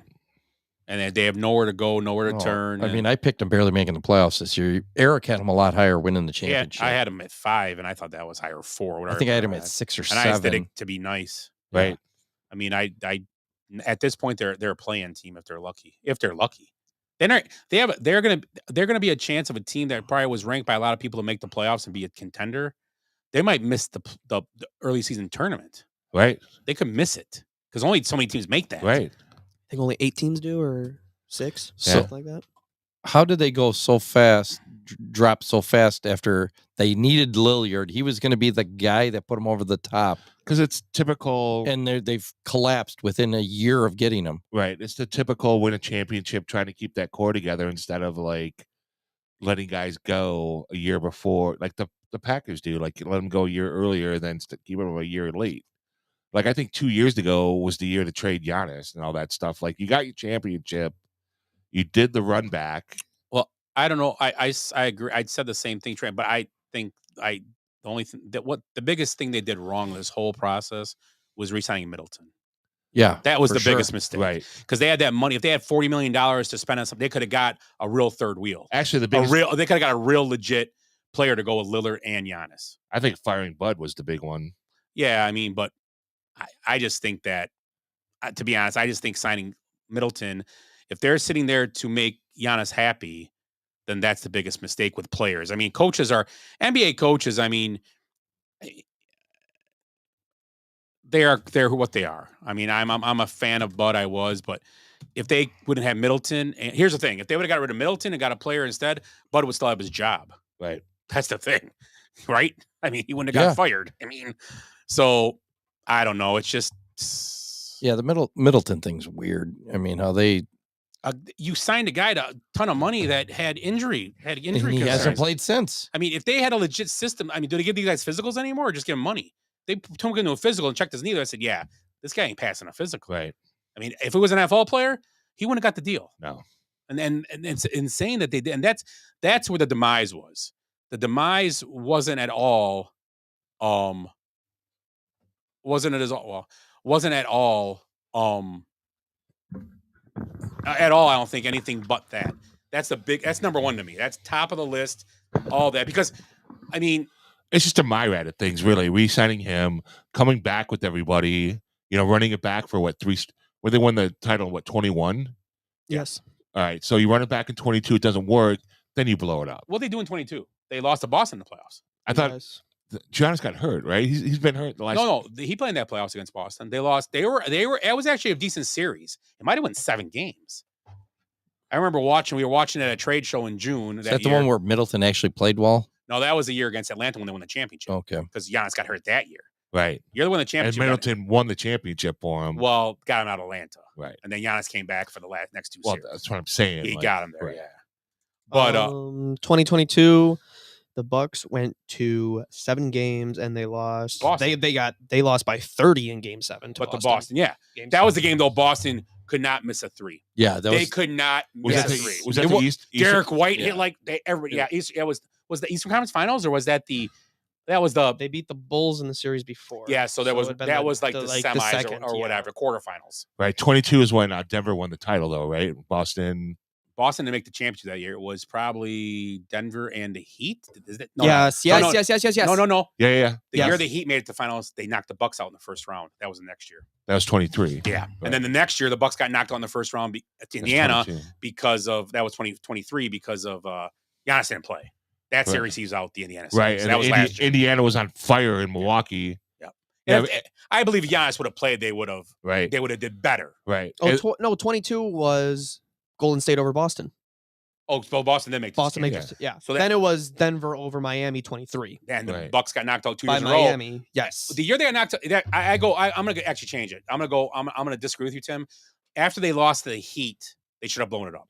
And they have nowhere to go, nowhere to turn. I mean, I picked them barely making the playoffs this year. Eric had them a lot higher, winning the yeah, championship. I had him at 5, and I thought that was higher 4. Whatever I think I had him at 6 or and 7. I just did it to be nice. Right. I mean, I at this point they're a play-in team if they're lucky. If they're lucky, they're gonna be a chance of a team that probably was ranked by a lot of people to make the playoffs and be a contender. They might miss the early season tournament. Right. They could miss it because only so many teams make that. Right. I think only 8 teams do, or 6, So- something like that. How did they go so fast, drop so fast after they needed Lillard? He was going to be the guy that put him over the top, Because it's typical. and they've collapsed within a year of getting him. Right. It's the typical win a championship, trying to keep that core together instead of like letting guys go a year before, like the Packers do. Like let them go a year earlier, then keep them a year late. Like, I think 2 years ago was the year to trade Giannis and all that stuff. Like, you got your championship. You did the run back. Well, I don't know. I agree. I said the same thing, Trent, but I think the only thing the biggest thing they did wrong in this whole process was re-signing Middleton. Yeah, That was for the sure. biggest mistake. Right. Because they had that money. If they had $40 million to spend on something, they could have got a real third wheel. Actually, They could have got a real legit player to go with Lillard and Giannis. I think firing Bud was the big one. Yeah, I mean, but I just think that, to be honest, I just think signing Middleton, if they're sitting there to make Giannis happy, then that's the biggest mistake with players. I mean, NBA coaches, I mean, they're what they are. I mean, I'm a fan of Bud. I was, but if they wouldn't have Middleton, and here's the thing: if they would have got rid of Middleton and got a player instead, Bud would still have his job. Right. That's the thing, right? I mean, he wouldn't have got fired. I mean, so I don't know. It's just the Middleton thing's weird. I mean, how they you signed a guy to a ton of money that had injury and he concerns. hasn't played since. I mean, if they had a legit system, I mean, do they give these guys physicals anymore or just give them money? They took him into a physical and checked his knee. I said, yeah, this guy ain't passing a physical. Right. I mean, if it was an NFL player, he wouldn't have got the deal. No. And it's insane that they did. And that's where the demise was. The demise wasn't at all I don't think anything but that. That's number one to me. That's top of the list, all that. Because, I mean, it's just a myriad of things, really. Re-signing him, coming back with everybody, running it back for where they won the title, 21? Yes. All right. So you run it back in 22, it doesn't work, then you blow it up. What they do in 22? They lost to Boston in the playoffs. I thought Giannis got hurt, right? He's been hurt the last. No, he played in that playoffs against Boston. They lost. They were. It was actually a decent series. It might have won 7 games. I remember watching. We were watching it at a trade show in June. Is that the one where Middleton actually played well? No, that was the year against Atlanta when they won the championship. Okay, because Giannis got hurt that year. Right. You're the one the championship. And Middleton won the championship for him. Well, got him out of Atlanta. Right. And then Giannis came back for the next 2 well, series. That's what I'm saying. He got him there. Right. Yeah. But 2022, the Bucks went to 7 games and they lost. Boston. They lost by 30 in Game 7. But the Boston, yeah, that was the game though. Boston could not miss a 3. Yeah, they could not miss a 3. Was that the East? Derek White hit like everybody. Yeah, it was the Eastern Conference Finals or was that the? That was the. They beat the Bulls in the series before. Yeah, so that was like the semis second, or whatever, quarterfinals. Right, 22 is when Denver won the title, though, right? Boston to make the championship that year. It was probably Denver and the Heat. Is it? No, yes. No. Yeah. The year the Heat made it to the finals, they knocked the Bucks out in the first round. That was the next year. That was 23. Yeah, right. And then the next year, the Bucks got knocked out in the first round at Indiana because of that was 2023 because of Giannis didn't play. That series he was out the Indiana series. Right, and that was last year. Indiana was on fire in Milwaukee. Yeah, I believe if Giannis would have played, they would have. Right, they would have did better. Right. No, 22 was Golden State over Boston. Oh, so Boston didn't make Boston make it. Yeah. So then it was Denver over Miami 23. And the Bucks got knocked out 2 years in a row. Miami. Yes. The year they got knocked out, I'm going to actually change it. I'm going to disagree with you, Tim. After they lost to the Heat, they should have blown it up.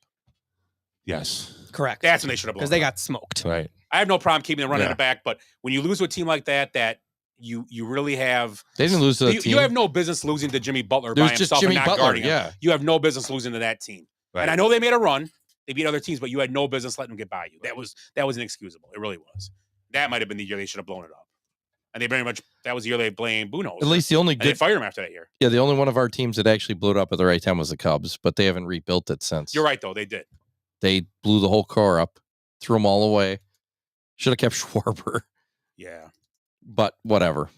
Yes. Correct. That's when they should have blown it up. Because they got smoked. Right. I have no problem keeping them running it back, but when you lose to a team like that you really have. They didn't lose to the team. You have no business losing to Jimmy Butler by himself and not guarding him. You have no business losing to that team. Right. And I know they made a run. They beat other teams, but you had no business letting them get by you. That was inexcusable. It really was. That might have been the year they should have blown it up. And they very much that was the year they blamed Buno. At least the only good. They fired him after that year. Yeah, the only one of our teams that actually blew it up at the right time was the Cubs, but they haven't rebuilt it since. You're right, though. They did. They blew the whole core up, threw them all away. Should have kept Schwarber. Yeah. But whatever.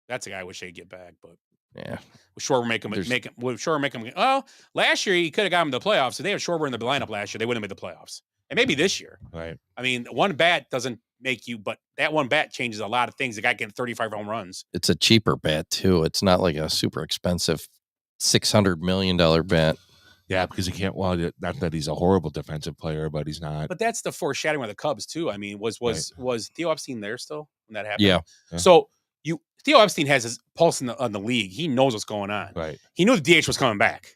That's a guy I wish they'd get back, but yeah. With Schwarber make him. Oh, last year he could have got him to the playoffs. If they had Schwarber in the lineup last year, they wouldn't have made the playoffs. And maybe this year. Right. I mean, one bat doesn't make you, but that one bat changes a lot of things. The guy getting 35 home runs. It's a cheaper bat too. It's not like a super expensive $600 million bat. Yeah, because he can't. Well, not that he's a horrible defensive player, but he's not. But that's the foreshadowing of the Cubs too. I mean, was Theo Epstein there still when that happened? Yeah. So Theo Epstein has his pulse on the league. He knows what's going on. Right. He knew the DH was coming back.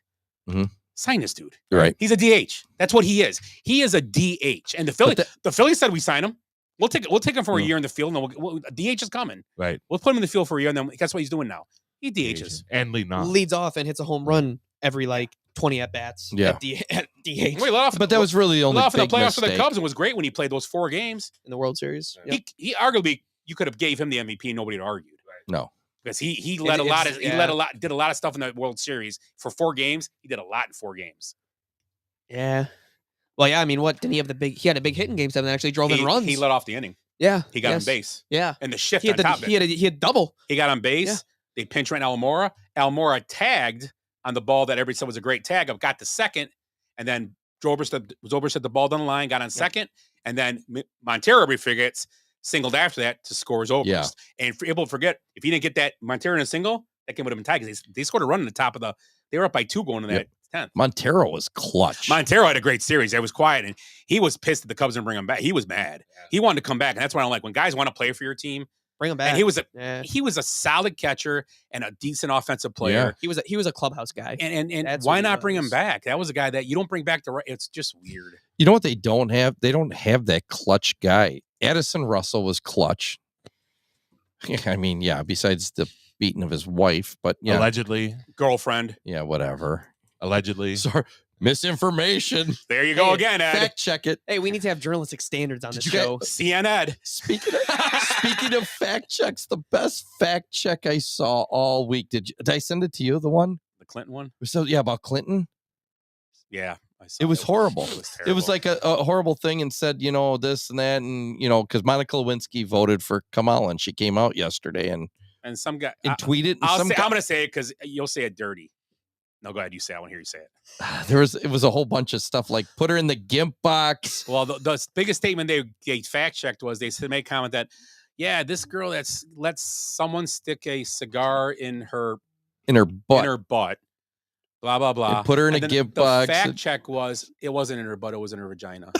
Mm-hmm. Sign this dude. Right. He's a DH. That's what he is. He is a DH. And the Phillies said we sign him. We'll take him for a year in the field, and DH is coming. Right. We'll put him in the field for a year, and then guess what he's doing now? He DHs. and leading off. leads off and hits a home run every like 20 at bats. Yeah. At DH Well, he led off, But that was really the led only off in the big playoffs for the mistake. Cubs and was great when he played those 4 games. in the World Series. Yep. He arguably you could have gave him the MVP. Nobody would argue. No. Because he led a lot of did a lot of stuff in the World Series for 4 games. He did a lot in 4 games. Yeah. Well, yeah. I mean, what didn't he have the big? He had a big hit in Game 7 that actually drove in runs. He led off the inning. Yeah. He got on base. Yeah. And the shift He had on top of it. he had double. He got on base. Yeah. They pinch ran Almora. Almora tagged on the ball that everybody said was a great tag. Got to second, and then Zobrist set the ball down the line, got on second, and then Montero forgets singled after that to score Zobrist. Yeah. And for able to forget, if he didn't get that Montero in a single, that game would have been tied because they scored a run in the top of the. They were up by 2 going to that 10th. Montero was clutch. Montero had a great series. It was quiet, and he was pissed at the Cubs and bring him back. He was mad. Yeah. He wanted to come back, and that's why I don't like when guys want to play for your team. Bring him back. And he was a solid catcher and a decent offensive player. Yeah. He was a clubhouse guy. And why not bring him back? That was a guy that you don't bring back the right. It's just weird. You know what they don't have? They don't have that clutch guy. Addison Russell was clutch. I mean, yeah, besides the beating of his wife, but yeah. Allegedly. Girlfriend. Yeah, whatever. Allegedly. Sorry. Misinformation. There you go again, Ed. Fact check it. Hey, we need to have journalistic standards on this you get- show. CNN. Speaking of fact checks, the best fact check I saw all week. Did I send it to you? The one? The Clinton one? So yeah, about Clinton. Yeah. I saw It was horrible. It was It was like a horrible thing and said, this and that. And, because Monica Lewinsky voted for Kamala and she came out yesterday and some guy tweeted. And I'm going to say it because you'll say it dirty. No, go ahead. You say it. I want to hear you say it. It was a whole bunch of stuff like put her in the GIMP box. Well, the biggest statement they fact checked was they made a comment that, yeah, this girl lets someone stick a cigar in her butt. Blah, blah, blah. And put her in a GIMP box. The fact check was it wasn't in her butt, it was in her vagina.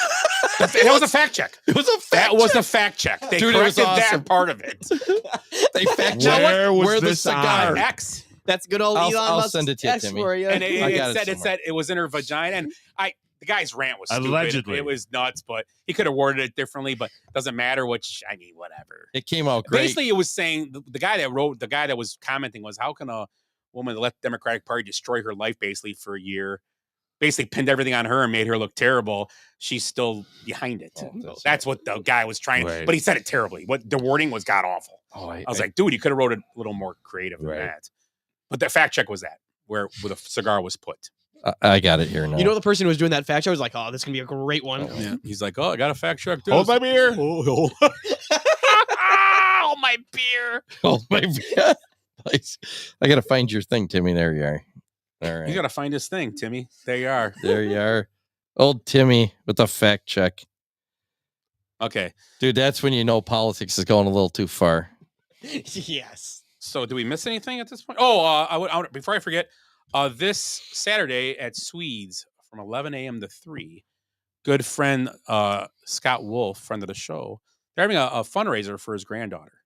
That was a fact check. It was a fact That check. was the fact check. They Dude, it was corrected awesome. that part of it. They fact checked where the cigar. X. That's good old Elon I'll Musk send it to you, X Timmy. for you. And it it said it was in her vagina. And the guy's rant was stupid. Allegedly. It was nuts, but he could have worded it differently, but doesn't matter, whatever. It came out great. Basically, it was saying the guy that was commenting was, how can a woman let the Democratic Party destroy her life basically for a year, basically pinned everything on her and made her look terrible. She's still behind it. So that's what the guy was trying, but he said it terribly. What the wording was god awful. I was like, dude, you could have wrote it a little more creative than that. But the fact check was that where the cigar was put. I got it here now. The person who was doing that fact check was like, oh, this is going to be a great one. Yeah. He's like, oh, I got a fact check. Hold my beer. Oh, my beer. Oh, my beer. I got to find your thing, Timmy. There you are. All right. You got to find this thing, Timmy. There you are. There you are. Old Timmy with the fact check. Okay. Dude, that's when you know politics is going a little too far. Yes. So do we miss anything at this point? Oh, before I forget, this Saturday at Swedes from 11 a.m. to 3, good friend Scott Wolf, friend of the show, they're having a fundraiser for his granddaughter,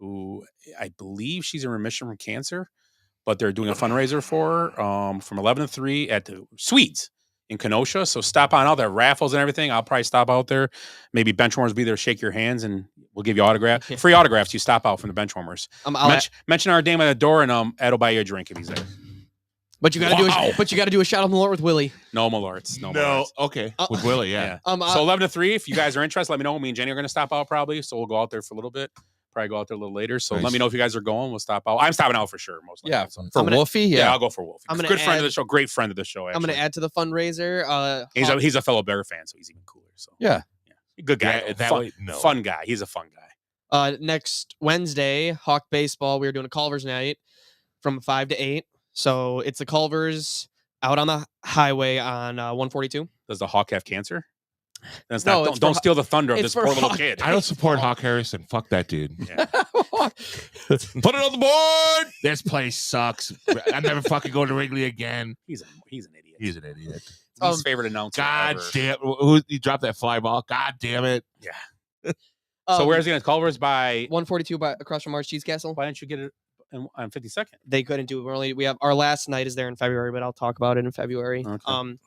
who I believe she's in remission from cancer, but they're doing a fundraiser for her from 11 to 3 at the Swedes in Kenosha. So stop on out there, raffles and everything. I'll probably stop out there. Maybe Benchwarmers will be there, shake your hands, and we'll give you free autographs. You stop out from the Benchwarmers. Mention our name at the door, and Ed will buy you a drink if he's there. But you got to do a shout out Malort with Willie. No Malorts. No. Okay. With Willie, yeah. So 11 to 3, if you guys are interested, let me know. Me and Jenny are going to stop out probably. So we'll go out there for a little bit. Probably go out there a little later. So let me know if you guys are going. We'll stop out. I'm stopping out for sure. Most likely. Yeah. So. For Wolfie? Yeah. I'll go for Wolfie. Good friend of the show. Great friend of the show, actually. I'm going to add to the fundraiser. He's a fellow Bear fan, so he's even cooler. So yeah. Good guy. Yeah, fun guy. He's a fun guy. Next Wednesday, Hawk Baseball, we're doing a Culver's night from 5 to 8. So it's the Culvers out on the highway on 142. Does the Hawk have cancer? That's No, not, don't steal the thunder of it's this poor for little Hawk. kid. I don't support Hawk Harrison. Fuck that dude. Yeah. Put it on the board. This place sucks. I'm never fucking going to Wrigley again. He's an idiot. He's an idiot. His favorite announcer. God ever. damn. He dropped that fly ball. God damn it. Yeah. So where's he going to Culver's by 142 across from Marsh Cheese Castle? Why didn't you get it on 52nd? They couldn't do it. We have our last night is there in February, but I'll talk about it in February. Okay.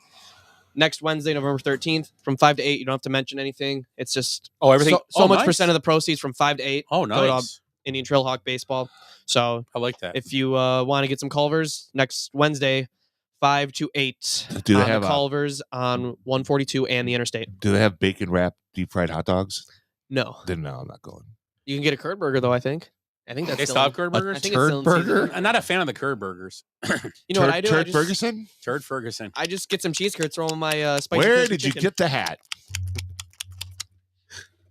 Next Wednesday, November 13th, from 5 to 8. You don't have to mention anything. It's just everything. so much nice. percent of the proceeds from 5 to 8. Oh, go to nice. Indian Trailhawk baseball. So I like that. if you want to get some Culvers next Wednesday, 5 to 8 Do they on have the Culvers on 142 and the interstate. Do they have bacon wrapped deep fried hot dogs? No, Then no, I'm not going. you can get a curd burger though. I think that's They still still have in- curd A burgers. I think it's still turd in season. burger? I'm not a fan of the curd burgers. You know what I do? Turd Ferguson? Turd Ferguson. I just get some cheese curds, throw in my spicy. Where crispy did you chicken. get the hat?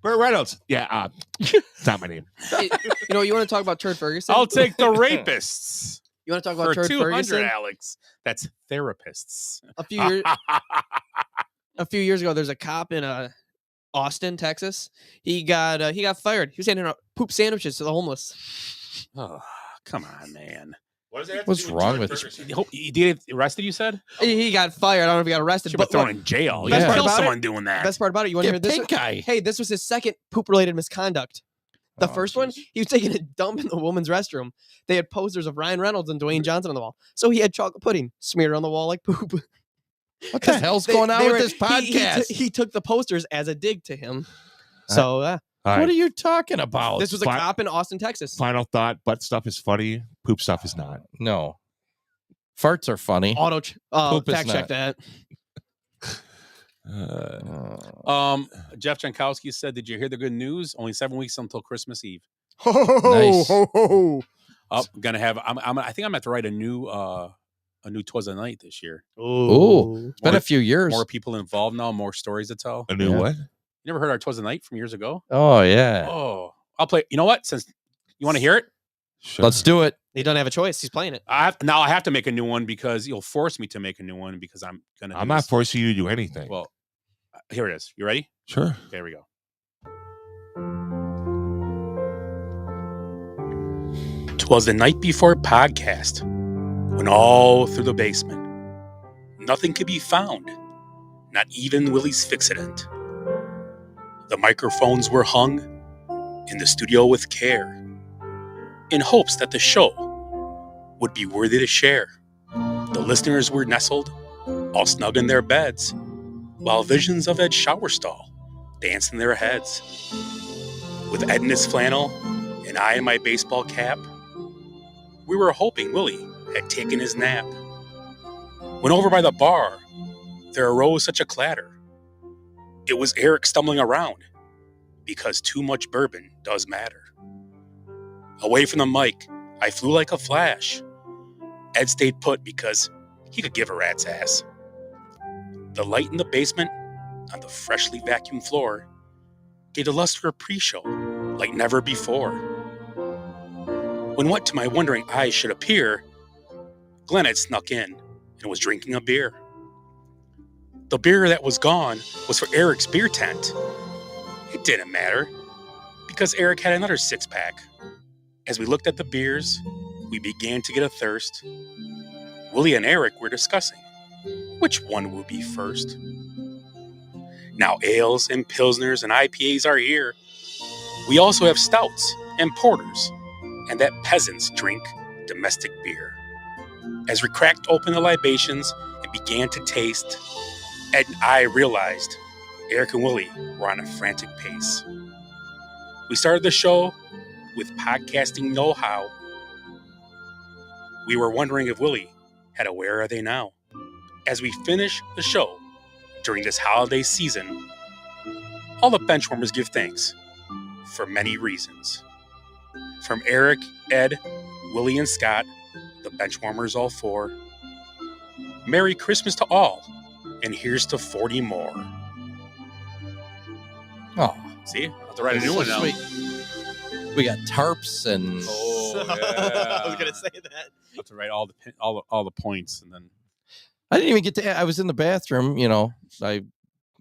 Burt Reynolds. Yeah, it's not my name. Hey, you know, you want to talk about Turd Ferguson? I'll take the rapists You want to talk about for Turd 200, Ferguson? Alex. That's therapists. A few years ago, there's a cop in Austin, Texas. He got fired. He was handing out poop sandwiches to the homeless. Oh, come on, man. What is that? What's wrong with you? You did get arrested, you said? He got fired. I don't know if he got arrested, Should be but thrown look, in jail. Best You part kill about someone doing that. best part about it, you want to hear Get this? pink eye. Hey, this was his second poop-related misconduct. The Oh, first one, jeez. he was taking a dump in the woman's restroom. They had posters of Ryan Reynolds and Dwayne Johnson on the wall. So he had chocolate pudding smeared on the wall like poop. What the hell's going on with this he podcast? he took the posters as a dig to him. So All What right. are you talking about? this was a Fi- cop in Austin, Texas. Final thought: butt stuff is funny. Poop stuff is not. No. Farts are funny. Auto Poop is fact check not. that. Jeff Jankowski said, "Did you hear the good news? Only 7 weeks until Christmas Eve. Nice. Oh, gonna have. I think I'm gonna have to write a new Twas a Night this year. Ooh. It's been a few years. More people involved now. More stories to tell. A new Yeah. what? You never heard our Twas a Night from years ago? Oh yeah. Oh, I'll play. You know what? Since you want to hear it, Sure. Let's do it. He doesn't have a choice. He's playing it. I have to make a new one because you'll force me to make a new one because I'm gonna. I'm do not this. forcing you to do anything. Well, here it is. You ready? Sure. There we go. "'Twas the night before podcast, when all through the basement, nothing could be found, not even Willie's fixident. The microphones were hung in the studio with care, in hopes that the show would be worthy to share. The listeners were nestled, all snug in their beds, while visions of Ed's shower stall danced in their heads. With Ed in his flannel, and I in my baseball cap, we were hoping Willie had taken his nap. When over by the bar, there arose such a clatter. It was Eric stumbling around, because too much bourbon does matter. Away from the mic, I flew like a flash. Ed stayed put because he could give a rat's ass. The light in the basement, on the freshly vacuumed floor, gave the luster of pre-show like never before. When what to my wondering eyes should appear, Glenn had snuck in and was drinking a beer. The beer that was gone was for Eric's beer tent. It didn't matter, because Eric had another six-pack. As we looked at the beers, we began to get a thirst. Willie and Eric were discussing which one would be first. Now ales and pilsners and IPAs are here. We also have stouts and porters, and that peasants drink domestic beer. As we cracked open the libations and began to taste, Ed and I realized Eric and Willie were on a frantic pace. We started the show with podcasting know-how. We were wondering if Willie had a Where Are They Now? As we finish the show during this holiday season, all the benchwarmers give thanks for many reasons. From Eric, Ed, Willie, and Scott, the benchwarmers all four, Merry Christmas to all, and here's to 40 more. Oh, See? I'll have to write a new one now. sweet. We got tarps and Oh, I was gonna say that. I'll have to write all the points, and then I didn't even get to. I was in the bathroom. I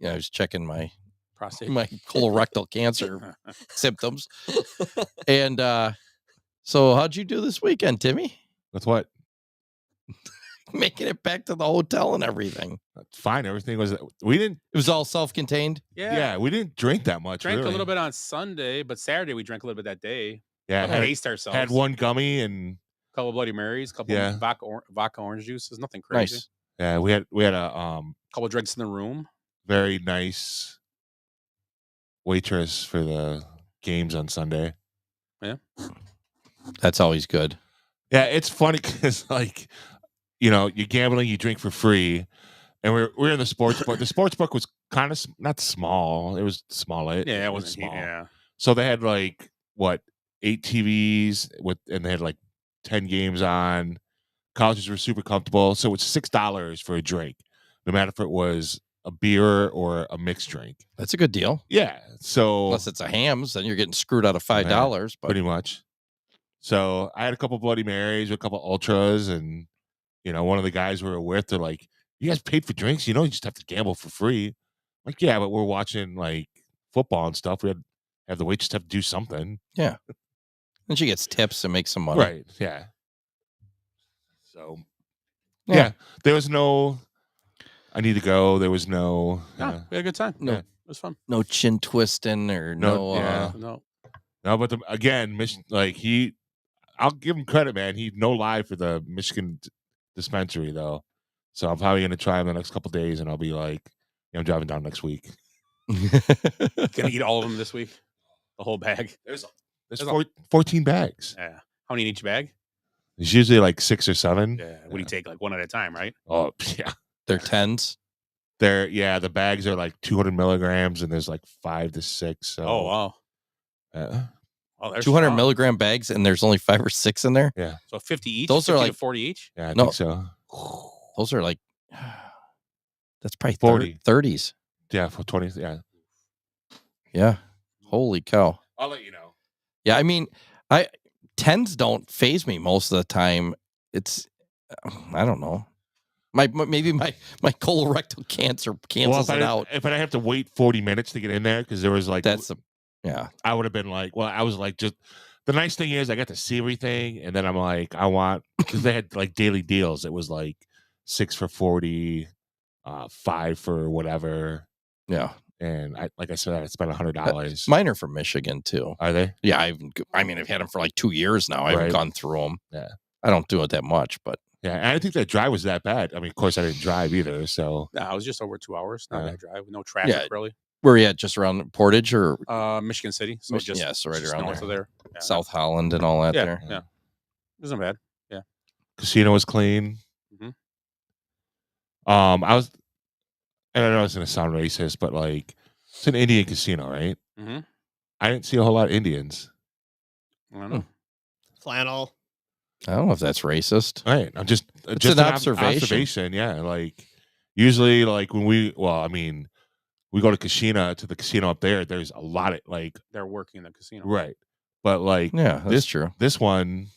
was checking my prostate. colorectal cancer symptoms. And so, how'd you do this weekend, Timmy? With what? Making it back to the hotel and everything. That's fine. Everything was. We didn't. It was all self-contained. Yeah, we didn't drink that much. Drank really. a little bit on Sunday, but Saturday we drank a little bit that day. Yeah, Paced ourselves. had one gummy and Couple of Bloody Marys, couple Yeah. of vodka orange juices, nothing crazy. Nice. yeah, we had a Couple of drinks in the room. very nice waitress for the games on Sunday. That's always good. Yeah, it's funny because like, you're gambling, you drink for free, and we're in the sports book. The sports book was kind of not small; it was small. Yeah, it was wasn't small. Yeah, So they had like 8 TVs and they had like 10 games on. Couches were super comfortable, so it's $6 for a drink, no matter if it was a beer or a mixed drink. That's a good deal. Yeah, so Unless it's a Hams, then you're getting screwed out of $5. But pretty much. So I had a couple Bloody Marys, a couple Ultras, and one of the guys we were with, they're like, "You guys paid for drinks? You just have to gamble for free." I'm like, yeah, but we're watching like football and stuff. We have the waitress have to do something. Yeah. And she gets tips and makes some money. Right. Yeah. So yeah, there was no I need to go. There was no we had a good time. No. It was fun. No chin twisting or No. But again, I'll give him credit, man. He no lie for the Michigan dispensary though. So I'm probably gonna try him the next couple of days, and I'll be like, I'm driving down next week. Gonna eat all of them this week. The whole bag. There's 14 bags. Yeah. How many in each bag? There's usually like 6 or 7. Yeah. What do you take? Like one at a time, right? Oh yeah. They're 10s. The bags are like 200 milligrams, and there's like 5 to 6. So oh wow. There's 200 milligram bags, and there's only 5 or 6 in there. Yeah. So 50 each. Those are like 40 each. Yeah, I think so. Those are like that's probably 40. 30s. Yeah, for 20. Yeah. Yeah. Holy cow. I'll let you know. Yeah, I mean, 10s don't phase me most of the time. It's I don't know. Maybe my colorectal cancer cancels it out. If I have to wait 40 minutes to get in there, because there was like I would have been like, I was like, just the nice thing is I got to see everything, and then I'm like, I want, because they had like daily deals. It was like 6 for $40, 5 for whatever. Yeah. And I spent $100. Mine are from Michigan too. Are they? Yeah, I've had them for like 2 years now. I haven't gone through them. Yeah, I don't do it that much, but yeah, and I didn't think that drive was that bad. I mean, of course, I didn't drive either. So no, I was just over 2 hours. Not bad drive. No traffic really. Where are you at? Just around Portage or Michigan City? So so right just around north there. of there. Yeah. South Holland and all that there. Yeah, it wasn't bad. Yeah, casino was clean. Mm-hmm. I know it's gonna sound racist, but like it's an Indian casino, right? Mm-hmm. I didn't see a whole lot of Indians. I don't know. Flannel. I don't know if that's racist. Right. I'm just an observation. Yeah. Like usually like when we go to the casino up there, there's a lot of like they're working in the casino. Right. But like that's true. This one,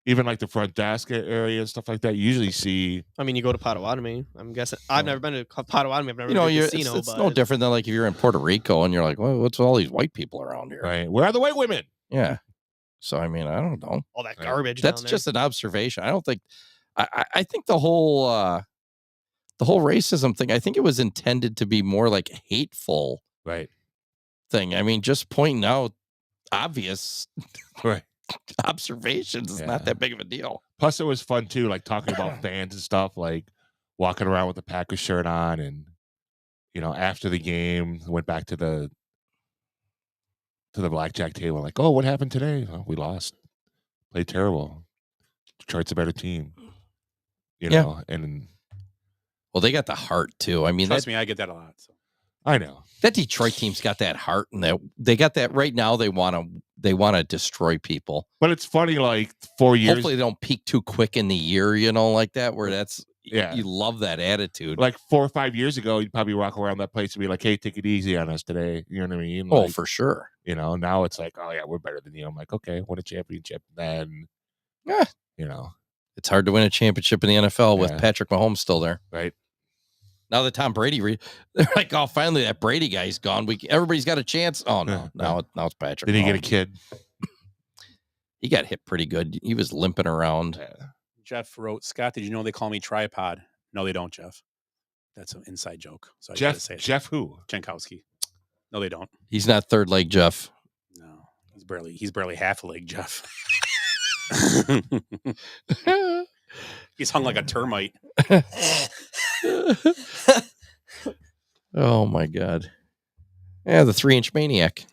even like the front desk area and stuff like that, you usually see. I mean, you go to Potawatomi. I'm guessing I've never been to Potawatomi. I've never been to a casino. It's no different than like if you're in Puerto Rico and you're like, well, what's all these white people around here? Right. Where are the white women? Yeah. So I mean, I don't know. All that garbage. That's just an observation. I don't think. I think the whole racism thing. I think it was intended to be more like a hateful thing. I mean, just pointing out obvious observations is not that big of a deal. Plus, it was fun too, like talking about fans and stuff, like walking around with the Packers shirt on, and after the game, went back to the blackjack table, like, oh, what happened today? Oh, we lost, played terrible. Detroit's a better team, and well, they got the heart too. I mean, trust me, I get that a lot. So. I know that Detroit team's got that heart, and they got that right now. They want to destroy people. But it's funny, like 4 years. Hopefully, they don't peak too quick in the year, like that. Where that's you love that attitude. Like 4 or 5 years ago, you'd probably walk around that place and be like, "Hey, take it easy on us today." You know what I mean? Oh, like, for sure. Now it's like, "Oh yeah, we're better than you." I'm like, "Okay, win a championship." Then, it's hard to win a championship in the NFL with Patrick Mahomes still there, right? Now that Tom Brady, they're like, oh, finally that Brady guy's gone. Everybody's got a chance. Oh no, now it's Patrick. Did he get a kid? He got hit pretty good. He was limping around. Jeff wrote, Scott, did you know they call me tripod? No, they don't, Jeff. That's an inside joke. So I gotta say it. Jeff who? Jankowski. No, they don't. He's not third leg Jeff. No, he's barely half a leg Jeff. He's hung like a termite. Oh my God. Yeah, the 3-inch maniac.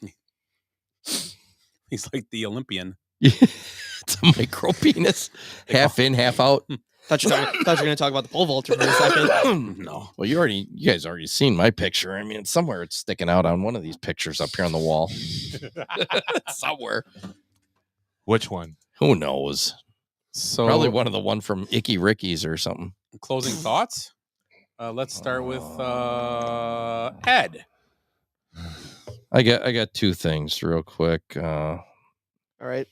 He's like the Olympian. It's a micro penis, half in, half out. Thought you were going to talk about the pole vaulter for a second. No. Well, you guys already seen my picture. I mean, somewhere it's sticking out on one of these pictures up here on the wall. Somewhere. Which one? Who knows? So Probably one from Icky Ricky's or something. closing thoughts. Let's start with Ed. I got two things real quick. All right.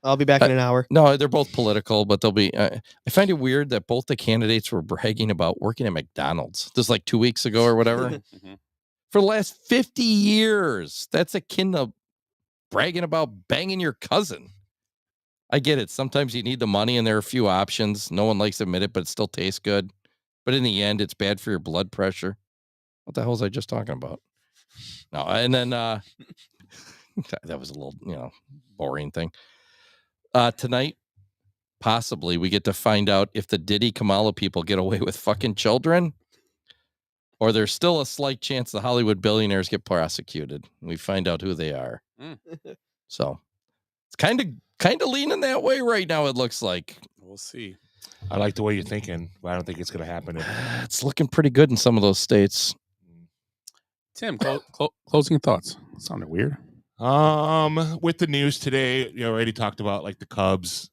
I'll be back in an hour. No, they're both political, but they'll be. I find it weird that both the candidates were bragging about working at McDonald's. This like 2 weeks ago or whatever. For the last 50 years, that's akin to bragging about banging your cousin. I get it. Sometimes you need the money, and there are a few options. No one likes to admit it, but it still tastes good. But in the end, it's bad for your blood pressure. What the hell was I just talking about? No, and then that was a little, boring thing. Tonight, possibly, we get to find out if the Diddy Kamala people get away with fucking children, or there's still a slight chance the Hollywood billionaires get prosecuted. We find out who they are. So it's kind of leaning that way right now, it looks like. We'll see. I like the way you're thinking, but I don't think it's going to happen. It's looking pretty good in some of those states. Tim, closing thoughts. Sounded weird. With the news today, you already talked about like the Cubs,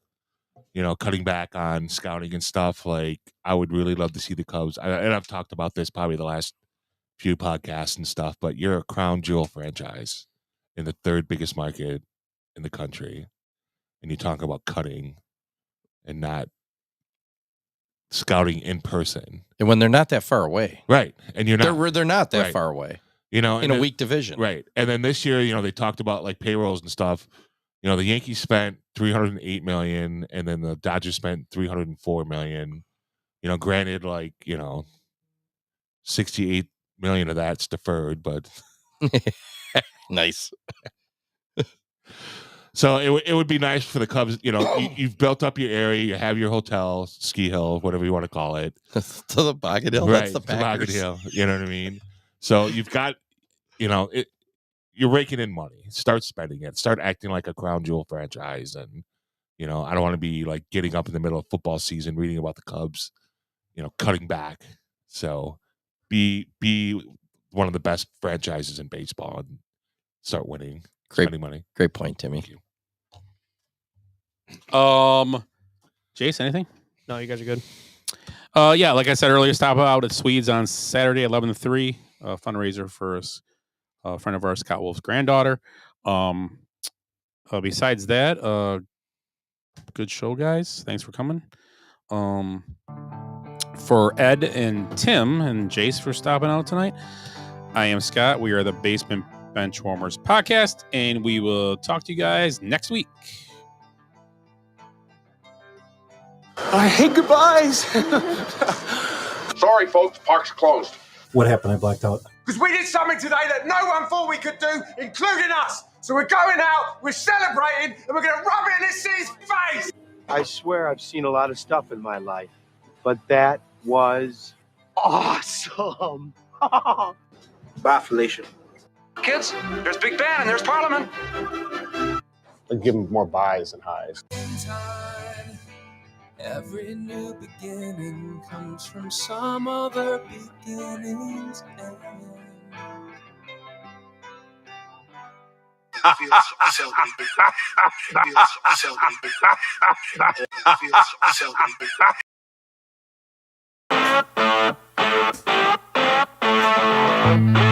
cutting back on scouting and stuff. Like, I would really love to see the Cubs. And I've talked about this probably the last few podcasts and stuff, but you're a crown jewel franchise in the third biggest market in the country. And you talk about cutting and not scouting in person. And when they're not that far away. Right. And you're not. They're not that Right. far away. In a weak division. Right. And then this year, they talked about like payrolls and stuff. The Yankees spent $308 million, and then the Dodgers spent $304 million. Granted, like, $68 million of that's deferred, but Nice. So it would be nice for the Cubs. You've built up your area, you have your hotel, ski hill, whatever you want to call it. To the Boggett Hill. Right, That's the Boggett Packers. Hill. You know what I mean? So you've got, you're raking in money. Start spending it. Start acting like a crown jewel franchise. And, I don't want to be like getting up in the middle of football season, reading about the Cubs, cutting back. So be one of the best franchises in baseball and start winning, spending money. Great point, Timmy. Thank you. Jace, anything? No, you guys are good. Yeah, like I said earlier, stop out at Swedes on Saturday, 11 to 3. Fundraiser for a friend of ours, Scott Wolf's granddaughter. Besides that, good show, guys. Thanks for coming. For Ed and Tim and Jace for stopping out tonight, I am Scott. We are the Basement Benchwarmers podcast, and we will talk to you guys next week. I hate goodbyes. Sorry, folks, park's closed. What happened? I blacked out. Because we did something today that no one thought we could do, including us. So we're going out, we're celebrating, and we're going to rub it in this city's face. I swear I've seen a lot of stuff in my life, but that was awesome. Bye, Felicia. Kids, there's Big Ben and there's Parliament. I'd give him more buys and highs. Every new beginning comes from some other beginning's end. It feels so good. It feels so good. It feels so good.